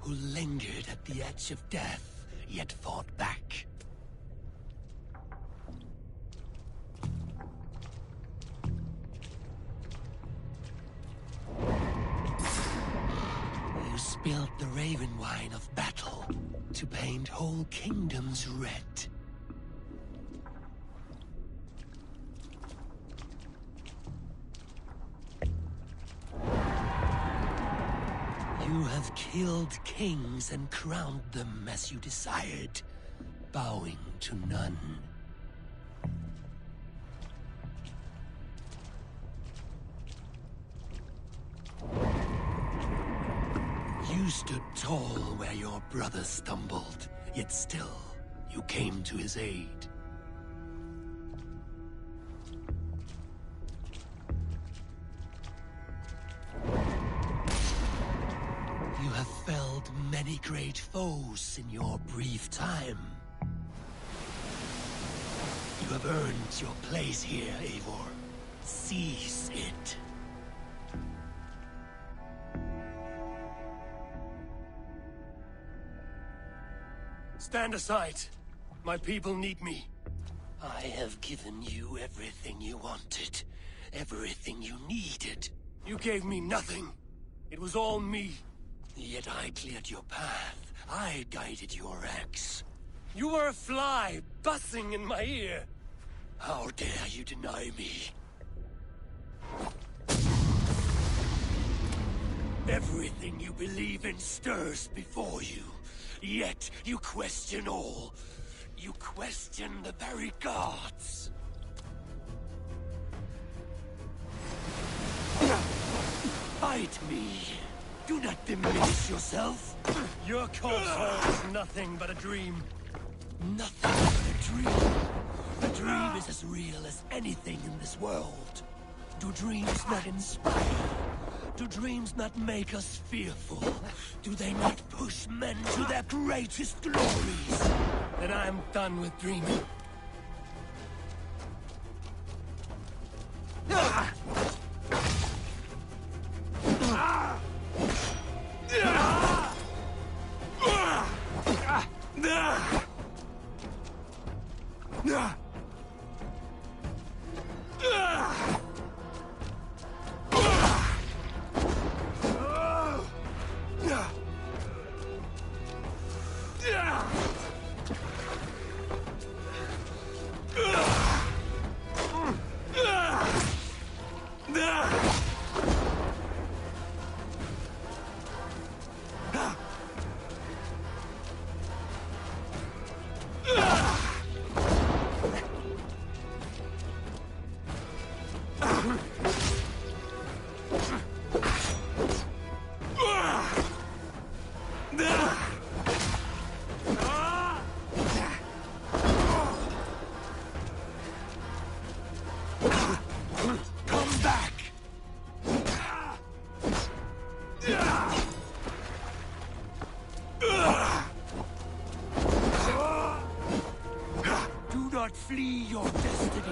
who lingered at the edge of death, yet fought back. You spilled the raven wine of battle, to paint whole kingdoms red. You have killed kings and crowned them as you desired, bowing to none. You stood tall where your brother stumbled, yet still, you came to his aid. You have felled many great foes in your brief time. You have earned your place here, Eivor. Seize it. Stand aside. My people need me. I have given you everything you wanted, everything you needed. You gave me nothing. It was all me. Yet I cleared your path. I guided your axe. You were a fly, buzzing in my ear. How dare you deny me? Everything you believe in stirs before you. Yet you question all. You question the very gods. Fight me. Do not diminish yourself. Your cause is nothing but a dream. Nothing but a dream. A dream is as real as anything in this world. Do dreams not inspire? Do dreams not make us fearful? Do they not push men to their greatest glories? Then I am done with dreaming. Do not flee your destiny.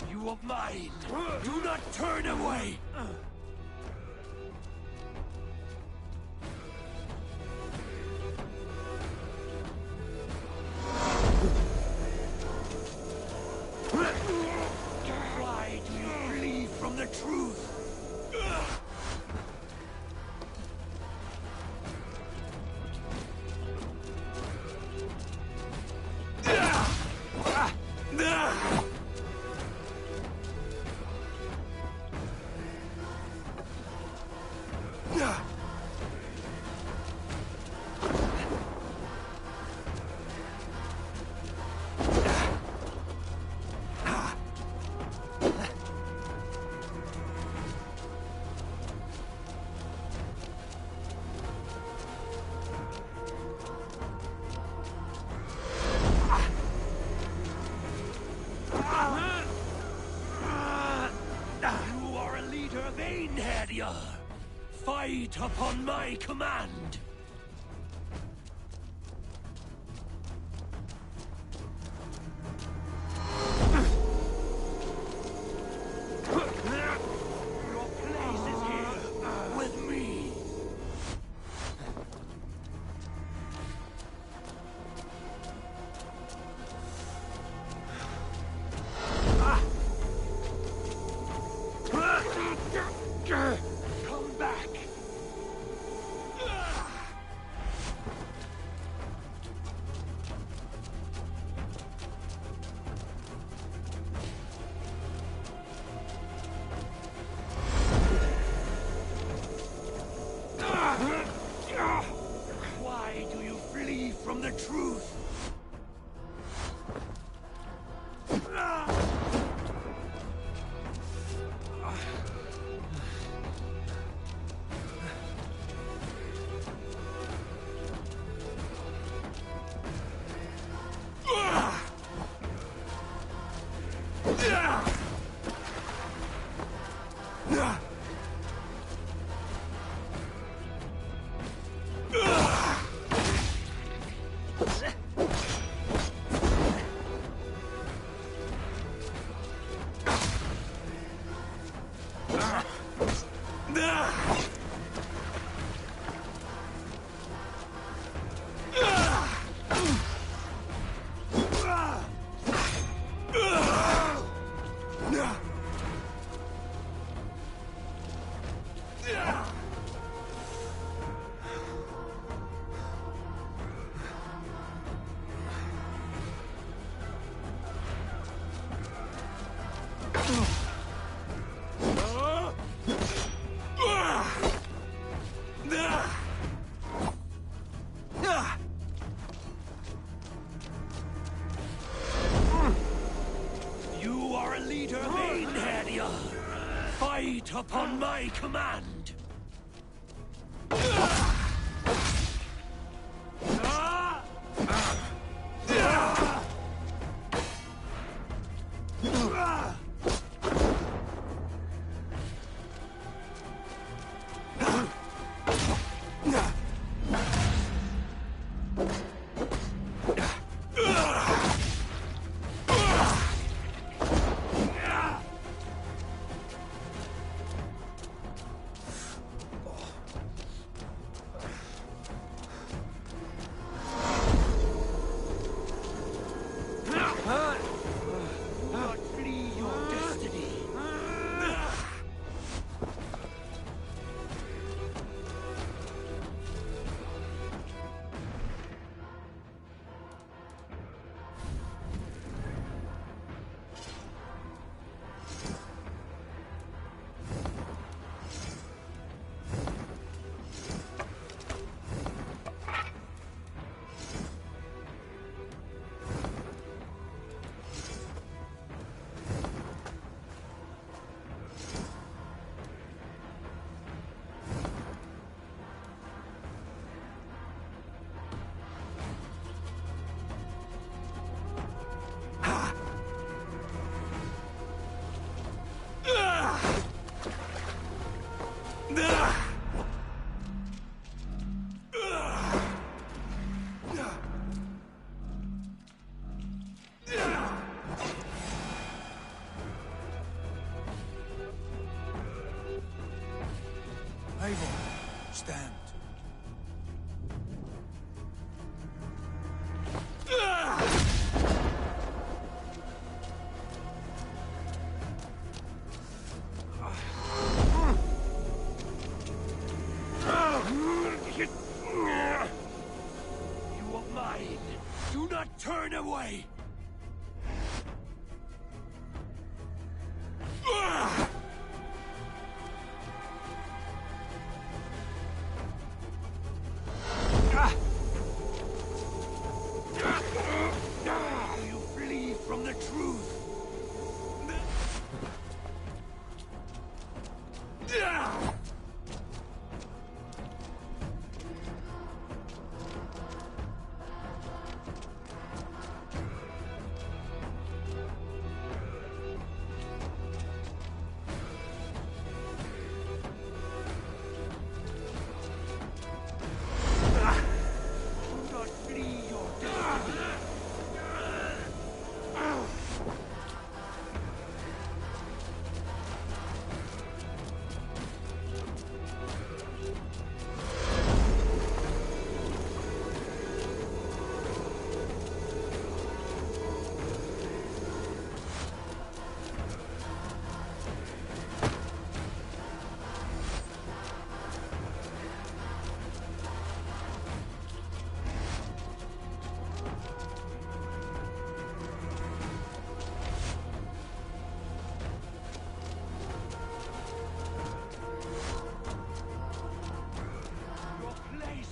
You are mine. Do not turn away. Why do you flee from the truth? You are a leader, Vainheadia. Fight upon my command. Your place is here with me. Come back. Intervene, Herdia! Fight upon my command! Eivor, stand. You are mine. Do not turn away. You flee from the truth.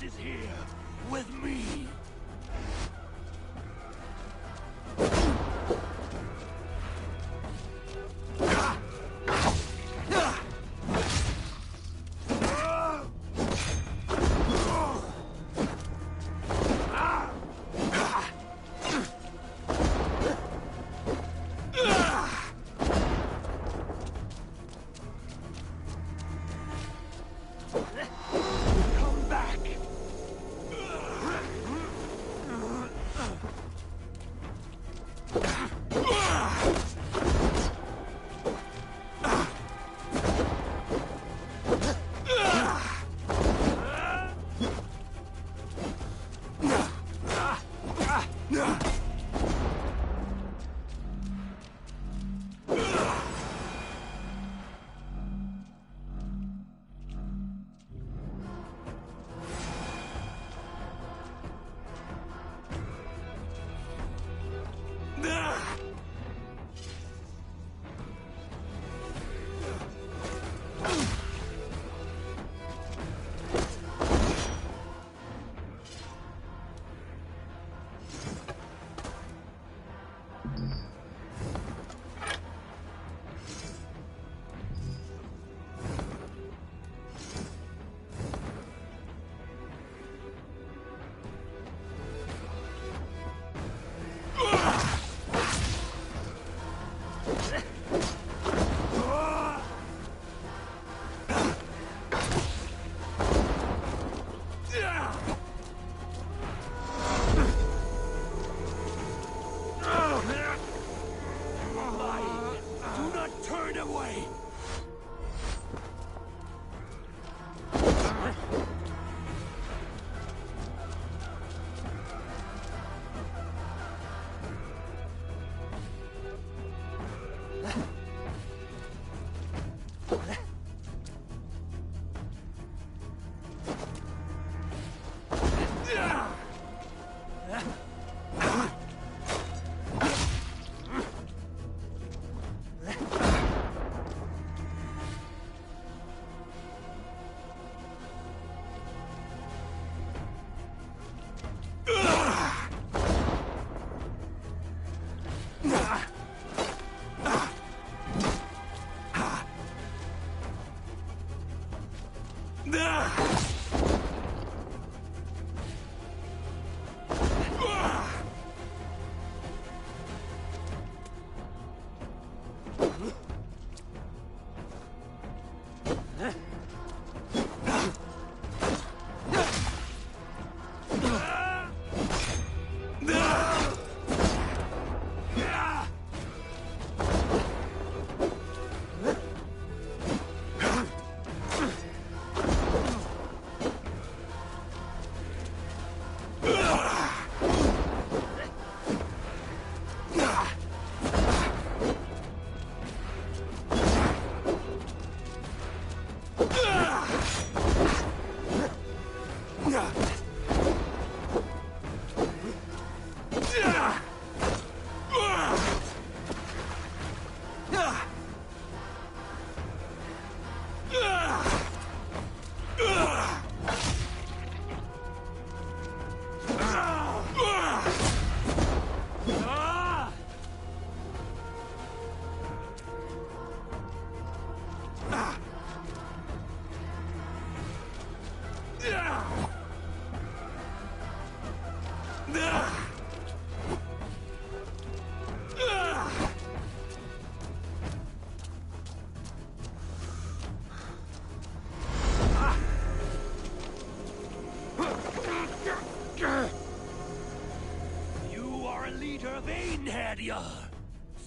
Is here with me. Ah!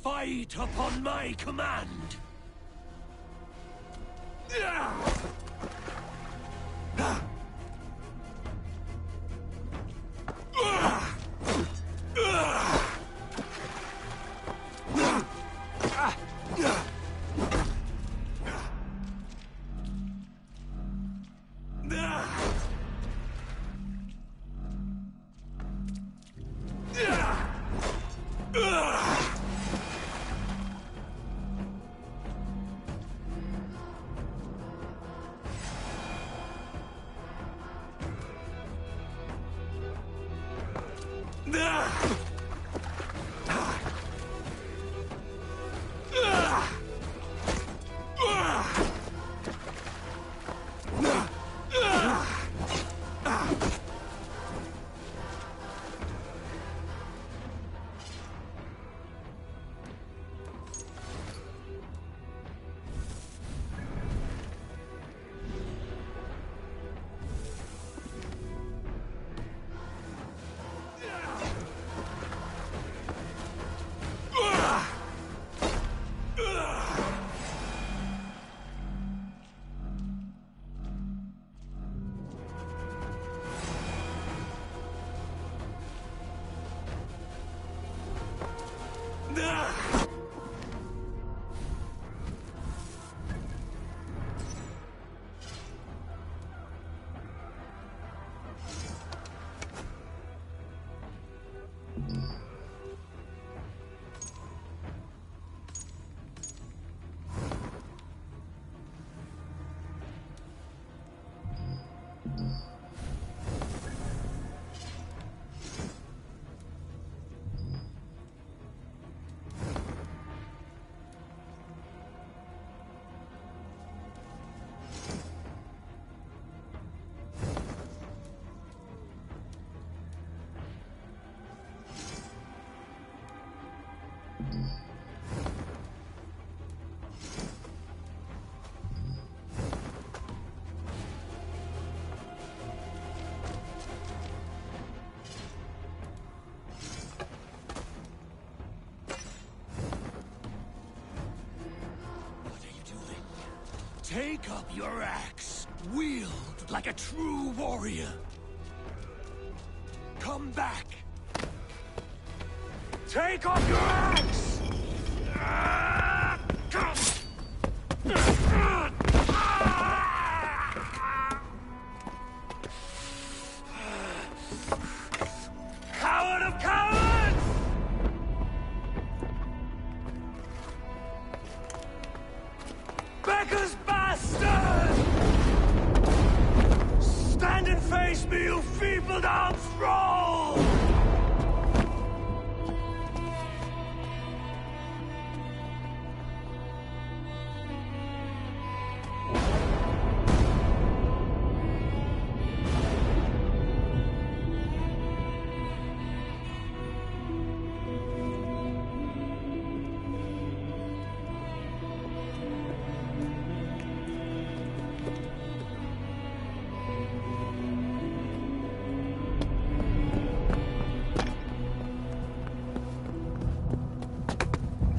Fight upon my command! Take up your axe, wield like a true warrior. Come back. Take up your axe! Coward of cowards! Beggar's bastard! Stand and face me, you feeble-down thrall!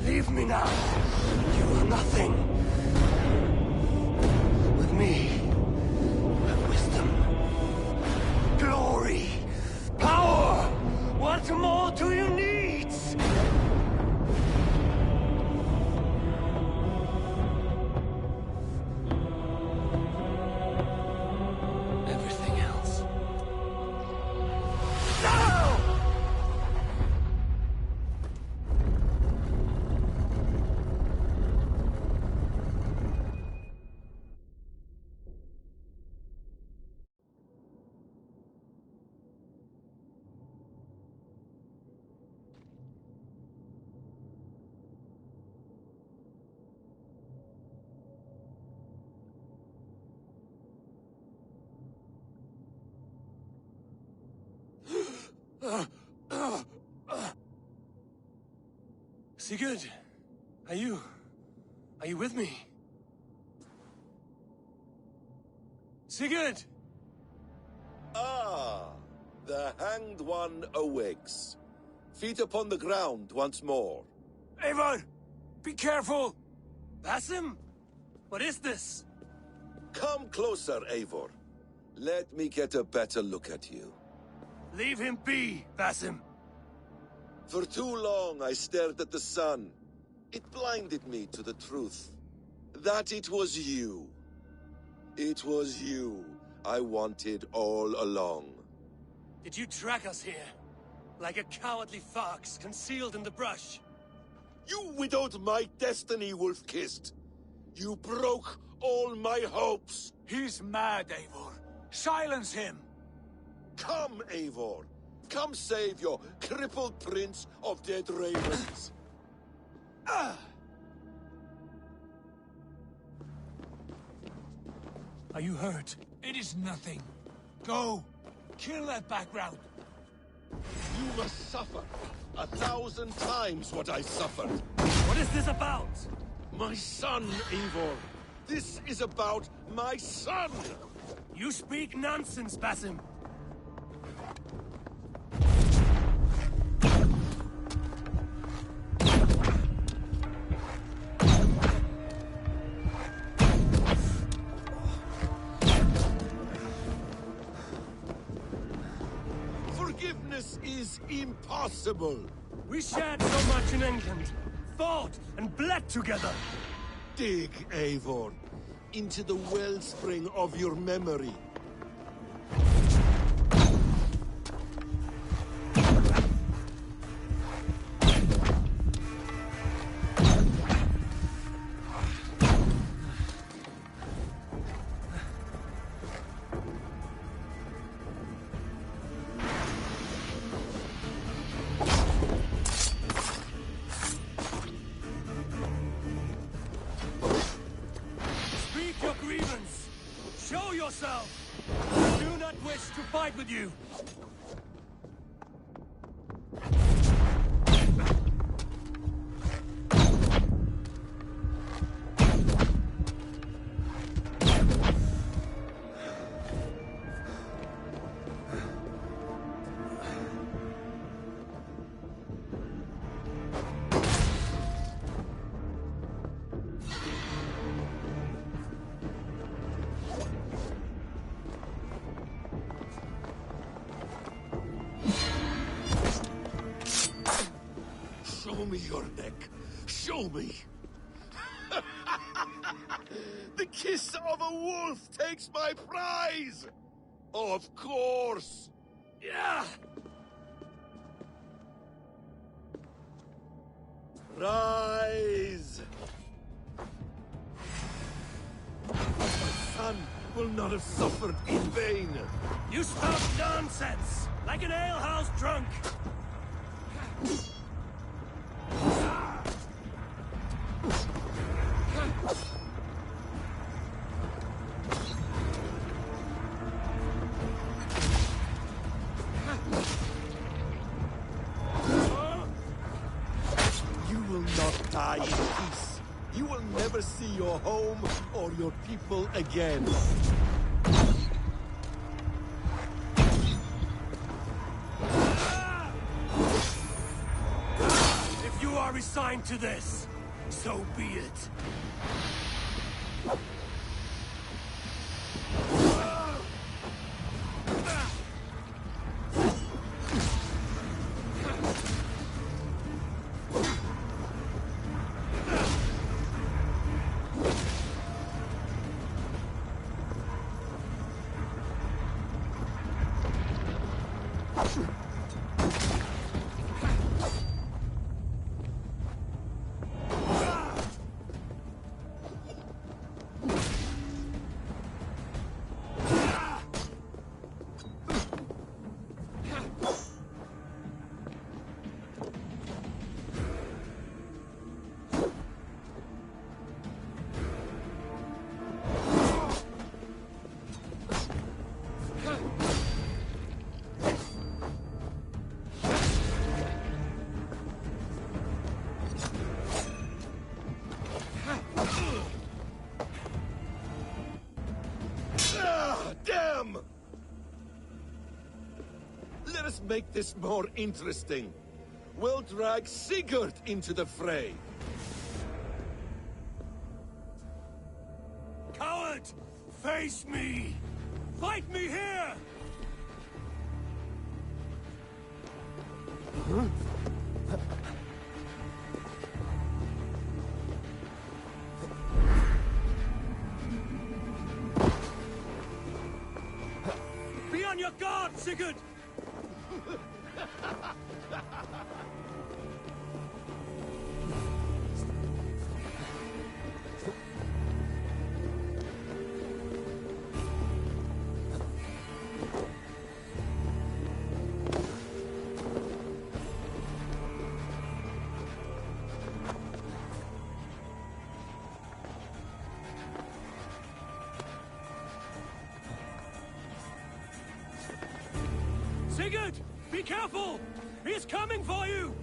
Leave me now. You are nothing. With me, you have wisdom, glory, power. What more do you need? Everything else. No! Sigurd, are you with me? Sigurd! Ah, the hanged one awakes. Feet upon the ground once more. Eivor! Be careful! Basim? What is this? Come closer, Eivor. Let me get a better look at you. Leave him be, Basim. For too long I stared at the sun. It blinded me to the truth. That it was you. It was you I wanted all along. Did you track us here? Like a cowardly fox concealed in the brush? You widowed my destiny, Wolf-Kissed. You broke all my hopes. He's mad, Eivor. Silence him. Come, Eivor. Come save your crippled prince of dead ravens. Are you hurt? It is nothing. Go. Kill that background. You must suffer 1,000 times what I suffered. What is this about? My son, Eivor. This is about my son. You speak nonsense, Basim. Forgiveness is impossible. We shared so much in England, fought and bled together. Dig, Eivor, into the wellspring of your memory. Show yourself! I do not wish to fight with you! Show me your neck. Show me. The kiss of a wolf takes my prize! Of course! Yeah! Rise! My son will not have suffered in vain! You stop nonsense! Like an alehouse drunk! Die in peace. You will never see your home or your people again. If you are resigned to this, so be it. Damn! Let us make this more interesting. We'll drag Sigurd into the fray. Coward! Face me! Fight me here! Huh? Be on your guard, Sigurd! Sigurd! Be careful! He's coming for you!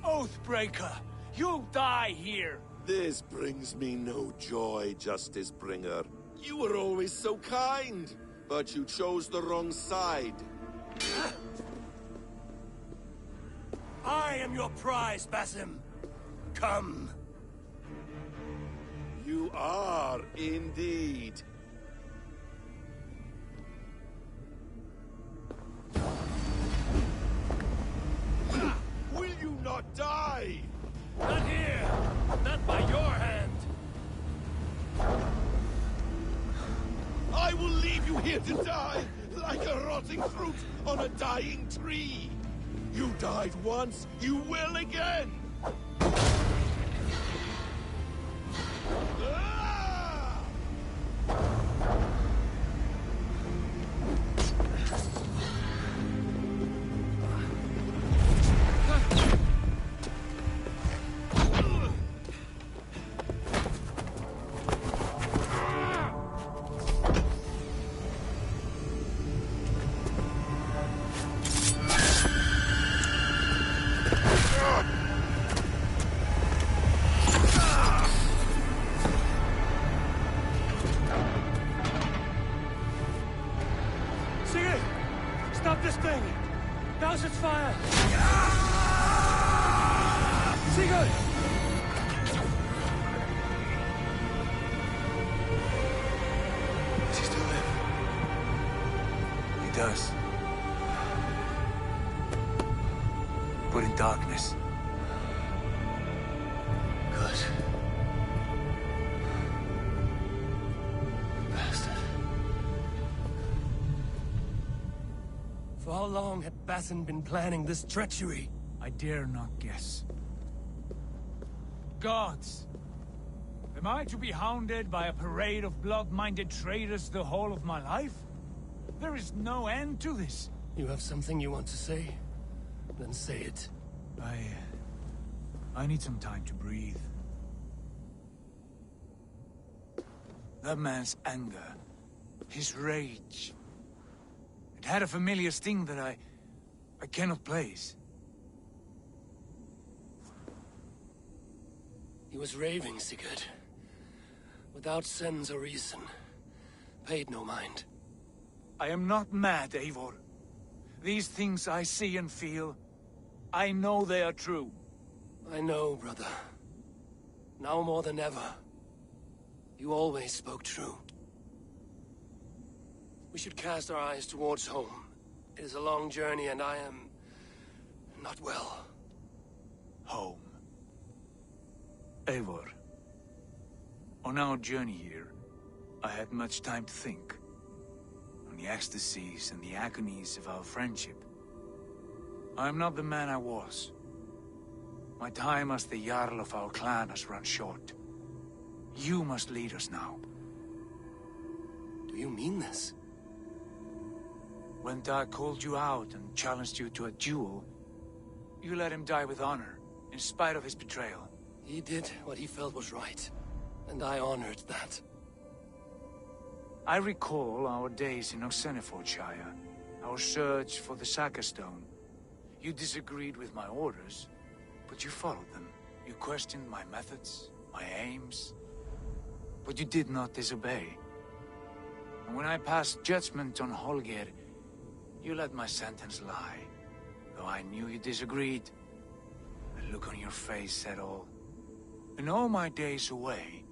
Oathbreaker! You'll die here! This brings me no joy, Justice Bringer. You were always so kind, but you chose the wrong side. I am your prize, Basim. Come. You are indeed. Will you not die? Not here! Not by your hand! I will leave you here to die, like a rotting fruit on a dying tree. You died once, you will again! Stop this thing! Douse its fire! Sigurd! does. But in darkness. Good. Bastard. For how long had Bassan been planning this treachery? I dare not guess. Gods! Am I to be hounded by a parade of blood-minded traitors the whole of my life? There is no end to this. You have something you want to say? Then say it. I need some time to breathe. That man's anger, his rage, it had a familiar sting that I cannot place. He was raving, Sigurd. Without sense or reason. Paid no mind. I am not mad, Eivor. These things I see and feel, I know they are true. I know, brother. Now more than ever. You always spoke true. We should cast our eyes towards home. It is a long journey and I am... not well. Home. Eivor. On our journey here, I had much time to think. On the ecstasies and the agonies of our friendship. I am not the man I was. My time as the Jarl of our clan has run short. You must lead us now. Do you mean this? When Dag called you out and challenged you to a duel, you let him die with honor, in spite of his betrayal. He did what he felt was right, and I honored that. I recall our days in Oxenfordshire, our search for the Saka Stone. You disagreed with my orders, but you followed them. You questioned my methods, my aims, but you did not disobey. And when I passed judgment on Holger, you let my sentence lie, though I knew you disagreed. The look on your face said all. In all my days away,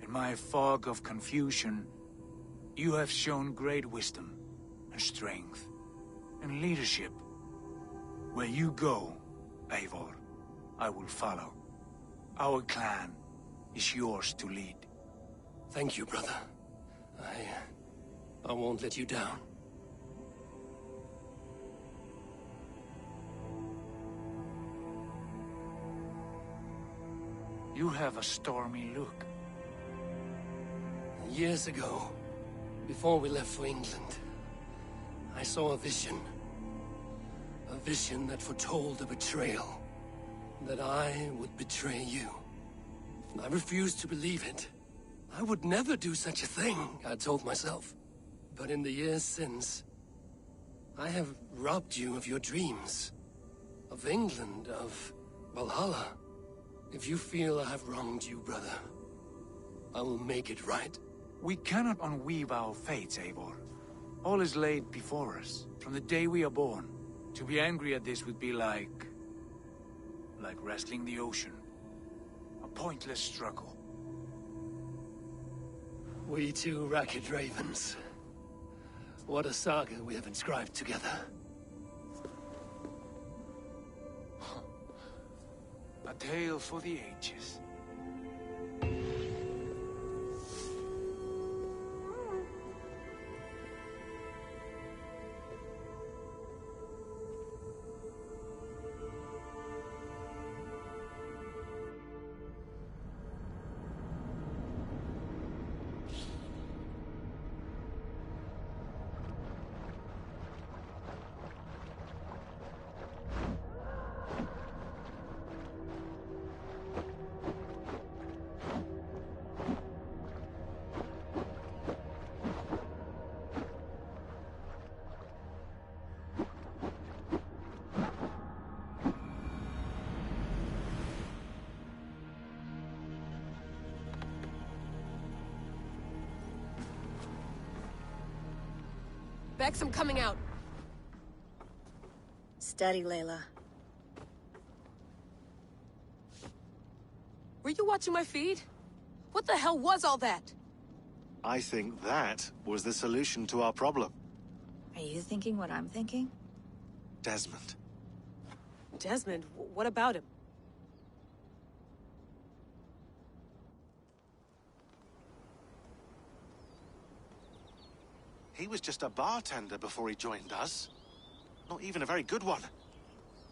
in my fog of confusion, you have shown great wisdom, and strength, and leadership. Where you go, Eivor, I will follow. Our clan is yours to lead. Thank you, brother. I won't let you down. You have a stormy look. Years ago, before we left for England, I saw a vision. A vision that foretold a betrayal. That I would betray you. I refused to believe it. I would never do such a thing, I told myself. But in the years since, I have robbed you of your dreams. Of England, of Valhalla. If you feel I have wronged you, brother, I will make it right. We cannot unweave our fates, Eivor. All is laid before us, from the day we are born. To be angry at this would be like wrestling the ocean. A pointless struggle. We two ragged ravens. What a saga we have inscribed together. A tale for the ages. Bex, I'm coming out. Steady, Layla. Were you watching my feed? What the hell was all that? I think that was the solution to our problem. Are you thinking what I'm thinking? Desmond. Desmond? What about him? He was just a bartender before he joined us. Not even a very good one.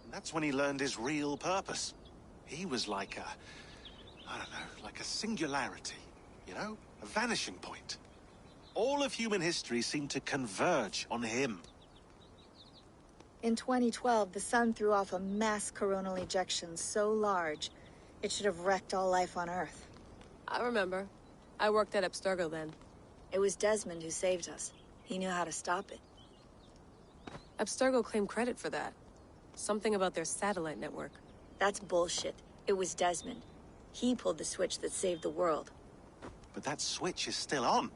And that's when he learned his real purpose. He was like a... I don't know, like a singularity, you know? A vanishing point. All of human history seemed to converge on him. In 2012, the sun threw off a mass coronal ejection so large, it should have wrecked all life on Earth. I remember. I worked at Abstergo then. It was Desmond who saved us. He knew how to stop it. Abstergo claimed credit for that. Something about their satellite network. That's bullshit. It was Desmond. He pulled the switch that saved the world. But that switch is still on.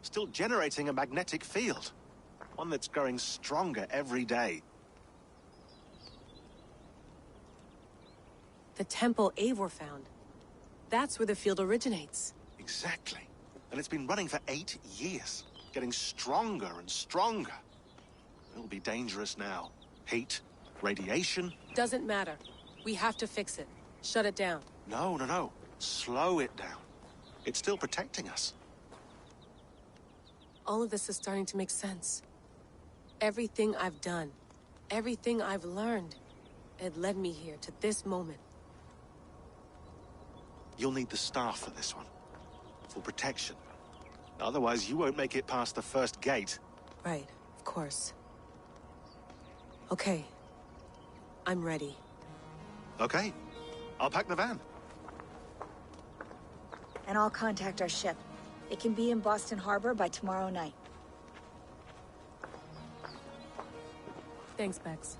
Still generating a magnetic field. One that's growing stronger every day. The temple Eivor found. That's where the field originates. Exactly. And it's been running for 8 years. Getting stronger and stronger. It'll be dangerous now. Heat, radiation. Doesn't matter. We have to fix it. Shut it down. No, no, no. Slow it down. It's still protecting us. All of this is starting to make sense. Everything I've done, everything I've learned, it led me here to this moment. You'll need the staff for this one. For protection. Otherwise, you won't make it past the first gate. Right, of course. Okay. I'm ready. Okay. I'll pack the van. And I'll contact our ship. It can be in Boston Harbor by tomorrow night. Thanks, Bex.